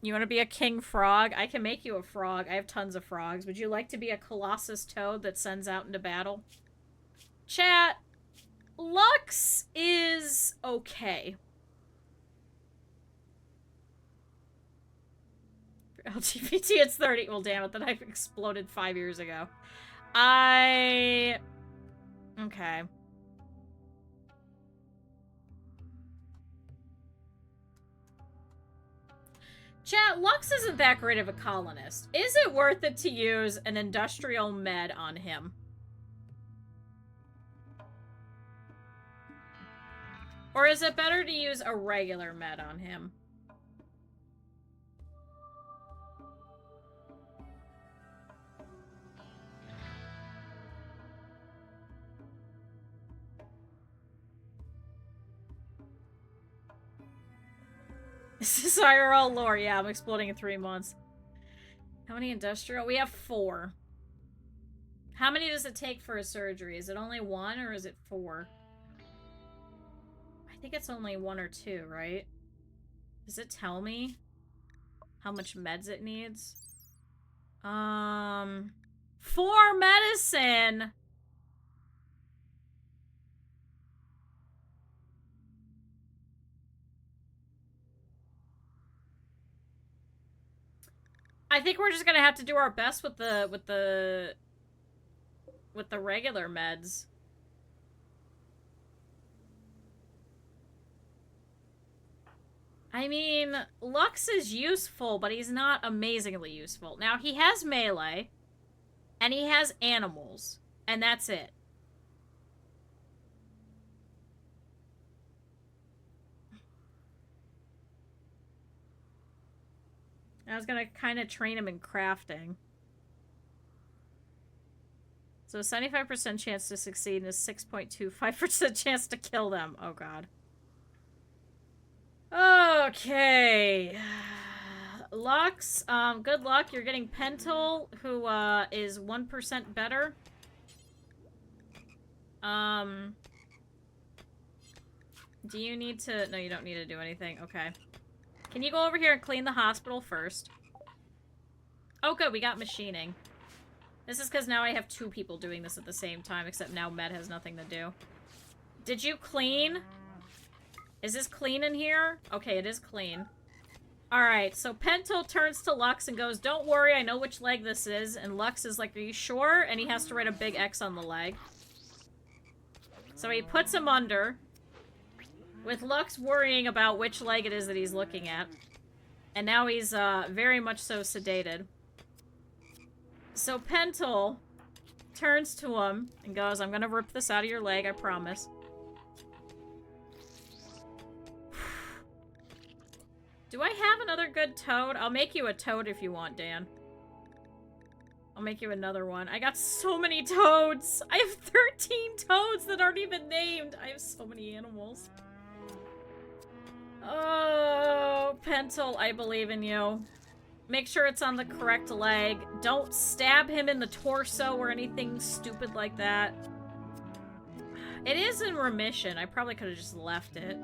You want to be a king frog? I can make you a frog. I have tons of frogs. Would you like to be a colossus toad that sends out into battle? Chat. Lux is okay. For LGBT, it's 30. Well, damn it, then I exploded 5 years ago. Okay. Chat, Lux isn't that great of a colonist. Is it worth it to use an industrial med on him? Or is it better to use a regular med on him? This is IRL lore. Yeah, I'm exploding in 3 months. How many industrial? We have 4. How many does it take for a surgery? Is it only 1 or is it 4? I think it's only 1 or 2, right? Does it tell me how much meds it needs? 4 medicine! I think we're just gonna have to do our best with the regular meds. I mean, Lux is useful, but he's not amazingly useful. Now, he has melee, and he has animals, and that's it. I was gonna kind of train him in crafting. So 75% chance to succeed and a 6.25% chance to kill them. Oh god. Okay. Lux, good luck. You're getting Pentel, who is 1% better. Do you need to... No, you don't need to do anything. Okay. Can you go over here and clean the hospital first? Oh, good. We got machining. This is because now I have 2 people doing this at the same time, except now Med has nothing to do. Did you clean? Is this clean in here? Okay, it is clean. Alright, so Pento turns to Lux and goes, don't worry, I know which leg this is. And Lux is like, are you sure? And he has to write a big X on the leg. So he puts him under, with Lux worrying about which leg it is that he's looking at. And now he's very much so sedated. So Pentel turns to him and goes, I'm gonna rip this out of your leg, I promise. Do I have another good toad? I'll make you a toad if you want, Dan. I'll make you another one. I got so many toads! I have 13 toads that aren't even named! I have so many animals. Oh, Pentel, I believe in you. Make sure it's on the correct leg. Don't stab him in the torso or anything stupid like that. It is in remission. I probably could have just left it.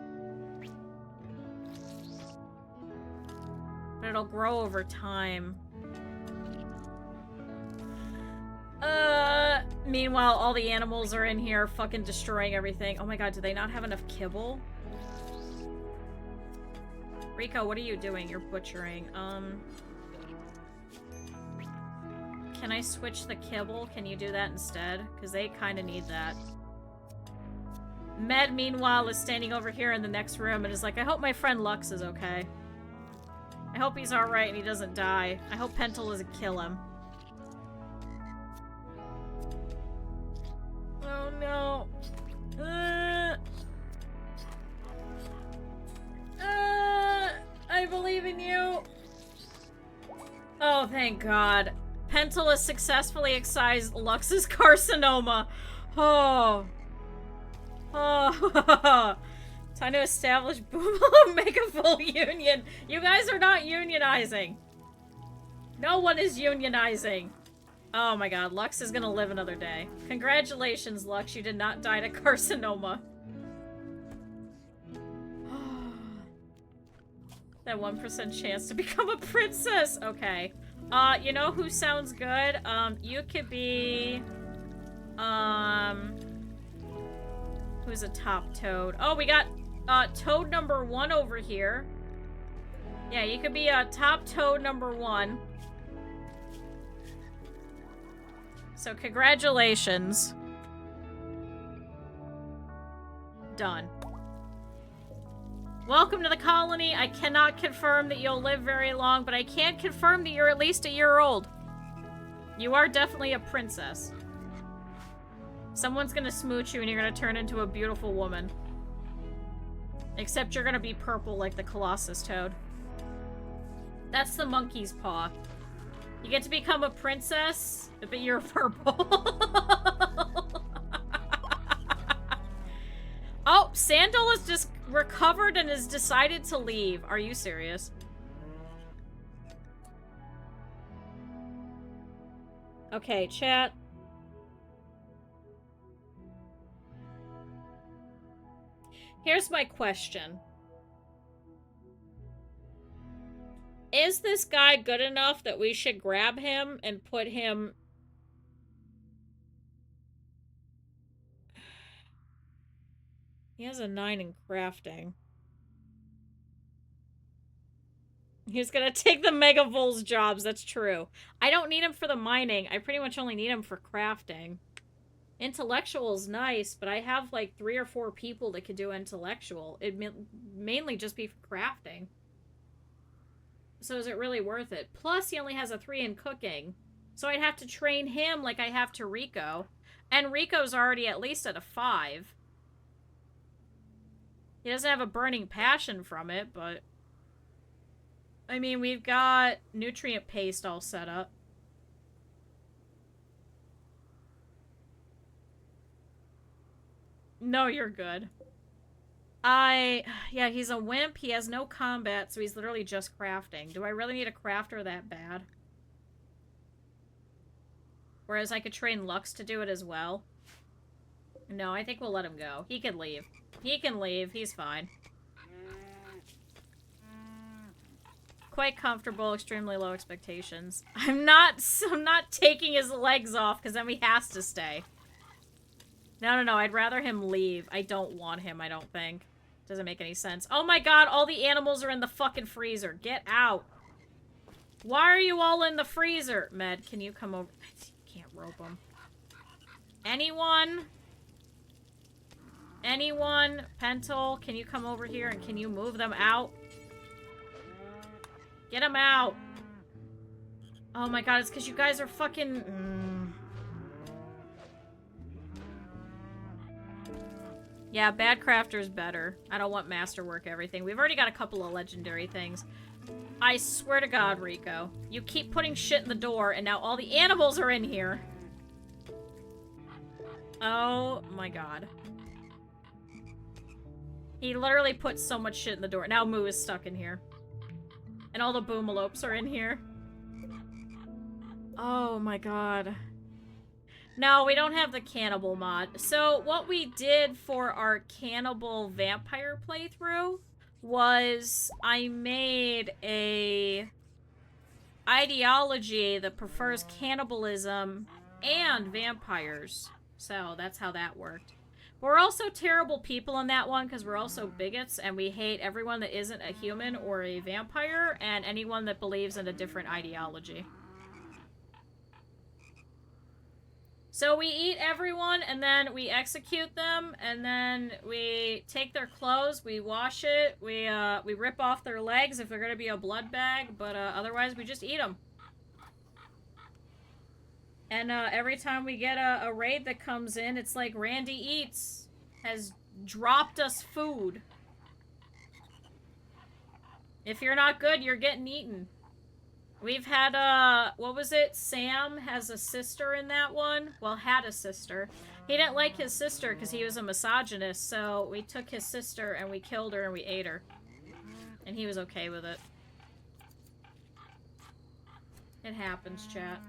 But it'll grow over time. Meanwhile, all the animals are in here fucking destroying everything. Oh my god, do they not have enough kibble? Rico, what are you doing? You're butchering. Can I switch the kibble? Can you do that instead? Because they kind of need that. Med, meanwhile, is standing over here in the next room and is like, I hope my friend Lux is okay. I hope he's alright and he doesn't die. I hope Pentel doesn't kill him. Oh no. I believe in you. Oh, thank God. Pentel has successfully excised Lux's carcinoma. Oh. Oh. Time to establish Boomaloo Megaful Union. You guys are not unionizing. No one is unionizing. Oh my god, Lux is gonna live another day. Congratulations, Lux, you did not die to carcinoma. That 1% chance to become a princess. Okay. You know who sounds good? You could be... Who's a top toad? Oh, we got, toad number 1 over here. Yeah, you could be a top toad number 1. So, congratulations. Done. Welcome to the colony. I cannot confirm that you'll live very long, but I can confirm that you're at least a year old. You are definitely a princess. Someone's gonna smooch you and you're gonna turn into a beautiful woman. Except you're gonna be purple like the Colossus toad. That's the monkey's paw. You get to become a princess, but you're purple. Oh, Sandal has just recovered and has decided to leave. Are you serious? Okay, chat. Here's my question. Is this guy good enough that we should grab him and put him... He has a 9 in crafting. He's gonna take the Megavols jobs, that's true. I don't need him for the mining. I pretty much only need him for crafting. Intellectual is nice, but I have like 3 or 4 people that could do intellectual. It'd mainly just be for crafting. So is it really worth it? Plus, he only has a 3 in cooking. So I'd have to train him like I have to Rico. And Rico's already at least at a 5. He doesn't have a burning passion from it, but... I mean, we've got nutrient paste all set up. No, you're good. Yeah, he's a wimp. He has no combat, so he's literally just crafting. Do I really need a crafter that bad? Whereas I could train Lux to do it as well. No, I think we'll let him go. He can leave. He can leave. He's fine. Quite comfortable, extremely low expectations. I'm not taking his legs off because then he has to stay. No, I'd rather him leave. I don't want him, I don't think. Doesn't make any sense. Oh my god, all the animals are in the fucking freezer. Get out. Why are you all in the freezer? Med, can you come over? I can't rope them. Anyone? Anyone? Pentel, can you come over here and can you move them out? Get them out. Oh my god, it's because you guys are fucking... Yeah, Bad Crafter's better. I don't want Masterwork everything. We've already got a couple of legendary things. I swear to God, Rico. You keep putting shit in the door, and now all the animals are in here. Oh my god. He literally put so much shit in the door. Now Moo is stuck in here. And all the boomalopes are in here. Oh my god. No, we don't have the cannibal mod. So what we did for our cannibal vampire playthrough was I made a ideology that prefers cannibalism and vampires. So that's how that worked. We're also terrible people in that one because we're also bigots and we hate everyone that isn't a human or a vampire and anyone that believes in a different ideology. So we eat everyone, and then we execute them, and then we take their clothes, we wash it, we rip off their legs if they're gonna be a blood bag, but otherwise we just eat them. And every time we get a raid that comes in, it's like Randy Eats has dropped us food. If you're not good, you're getting eaten. We've had, what was it? Sam has a sister in that one. Well, had a sister. He didn't like his sister because he was a misogynist, so we took his sister and we killed her and we ate her. And he was okay with it. It happens, chat.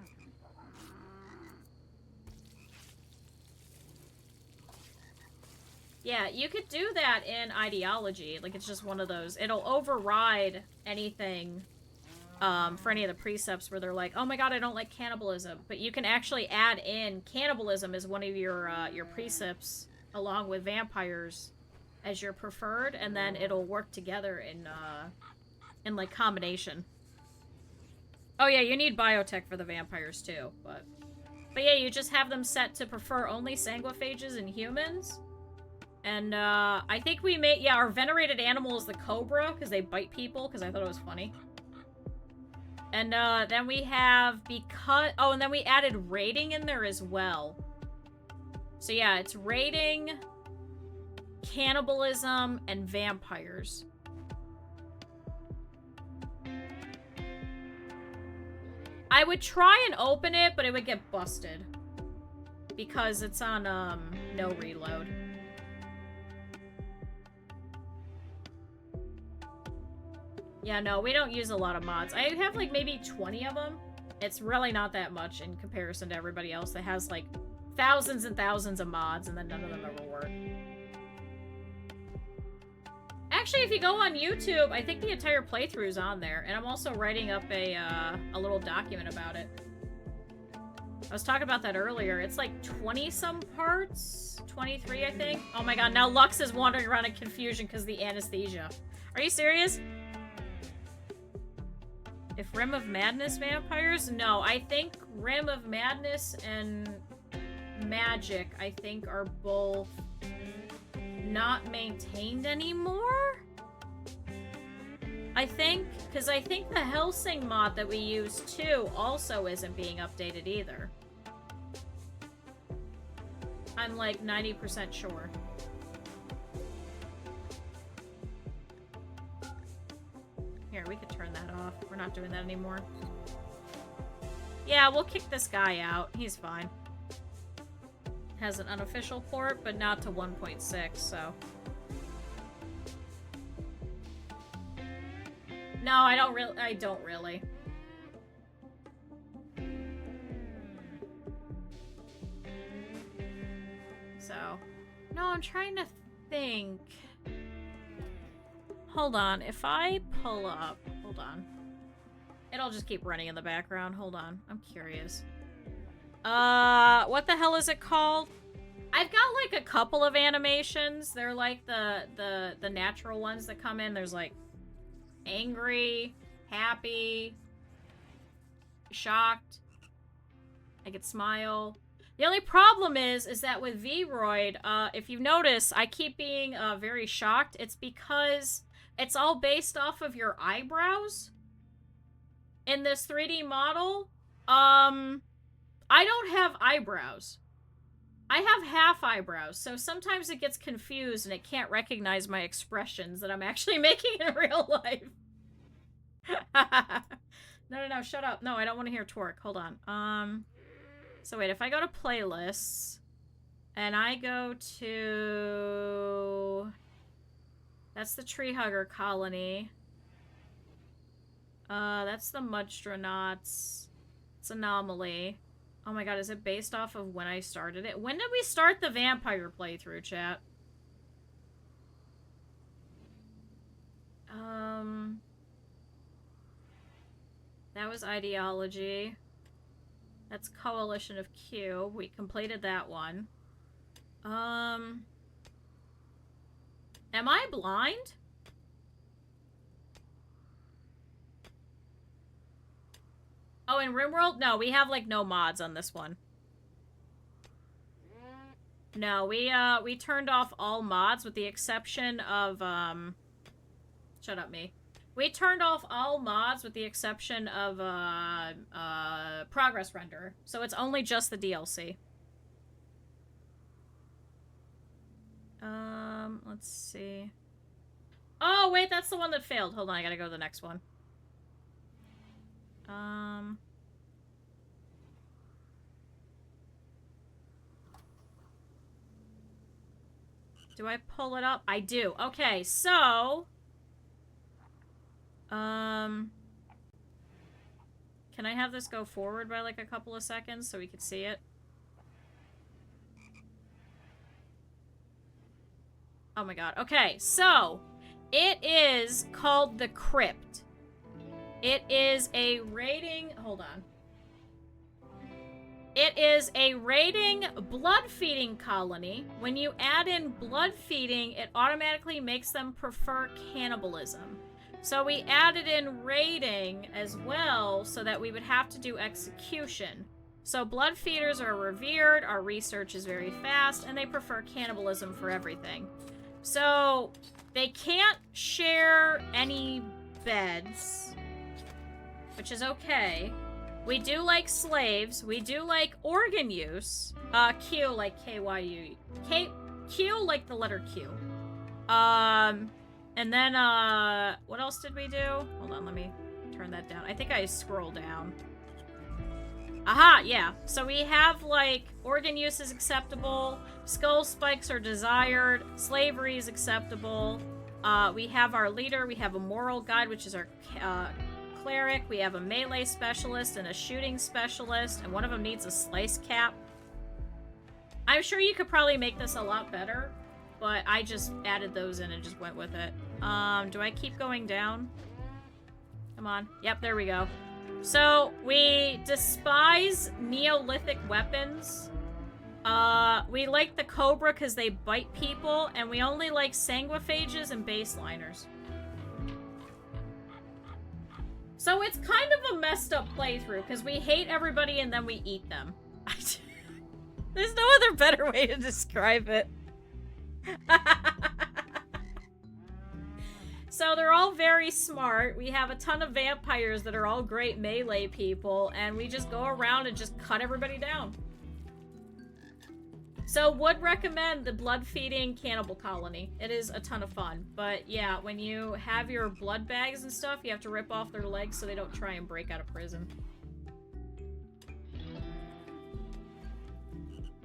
Yeah, you could do that in ideology. Like, it's just one of those. It'll override anything... for any of the precepts where they're like, oh my god, I don't like cannibalism. But you can actually add in cannibalism as one of your precepts along with vampires as your preferred, and then it'll work together in like combination. Oh yeah, you need biotech for the vampires too, but yeah, you just have them set to prefer only sanguiphages and humans. And I think we made, yeah, our venerated animal is the cobra because they bite people, because I thought it was funny. And then we have, because... Oh, and then we added raiding in there as well. So yeah, it's raiding, cannibalism, and vampires. I would try and open it, but it would get busted. Because it's on, no reload. Yeah, no, we don't use a lot of mods. I have, like, maybe 20 of them. It's really not that much in comparison to everybody else that has, like, thousands and thousands of mods, and then none of them ever work. Actually, if you go on YouTube, I think the entire playthrough's on there, and I'm also writing up a little document about it. I was talking about that earlier. It's like 20-some parts? 23, I think? Oh my god, now Lux is wandering around in confusion because of the anesthesia. Are you serious? If Rim of Madness vampires? No, I think Rim of Madness and Magic, I think, are both not maintained anymore? I think, because I think the Helsing mod that we use too also isn't being updated either. I'm like 90% sure. Here, we could turn that off. We're not doing that anymore. Yeah, we'll kick this guy out. He's fine. Has an unofficial port, but not to 1.6, so... No, I don't really. So... No, I'm trying to think... Hold on, if I pull up... Hold on. It'll just keep running in the background. Hold on, I'm curious. What the hell is it called? I've got like a couple of animations. They're like the natural ones that come in. There's like angry, happy, shocked. I could smile. The only problem is that with Vroid, if you notice, I keep being very shocked. It's because it's all based off of your eyebrows in this 3D model. I don't have eyebrows. I have half eyebrows, so sometimes it gets confused and it can't recognize my expressions that I'm actually making in real life. No, shut up. No, I don't want to hear twerk. Hold on. So wait, if I go to playlists, and I go to... That's the Tree Hugger Colony. That's the Mudstronauts. It's Anomaly. Oh my god, is it based off of when I started it? When did we start the vampire playthrough, chat? That was Ideology. That's Coalition of Q. We completed that one. Am I blind? Oh, in Rimworld? No, we have, like, no mods on this one. No, we turned off all mods with the exception of, Shut up, me. We turned off all mods with the exception of, Progress Render. So it's only just the DLC. Let's see. Oh, wait, that's the one that failed. Hold on, I gotta go to the next one. Do I pull it up? I do. Okay, so... Can I have this go forward by, like, a couple of seconds so we can see it? Oh my god. Okay, so... It is called the Crypt. It is a raiding... Hold on. It is a raiding blood-feeding colony. When you add in blood-feeding, it automatically makes them prefer cannibalism. So we added in raiding as well so that we would have to do execution. So blood feeders are revered, our research is very fast, and they prefer cannibalism for everything. So they can't share any beds, which is okay. We do like slaves. We do like organ use. Q like K-Y-U. Q like the letter Q. And then, what else did we do? Hold on, let me turn that down. I think I scroll down. Aha, yeah. So we have, like, organ use is acceptable, skull spikes are desired, slavery is acceptable, we have our leader, we have a moral guide, which is our, cleric, we have a melee specialist and a shooting specialist, and one of them needs a slice cap. I'm sure you could probably make this a lot better, but I just added those in and just went with it. Do I keep going down? Come on. Yep, there we go. So, we despise Neolithic weapons. We like the Cobra because they bite people, and we only like Sanguiphages and baseliners. So it's kind of a messed up playthrough, because we hate everybody and then we eat them. There's no other better way to describe it. So they're all very smart. We have a ton of vampires that are all great melee people, and we just go around and just cut everybody down. So would recommend the blood-feeding cannibal colony. It is a ton of fun. But yeah, when you have your blood bags and stuff, you have to rip off their legs so they don't try and break out of prison.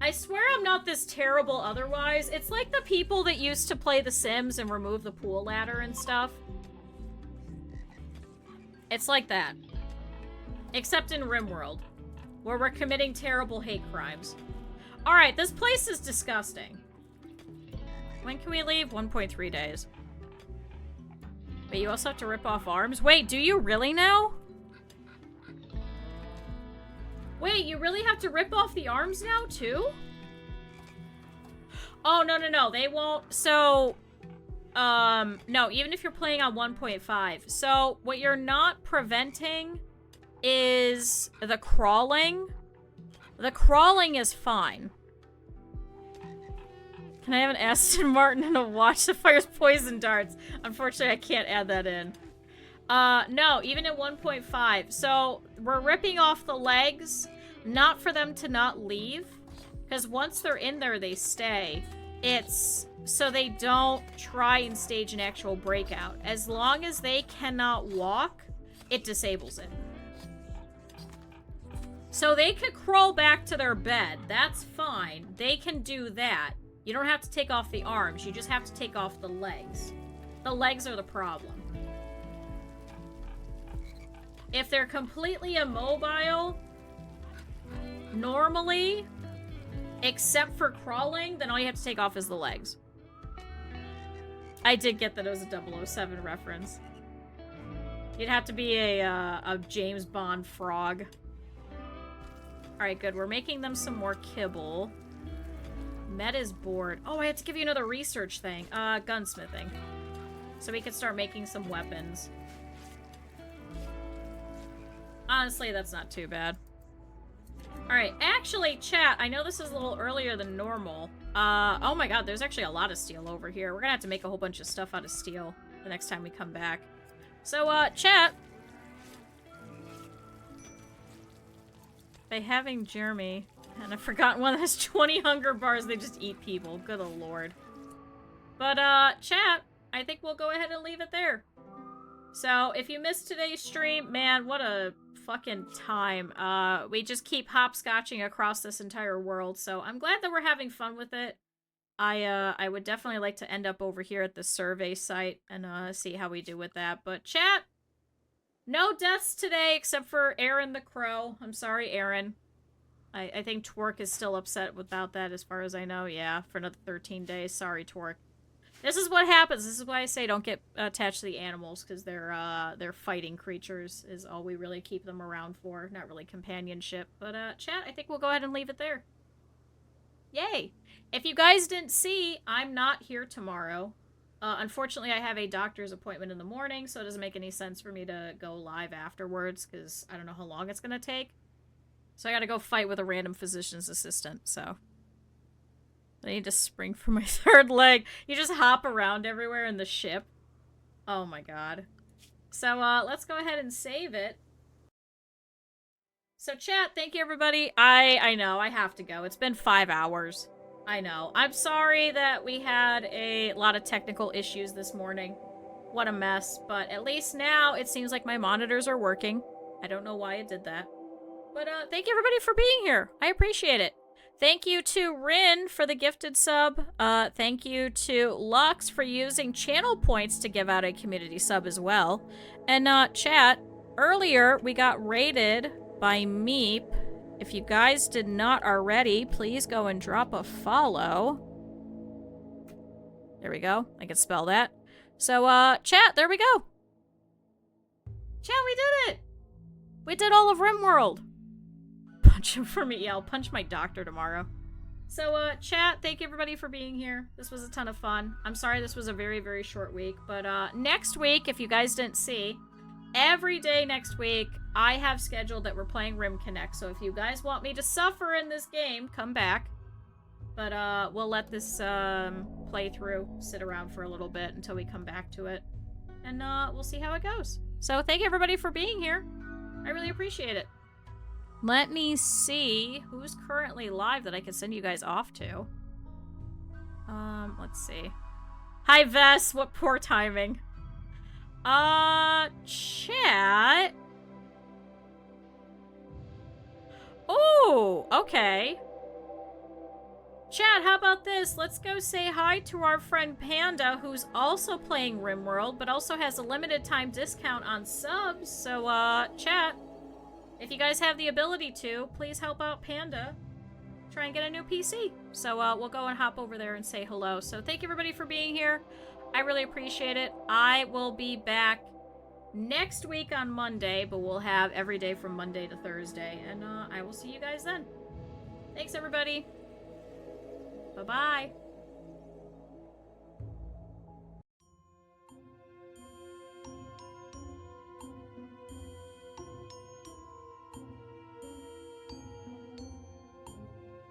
I swear I'm not this terrible otherwise. It's like the people that used to play The Sims and remove the pool ladder and stuff. It's like that. Except in Rimworld, where we're committing terrible hate crimes. Alright, this place is disgusting. When can we leave? 1.3 days. Wait, you also have to rip off arms? Wait, do you really now? Wait, you really have to rip off the arms now, too? Oh, no, no, no. They won't. So, no, even if you're playing on 1.5. So, what you're not preventing is the crawling. The crawling is fine. Can I have an Aston Martin and a watch that fires poison darts? Unfortunately, I can't add that in. No, even at 1.5. So, we're ripping off the legs, not for them to not leave, because once they're in there, they stay. It's so they don't try and stage an actual breakout. As long as they cannot walk, it disables it. So they could crawl back to their bed. That's fine. They can do that. You don't have to take off the arms. You just have to take off the legs. The legs are the problem. If they're completely immobile, normally, except for crawling, then all you have to take off is the legs. I did get that it was a 007 reference. You'd have to be a James Bond frog. Alright, good. We're making them some more kibble. Met is bored. Oh, I had to give you another research thing. Gunsmithing. So we could start making some weapons. Honestly, that's not too bad. Alright, actually, chat, I know this is a little earlier than normal. Oh my god, there's actually a lot of steel over here. We're gonna have to make a whole bunch of stuff out of steel the next time we come back. So, chat. By having Jeremy, and I've forgotten one that has 20 hunger bars, they just eat people. Good lord. But, chat, I think we'll go ahead and leave it there. So, if you missed today's stream, man, what a fucking time. We just keep hopscotching across this entire world, so I'm glad that we're having fun with it. I would definitely like to end up over here at the survey site and, see how we do with that. But, chat, no deaths today except for Aaron the Crow. I'm sorry, Aaron. I think Twerk is still upset about that as far as I know. Yeah, for another 13 days. Sorry, Twerk. This is what happens. This is why I say don't get attached to the animals, because they're fighting creatures is all we really keep them around for. Not really companionship. But, chat, I think we'll go ahead and leave it there. Yay! If you guys didn't see, I'm not here tomorrow. Unfortunately, I have a doctor's appointment in the morning, so it doesn't make any sense for me to go live afterwards, because I don't know how long it's going to take. So I gotta go fight with a random physician's assistant, so. I need to spring for my third leg. You just hop around everywhere in the ship. Oh my god. So, let's go ahead and save it. So, chat, thank you, everybody. I know, I have to go. It's been 5 hours. I know. I'm sorry that we had a lot of technical issues this morning. What a mess. But at least now, it seems like my monitors are working. I don't know why it did that. But, thank you, everybody, for being here. I appreciate it. Thank you to Rin for the gifted sub. Thank you to Lux for using channel points to give out a community sub as well. And, chat, earlier we got raided by Meep. If you guys did not already, please go and drop a follow. There we go. I can spell that. So, chat, there we go. Chat, we did it! We did all of Rimworld. Punch him for me. Yeah, I'll punch my doctor tomorrow. So, chat, thank you everybody for being here. This was a ton of fun. I'm sorry this was a very, very short week, but, next week, if you guys didn't see, every day next week, I have scheduled that we're playing Rim Connect, so if you guys want me to suffer in this game, come back. But, we'll let this, playthrough sit around for a little bit until we come back to it. And, we'll see how it goes. So, thank you everybody for being here. I really appreciate it. Let me see who's currently live that I can send you guys off to. Let's see. Hi, Vess. What poor timing. Chat. Oh, okay. Chat, how about this? Let's go say hi to our friend Panda, who's also playing Rimworld, but also has a limited time discount on subs. So, chat. If you guys have the ability to, please help out Panda. Try and get a new PC. So, we'll go and hop over there and say hello. So, thank you everybody for being here. I really appreciate it. I will be back next week on Monday, but we'll have every day from Monday to Thursday. And, I will see you guys then. Thanks, everybody. Bye-bye.